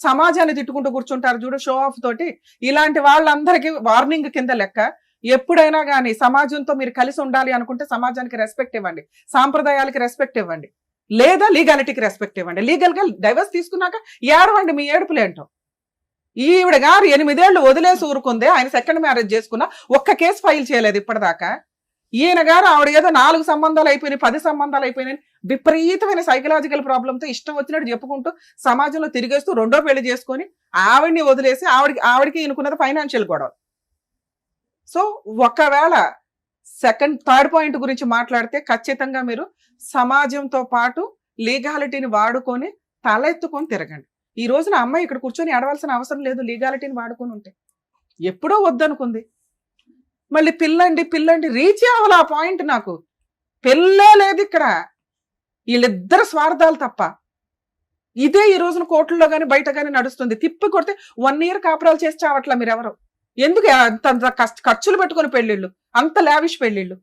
సమాజాన్ని తిట్టుకుంటూ కూర్చుంటారు చూడు, షో ఆఫ్ తోటి. ఇలాంటి వాళ్ళందరికీ వార్నింగ్ కింద లెక్క. ఎప్పుడైనా కానీ సమాజంతో మీరు కలిసి ఉండాలి అనుకుంటే సమాజానికి రెస్పెక్ట్ ఇవ్వండి, సాంప్రదాయాలకి రెస్పెక్ట్ ఇవ్వండి, లేదా లీగాలిటీకి రెస్పెక్ట్ ఇవ్వండి. లీగల్ గా డైవర్స్ తీసుకున్నాక ఏడవండి మీ ఏడుపులేంటో. ఈవిడ గారు 8 ఏళ్ళు వదిలేసి ఊరుకుందే, ఆయన సెకండ్ మ్యారేజ్ చేసుకున్నా ఒక్క కేసు ఫైల్ చేయలేదు ఇప్పటిదాకా. ఈయన గారు ఆవిడ ఏదో 4 సంబంధాలు అయిపోయినాయి, 10 సంబంధాలు అయిపోయినాయి, విపరీతమైన సైకలాజికల్ ప్రాబ్లంతో ఇష్టం వచ్చినట్టు చెప్పుకుంటూ సమాజంలో తిరిగేస్తూ 2వ పెళ్లి చేసుకొని ఆవిడ్ని వదిలేసి ఆవిడకి ఈయనకున్నది ఫైనాన్షియల్ గొడవ. సో ఒకవేళ థర్డ్ పాయింట్ గురించి మాట్లాడితే ఖచ్చితంగా మీరు సమాజంతో పాటు లీగాలిటీని వాడుకొని తలెత్తుకొని తిరగండి. ఈ రోజున అమ్మాయి ఇక్కడ కూర్చొని ఏడవలసిన అవసరం లేదు, లీగాలిటీని వాడుకొని ఉంటే. ఎప్పుడో వద్దనుకుంది, మళ్ళీ పిల్లండి రీచ్ అవ్వాలి ఆ పాయింట్. నాకు పెళ్ళే లేదు ఇక్కడ, వీళ్ళిద్దరు స్వార్థాలు తప్ప. ఇదే ఈ రోజున కోర్టుల్లో కానీ బయట కానీ నడుస్తుంది. తిప్పి కొడితే 1 year కాపురాలు చేసి చావట్లా మీరెవరు. ఎందుకు అంత ఖర్చులు పెట్టుకుని పెళ్ళిళ్ళు, అంత లావిష్ పెళ్ళిళ్ళు.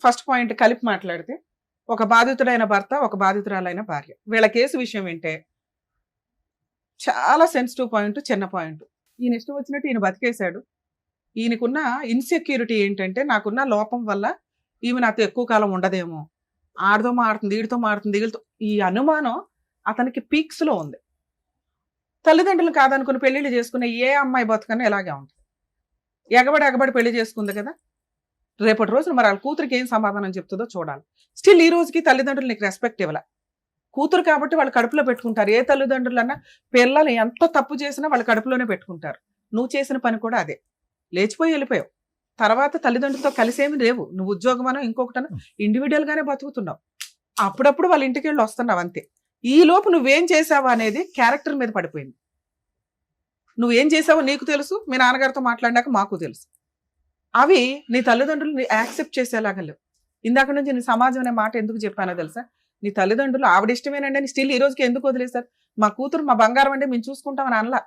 ఫస్ట్ పాయింట్ కలిపి మాట్లాడితే, ఒక బాధితుడైన భర్త, ఒక బాధితురాలైన భార్య, వీళ్ళ కేసు విషయం ఏంటే చాలా సెన్సిటివ్ పాయింట్, చిన్న పాయింట్. ఈయన ఇష్టం వచ్చినట్టు ఈయన బతికేశాడు. ఈయనకున్న ఇన్సెక్యూరిటీ ఏంటంటే, నాకున్న లోపం వల్ల ఈమె నాతో ఎక్కువ కాలం ఉండదేమో, ఆడితో మాడుతుంది, వీడితో మాడుతుంది, వీళ్ళతో, ఈ అనుమానం అతనికి పీక్స్ లో ఉంది. తల్లిదండ్రులు కాదనుకుని పెళ్లిళ్ళు చేసుకునే ఏ అమ్మాయి బతుకన్నా ఇలాగే ఉంటుంది. ఎగబడి పెళ్లి చేసుకుంది కదా, రేపటి రోజున మరి వాళ్ళ కూతురికి ఏం సమాధానం చెప్తుందో చూడాలి. స్టిల్ ఈ రోజుకి తల్లిదండ్రులు నీకు రెస్పెక్ట్ ఇవ్వాల. కూతురు కాబట్టి వాళ్ళు కడుపులో పెట్టుకుంటారు. ఏ తల్లిదండ్రులన్నా పిల్లలు ఎంత తప్పు చేసినా వాళ్ళు కడుపులోనే పెట్టుకుంటారు. నువ్వు చేసిన పని కూడా అదే. లేచిపోయి వెళ్ళిపోయావు, తర్వాత తల్లిదండ్రులతో కలిసేమి లేవు. నువ్వు ఉద్యోగమనో ఇంకొకటనో ఇండివిజువల్ గానే బతుకుతున్నావు. అప్పుడప్పుడు వాళ్ళ ఇంటికి వెళ్ళి వస్తున్నావు అంతే. ఈ లోపు నువ్వేం చేసావు అనేది క్యారెక్టర్ మీద పడిపోయింది. నువ్వేం చేసావో నీకు తెలుసు, మీ నాన్నగారితో మాట్లాడినాక మాకు తెలుసు. అవి నీ తల్లిదండ్రులు యాక్సెప్ట్ చేసేలాగా లేవు. ఇందాక నుంచి నీ సమాజం అనే మాట ఎందుకు చెప్పానో తెలుసా? నీ తల్లిదండ్రులు ఆవిడ ఇష్టమేనండి అని స్టిల్ ఈ రోజుకి ఎందుకు వదిలేస్తారు? మా కూతురు మా బంగారం అంటే మేము చూసుకుంటామని అనలా.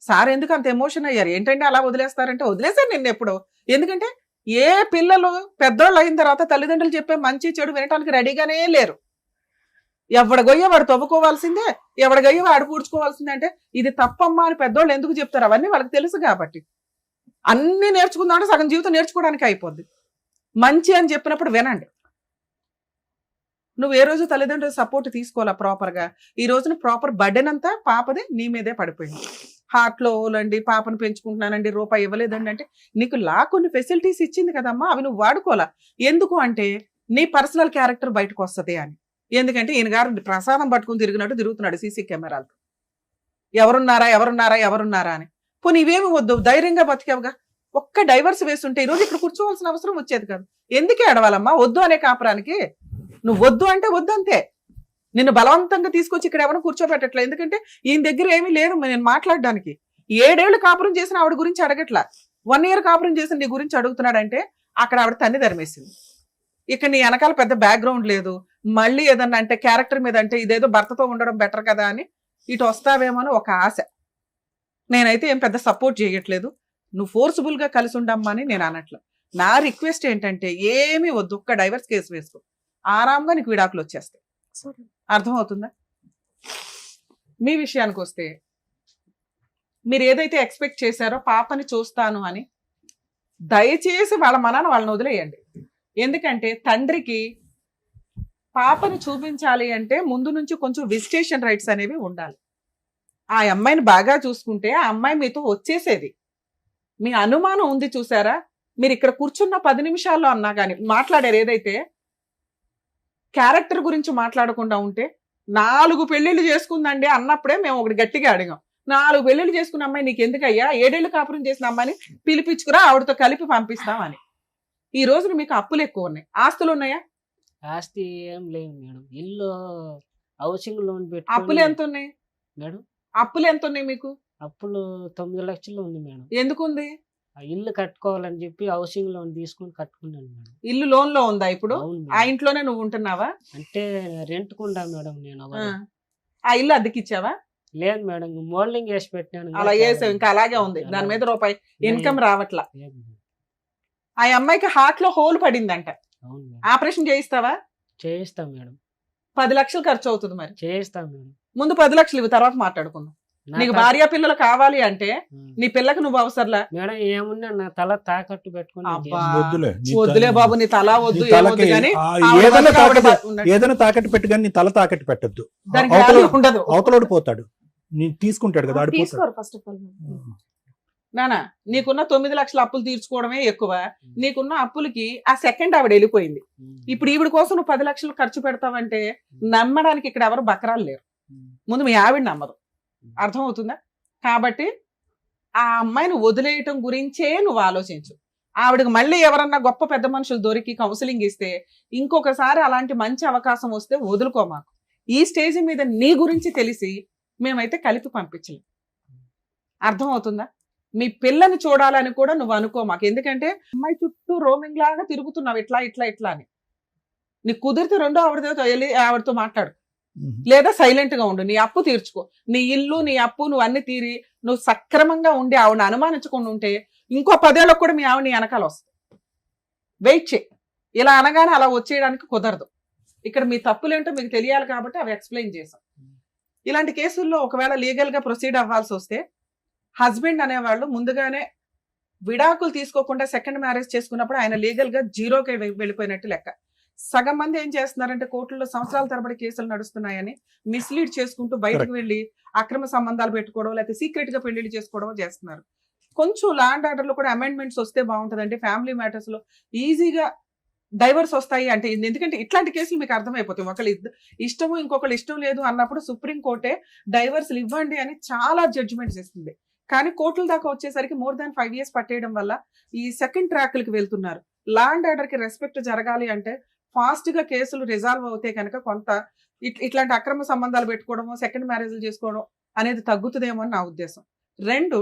సార్ ఎందుకు అంత ఎమోషన్ అయ్యారు? ఏంటంటే అలా వదిలేస్తారంటే, వదిలేశారు నిన్ను ఎప్పుడో. ఎందుకంటే ఏ పిల్లలు పెద్దోళ్ళు అయిన తర్వాత తల్లిదండ్రులు చెప్పే మంచి చెడు వినటానికి రెడీగానే లేరు. ఎవడ గొయ్య వాడు తవ్వుకోవాల్సిందే, ఎవడ గొయ్య వాడు పూడ్చుకోవాల్సిందే. అంటే ఇది తప్పమ్మా అని పెద్దోళ్ళు ఎందుకు చెప్తారు? అవన్నీ వాళ్ళకి తెలుసు కాబట్టి. అన్ని నేర్చుకుందామంటే సగం జీవితం నేర్చుకోవడానికి అయిపోద్ది. మంచి అని చెప్పినప్పుడు వినండి. నువ్వు ఏ రోజు తల్లిదండ్రుల సపోర్ట్ తీసుకోవాలా ప్రాపర్గా. ఈ రోజున ప్రాపర్ బర్డెన్ అంతా పాపది నీ మీదే పడిపోయింది. హార్ట్లో ఓలండి, పాపను పెంచుకుంటున్నానండి, రూపాయి ఇవ్వలేదండి అంటే, నీకు కొన్ని ఫెసిలిటీస్ ఇచ్చింది కదమ్మా, అవి నువ్వు వాడుకోవాలా. ఎందుకు అంటే నీ పర్సనల్ క్యారెక్టర్ బయటకు వస్తుంది అని. ఎందుకంటే ఈయన గారు ప్రసాదం పట్టుకుని తిరిగినట్టు తిరుగుతున్నాడు సీసీ కెమెరాలతో. ఎవరున్నారా అని. పోనీ ఇవేమి వద్దు, ధైర్యంగా బతికేవుగా. ఒక్క డైవర్స్ వేస్తుంటే ఈరోజు ఇక్కడ కూర్చోవలసిన అవసరం వచ్చేది కాదు. ఎందుకే అడవాలమ్మా వద్దు అనే కాపురానికి? నువ్వు వద్దు అంటే వద్దు అంతే. నిన్ను బలవంతంగా తీసుకొచ్చి ఇక్కడ ఎవరు కూర్చోబెట్టట్లే. ఎందుకంటే ఈయన దగ్గర ఏమీ లేదు నేను మాట్లాడడానికి. 7 ఏళ్ళు కాపురం చేసిన ఆవిడ గురించి అడగట్లా, 1 year కాపురం చేసిన నీ గురించి అడుగుతున్నాడంటే అక్కడ ఆవిడ తన్ని ధర్మేసింది. ఇక్కడ నీ వెనకాల పెద్ద బ్యాక్గ్రౌండ్ లేదు. మళ్ళీ ఏదన్నా అంటే క్యారెక్టర్ మీద అంటే ఇదేదో భర్తతో ఉండడం బెటర్ కదా అని ఇటు వస్తావేమో అని ఒక ఆశ. నేనైతే ఏం పెద్ద సపోర్ట్ చేయట్లేదు. నువ్వు ఫోర్స్ఫుల్ గా కలిసి ఉండమ్మా అని నేను అనట్లేదు. నా రిక్వెస్ట్ ఏంటంటే ఏమీ వద్దు, ఒక్క డైవర్స్ కేసు వేసుకో, ఆరాంగా నీకు విడాకులు వచ్చేస్తాయి. అర్థమవుతుందా? మీ విషయానికి వస్తే మీరు ఏదైతే ఎక్స్పెక్ట్ చేశారో పాపని చూస్తాను అని, దయచేసి వాళ్ళ మనాన్ని వాళ్ళని వదిలేయండి. ఎందుకంటే తండ్రికి పాపని చూపించాలి అంటే ముందు నుంచి కొంచెం విజిటేషన్ రైట్స్ అనేవి ఉండాలి. ఆ అమ్మాయిని బాగా చూసుకుంటే ఆ అమ్మాయి మీతో వచ్చేసేది. మీ అనుమానం ఉంది చూసారా, మీరు ఇక్కడ కూర్చున్న 10 నిమిషాల్లో అన్నా కానీ మాట్లాడారు ఏదైతే క్యారెక్టర్ గురించి మాట్లాడకుండా ఉంటే 4 పెళ్లిళ్ళు చేసుకుందండి అన్నప్పుడే మేము ఒకటి గట్టిగా అడిగాం. 4 పెళ్లిళ్ళు చేసుకున్న అమ్మాయి నీకు ఎందుకయ్యా, 7 ఏళ్ళు కాపురం చేసిన అమ్మాయిని పిలిపించుకురా, ఆవిడతో కలిపి పంపిస్తామని. ఈ రోజున మీకు అప్పులు ఎక్కువ ఉన్నాయి, ఆస్తులు ఉన్నాయా? ఆస్తి ఏం లేదు మేడం. ఇల్లు హౌసింగ్ లోన్ అప్పులు పెట్టుకొని ఎంత ఉన్నాయి మేడం. అప్పులు ఎంత ఉన్నాయి మీకు? అప్పులు 9 లక్షలు ఉంది మేడం. ఎందుకు ఉంది? ఆ ఇల్లు కట్టుకోవాలని చెప్పి హౌసింగ్ లోన్ తీసుకొని కట్టుకున్నాను మేడం. ఇల్లు లోన్ లో ఉందా ఇప్పుడు? అవును ఆ మేడం. ఇంట్లోనే నువ్వు ఉంటున్నావా? అంటే రెంట్ కుండా మేడం నేను ఆ. ఒకటి. ఆ ఇల్లు అద్దెకిచ్చావా? లేదు మేడం, మోల్డింగ్ వేసి పెట్టినాను. అలా వేసావు, ఇంకా అలాగే ఉంది, దాని మీద రూపాయి ఇన్కమ్ రావట్లా. లేదు మేడం. ఆ అమ్మాయికి హార్ట్ లో హోల్ పడిందంట, అవును మేడం. ఆపరేషన్ చేయిస్తావా? చేయిస్తాం మేడం. 10 లక్షలు ఖర్చు అవుతుంది. మరి చేయిస్తాం మేడం. ముందు 10 లక్షలు ఇవి, తర్వాత మాట్లాడుకుందాం. నా నీకు తా- భార్య పిల్లలు కావాలి అంటే ఆ. నీ పిల్లకి నువ్వు అవసరంలా. మేడం ఏమున్నా నా తల తాకట్టు పెట్టుకొని నేను అబ్బా. చేస్తాను. వద్దులే నీ వద్దులే బాబు, నీ తల వద్దు, నీ ఏమొద్దు తలకి కానీ ఏదైనా ఆవిడ తాకట్టు ఉన్నట్టు. ఏదైనా తాకట్టు పెట్టు, కానీ నీ తల తాకట్టు పెట్టద్దు. దానికి value ఉండదు. అవతలోడు పోతాడు, నీ తీసుకుంటాడు కదా, ఆడిపోతాడు. తీసుకోరు ఫస్ట్ ఆఫ్ ఆల్. నానా, నీకున్న 9 లక్షల అప్పులు తీర్చుకోవడమే ఎక్కువ. నీకున్న అప్పులకి ఆ సెకండ్ ఆవిడ వెళ్ళిపోయింది. ఇప్పుడు ఈవిడ కోసం నువ్వు 10 లక్షలు ఖర్చు పెడతావంటే నమ్మడానికి ఇక్కడ ఎవరు బకరాలు లేరు. ముందు మీ ఆవిడ నమ్మదు, అర్థమవుతుందా? కాబట్టి ఆ అమ్మాయిని వదిలేయటం గురించే నువ్వు ఆలోచించు. ఆవిడకి మళ్ళీ ఎవరన్నా గొప్ప పెద్ద మనుషులు దొరికి కౌన్సిలింగ్ ఇస్తే ఇంకొకసారి అలాంటి మంచి అవకాశం వస్తే వదులుకో. మాకు ఈ స్టేజ్ మీద నీ గురించి తెలిసి మేమైతే కలిపి పంపించలేం. అర్థమవుతుందా? మీ పిల్లని చూడాలని కూడా నువ్వు అనుకో మాకు. ఎందుకంటే అమ్మాయి చుట్టూ రోమింగ్ లాగా తిరుగుతున్నావు, ఇట్లా ఇట్లా ఇట్లా అని. నీకు కుదిరితే రెండో ఆవిడతో వెళ్ళి ఆవిడతో మాట్లాడు, లేదా సైలెంట్ గా ఉండు. నీ అప్పు తీర్చుకో, నీ ఇల్లు నీ అప్పు నువ్వు అన్ని తీరి నువ్వు సక్రమంగా ఉండి ఆవిడని అనుమానించకుండా ఉంటే ఇంకో 10 ఏళ్ళకు కూడా మీ ఆవిడ నీ వెనకాల వస్తుంది. వెయిట్ చేయి. ఇలా అనగానే అలా వచ్చేయడానికి కుదరదు. ఇక్కడ మీ తప్పులేంటో మీకు తెలియాలి కాబట్టి అవి ఎక్స్ప్లెయిన్ చేసాం. ఇలాంటి కేసుల్లో ఒకవేళ లీగల్ గా ప్రొసీడ్ అవ్వాల్సి వస్తే హస్బెండ్ అనేవాళ్ళు ముందుగానే విడాకులు తీసుకోకుండా సెకండ్ మ్యారేజ్ చేసుకున్నప్పుడు ఆయన లీగల్ గా జీరోకి వెళ్ళిపోయినట్టు లెక్క. సగం మంది ఏం చేస్తున్నారంటే కోర్టుల్లో సంవత్సరాల తరబడి కేసులు నడుస్తున్నాయని మిస్లీడ్ చేసుకుంటూ బయటకు వెళ్ళి అక్రమ సంబంధాలు పెట్టుకోవడం, లేకపోతే సీక్రెట్ గా పెళ్లిళ్ళు చేసుకోవడం చేస్తున్నారు. కొంచెం ల్యాండ్ ఆర్డర్ లో కూడా అమెండ్మెంట్స్ వస్తే బాగుంటుందంటే ఫ్యామిలీ మ్యాటర్స్ లో ఈజీగా డైవర్స్ వస్తాయి. అంటే ఎందుకంటే ఇట్లాంటి కేసులు మీకు అర్థమైపోతాయి. ఒకళ్ళు ఇష్టము ఇంకొకళ్ళు ఇష్టం లేదు అన్నప్పుడు సుప్రీం కోర్టే డైవర్స్లు ఇవ్వండి అని చాలా జడ్జిమెంట్స్ ఇస్తుంది. కానీ కోర్టుల దాకా వచ్చేసరికి more than 5 years పట్టేయడం వల్ల ఈ సెకండ్ ట్రాక్లకి వెళ్తున్నారు. ల్యాండ్ ఆర్డర్ కి రెస్పెక్ట్ జరగాలి అంటే ఫాస్ట్ గా కేసులు రిజాల్వ్ అవుతే కనుక కొంత ఇట్లాంటి అక్రమ సంబంధాలు పెట్టుకోవడము, సెకండ్ మ్యారేజ్లు చేసుకోవడం అనేది తగ్గుతుందేమో అని నా ఉద్దేశం. 2,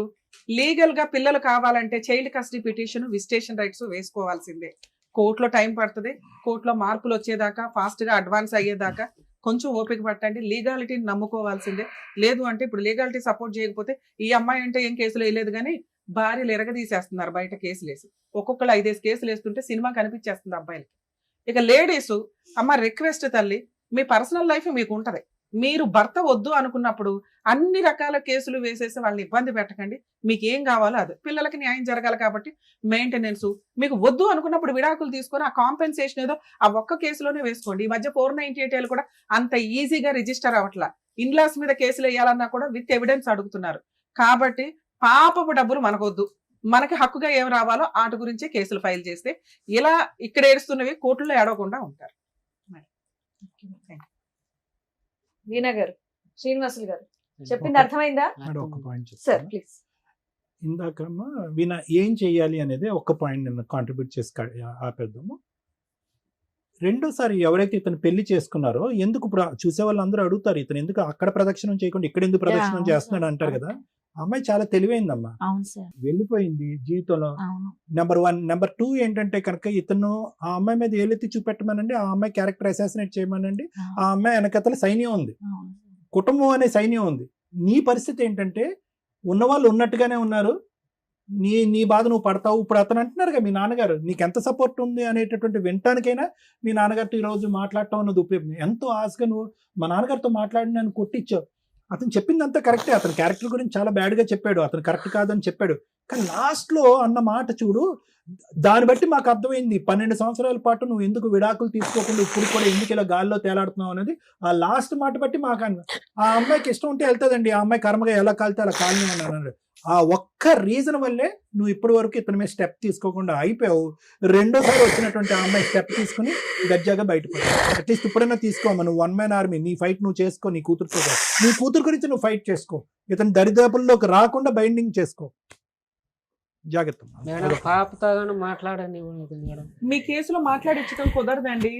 లీగల్ గా పిల్లలు కావాలంటే child custody petition, visitation rights వేసుకోవాల్సిందే. కోర్టులో టైం పడుతుంది. కోర్టులో మార్పులు వచ్చేదాకా, ఫాస్ట్ గా అడ్వాన్స్ అయ్యేదాకా కొంచెం ఓపిక పట్టండి. లీగాలిటీని నమ్ముకోవాల్సిందే. లేదు అంటే ఇప్పుడు లీగాలిటీ సపోర్ట్ చేయకపోతే ఈ అమ్మాయి అంటే ఏం కేసులు వేయలేదు కానీ భార్యలు ఎరగదీసేస్తున్నారు బయట కేసులు వేసి. ఒక్కొక్కరు 5 కేసులు వేస్తుంటే సినిమా కనిపించేస్తుంది అబ్బాయిలకి. ఇక లేడీస్, అమ్మ రిక్వెస్ట్ తల్లి, మీ పర్సనల్ లైఫ్ మీకు ఉంటది. మీరు భర్త వద్దు అనుకున్నప్పుడు అన్ని రకాల కేసులు వేసేసి వాళ్ళని ఇబ్బంది పెట్టకండి. మీకు ఏం కావాలో అది. పిల్లలకి న్యాయం జరగాలి కాబట్టి మెయింటెనెన్స్. మీకు వద్దు అనుకున్నప్పుడు విడాకులు తీసుకొని ఆ కాంపెన్సేషన్ ఏదో ఆ ఒక్క కేసులోనే వేసుకోండి. ఈ మధ్య 498 కూడా అంత ఈజీగా రిజిస్టర్ అవ్వట్లా. ఇన్లాస్ మీద కేసులు వేయాలన్నా కూడా విత్ ఎవిడెన్స్ అడుగుతున్నారు. కాబట్టి పాపపు డబ్బులు మనకొద్దు. మనకి హక్కుగా ఏం రావాలో వాటి గురించే కేసులు ఫైల్ చేస్తే ఇలా ఇక్కడ ఏడుస్తున్నవి కోర్టులో ఏడవకుండా ఉంటారు. వీణా గారు, శ్రీనివాసులు గారు చెప్పింది అర్థమైందా? మేడం, ఒక పాయింట్ సార్ చెప్తాను. ప్లీజ్. ఇందాకమ్మా వీణ ఏం చెయ్యాలి అనేది ఒక్క పాయింట్ నేను కాంట్రిబ్యూట్ చేసి ఆపేద్దాము. రెండోసారి ఎవరైతే ఇతను పెళ్లి చేసుకున్నారో ఎందుకు ఇప్పుడు చూసే వాళ్ళందరూ అడుగుతారు, ఇతను ఎందుకు అక్కడ ప్రదక్షిణం చేయకుండా ఇక్కడ ఎందుకు ప్రదక్షిణం చేస్తున్నాడు అంటారు కదా. ఆ అమ్మాయి చాలా తెలివైందమ్మా, అవును సార్, వెళ్ళిపోయింది జీవితంలో. అవును. నెంబర్ 1. నెంబర్ 2 ఏంటంటే కనుక ఇతను ఆ అమ్మాయి మీద ఏలెత్తి చూపెట్టమనండి, ఆ అమ్మాయి క్యారెక్టర్ అసాసినేట్ చేయమనండి. ఆ అమ్మాయి వెనకతల సైన్యం ఉంది, అవును. కుటుంబం అనే సైన్యం ఉంది. నీ పరిస్థితి ఏంటంటే ఉన్నవాళ్ళు ఉన్నట్టుగానే ఉన్నారు, నీ బాధ నువ్వు పడతావు. ఇప్పుడు అతను అంటున్నారు కదా, మీ నాన్నగారు నీకు ఎంత సపోర్ట్ ఉంది అనేటటువంటి వినటానికైనా మీ నాన్నగారితో ఈరోజు మాట్లాడటం అన్నది ఉపయోగం. ఎంతో ఆశగా నువ్వు మా నాన్నగారితో మాట్లాడి నన్ను కొట్టించావు. అతను చెప్పిందంతా కరెక్టే, అతని క్యారెక్టర్ గురించి చాలా బ్యాడ్ గా చెప్పాడు, అతను కరెక్ట్ కాదని చెప్పాడు. కానీ లాస్ట్ లో అన్న మాట చూడు, దాన్ని బట్టి మాకు అర్థమైంది 12 సంవత్సరాల పాటు నువ్వు ఎందుకు విడాకులు తీసుకోకుండా ఇప్పుడు కూడా ఎందుకు ఇలా గాల్లో తేలాడుతున్నావు అనేది ఆ లాస్ట్ మాట బట్టి మాకు ఆ అమ్మాయికి ఇష్టం ఉంటే వెళ్తుందండి, ఆ అమ్మాయి కర్మగా ఎలా కాలితే అలా కాలని అన్నాడు. ఆ ఒక్క రీజన్ వల్లే నువ్వు ఇప్పటి వరకు ఇతని మీద స్టెప్ తీసుకోకుండా అయిపోయావు. రెండోసారి వచ్చినటువంటి ఆ అమ్మాయి స్టెప్ తీసుకుని గజ్జాగా బయటపడ్డావు. అట్లీస్ట్ ఇప్పుడైనా తీసుకోమా, నువ్వు 1 man army, నీ ఫైట్ నువ్వు చేసుకో, నీ కూతురుతో నీ కూతురు గురించి నువ్వు ఫైట్ చేసుకో, ఇతని దరిదాపుల్లోకి రాకుండా బైండింగ్ చేసుకో. జాగ్రత్త మేడం పాపతో కానీ మాట్లాడనివ్వలేదు మేడం. మీ కేసులో మాట్లాడించడం కుదరదండి.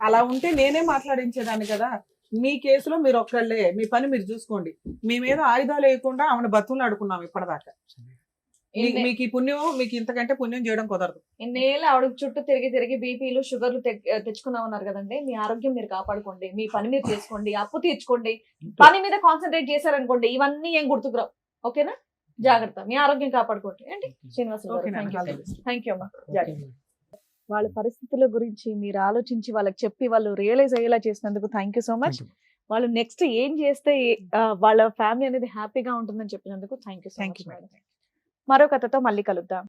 అలా ఉంటే నేనే మాట్లాడించేదాన్ని కదా. మీ కేసులో మీరు ఒక్కళ్ళే, మీ పని మీరు చూసుకోండి. మీ మీద ఆయుధాలు వేయకుండా ఆమెను బతులు ఆడుకున్నాం ఇప్పటిదాకా. మీకు ఈ పుణ్యం, మీకు ఇంతకంటే పుణ్యం చేయడం కుదరదు. ఇన్నేళ్ళు ఆవిడ చుట్టూ తిరిగి తిరిగి బీపీలు షుగర్లు తెచ్చుకున్నా ఉన్నారు కదండి. మీ ఆరోగ్యం మీరు కాపాడుకోండి, మీ పని మీరు చేసుకోండి, అప్పు తీర్చుకోండి, పని మీద కాన్సన్ట్రేట్ చేశారనుకోండి ఇవన్నీ ఏం గుర్తుకురావు. ఓకేనా? జాగ్రత్త, మీ ఆరోగ్యం కాపాడుకోండి. ఏంటి శ్రీనివాసరావు గారు, థ్యాంక్ యూ అమ్మా. వాళ్ళ పరిస్థితుల గురించి మీరు ఆలోచించి వాళ్ళకి చెప్పి వాళ్ళు రియలైజ్ అయ్యేలా చేసినందుకు థ్యాంక్ యూ సో మచ్. వాళ్ళు నెక్స్ట్ ఏం చేస్తే వాళ్ళ ఫ్యామిలీ అనేది హ్యాపీగా ఉంటుందని చెప్పినందుకు థ్యాంక్ యూ సో మచ్. మరో కథతో మళ్ళీ కలుద్దాం.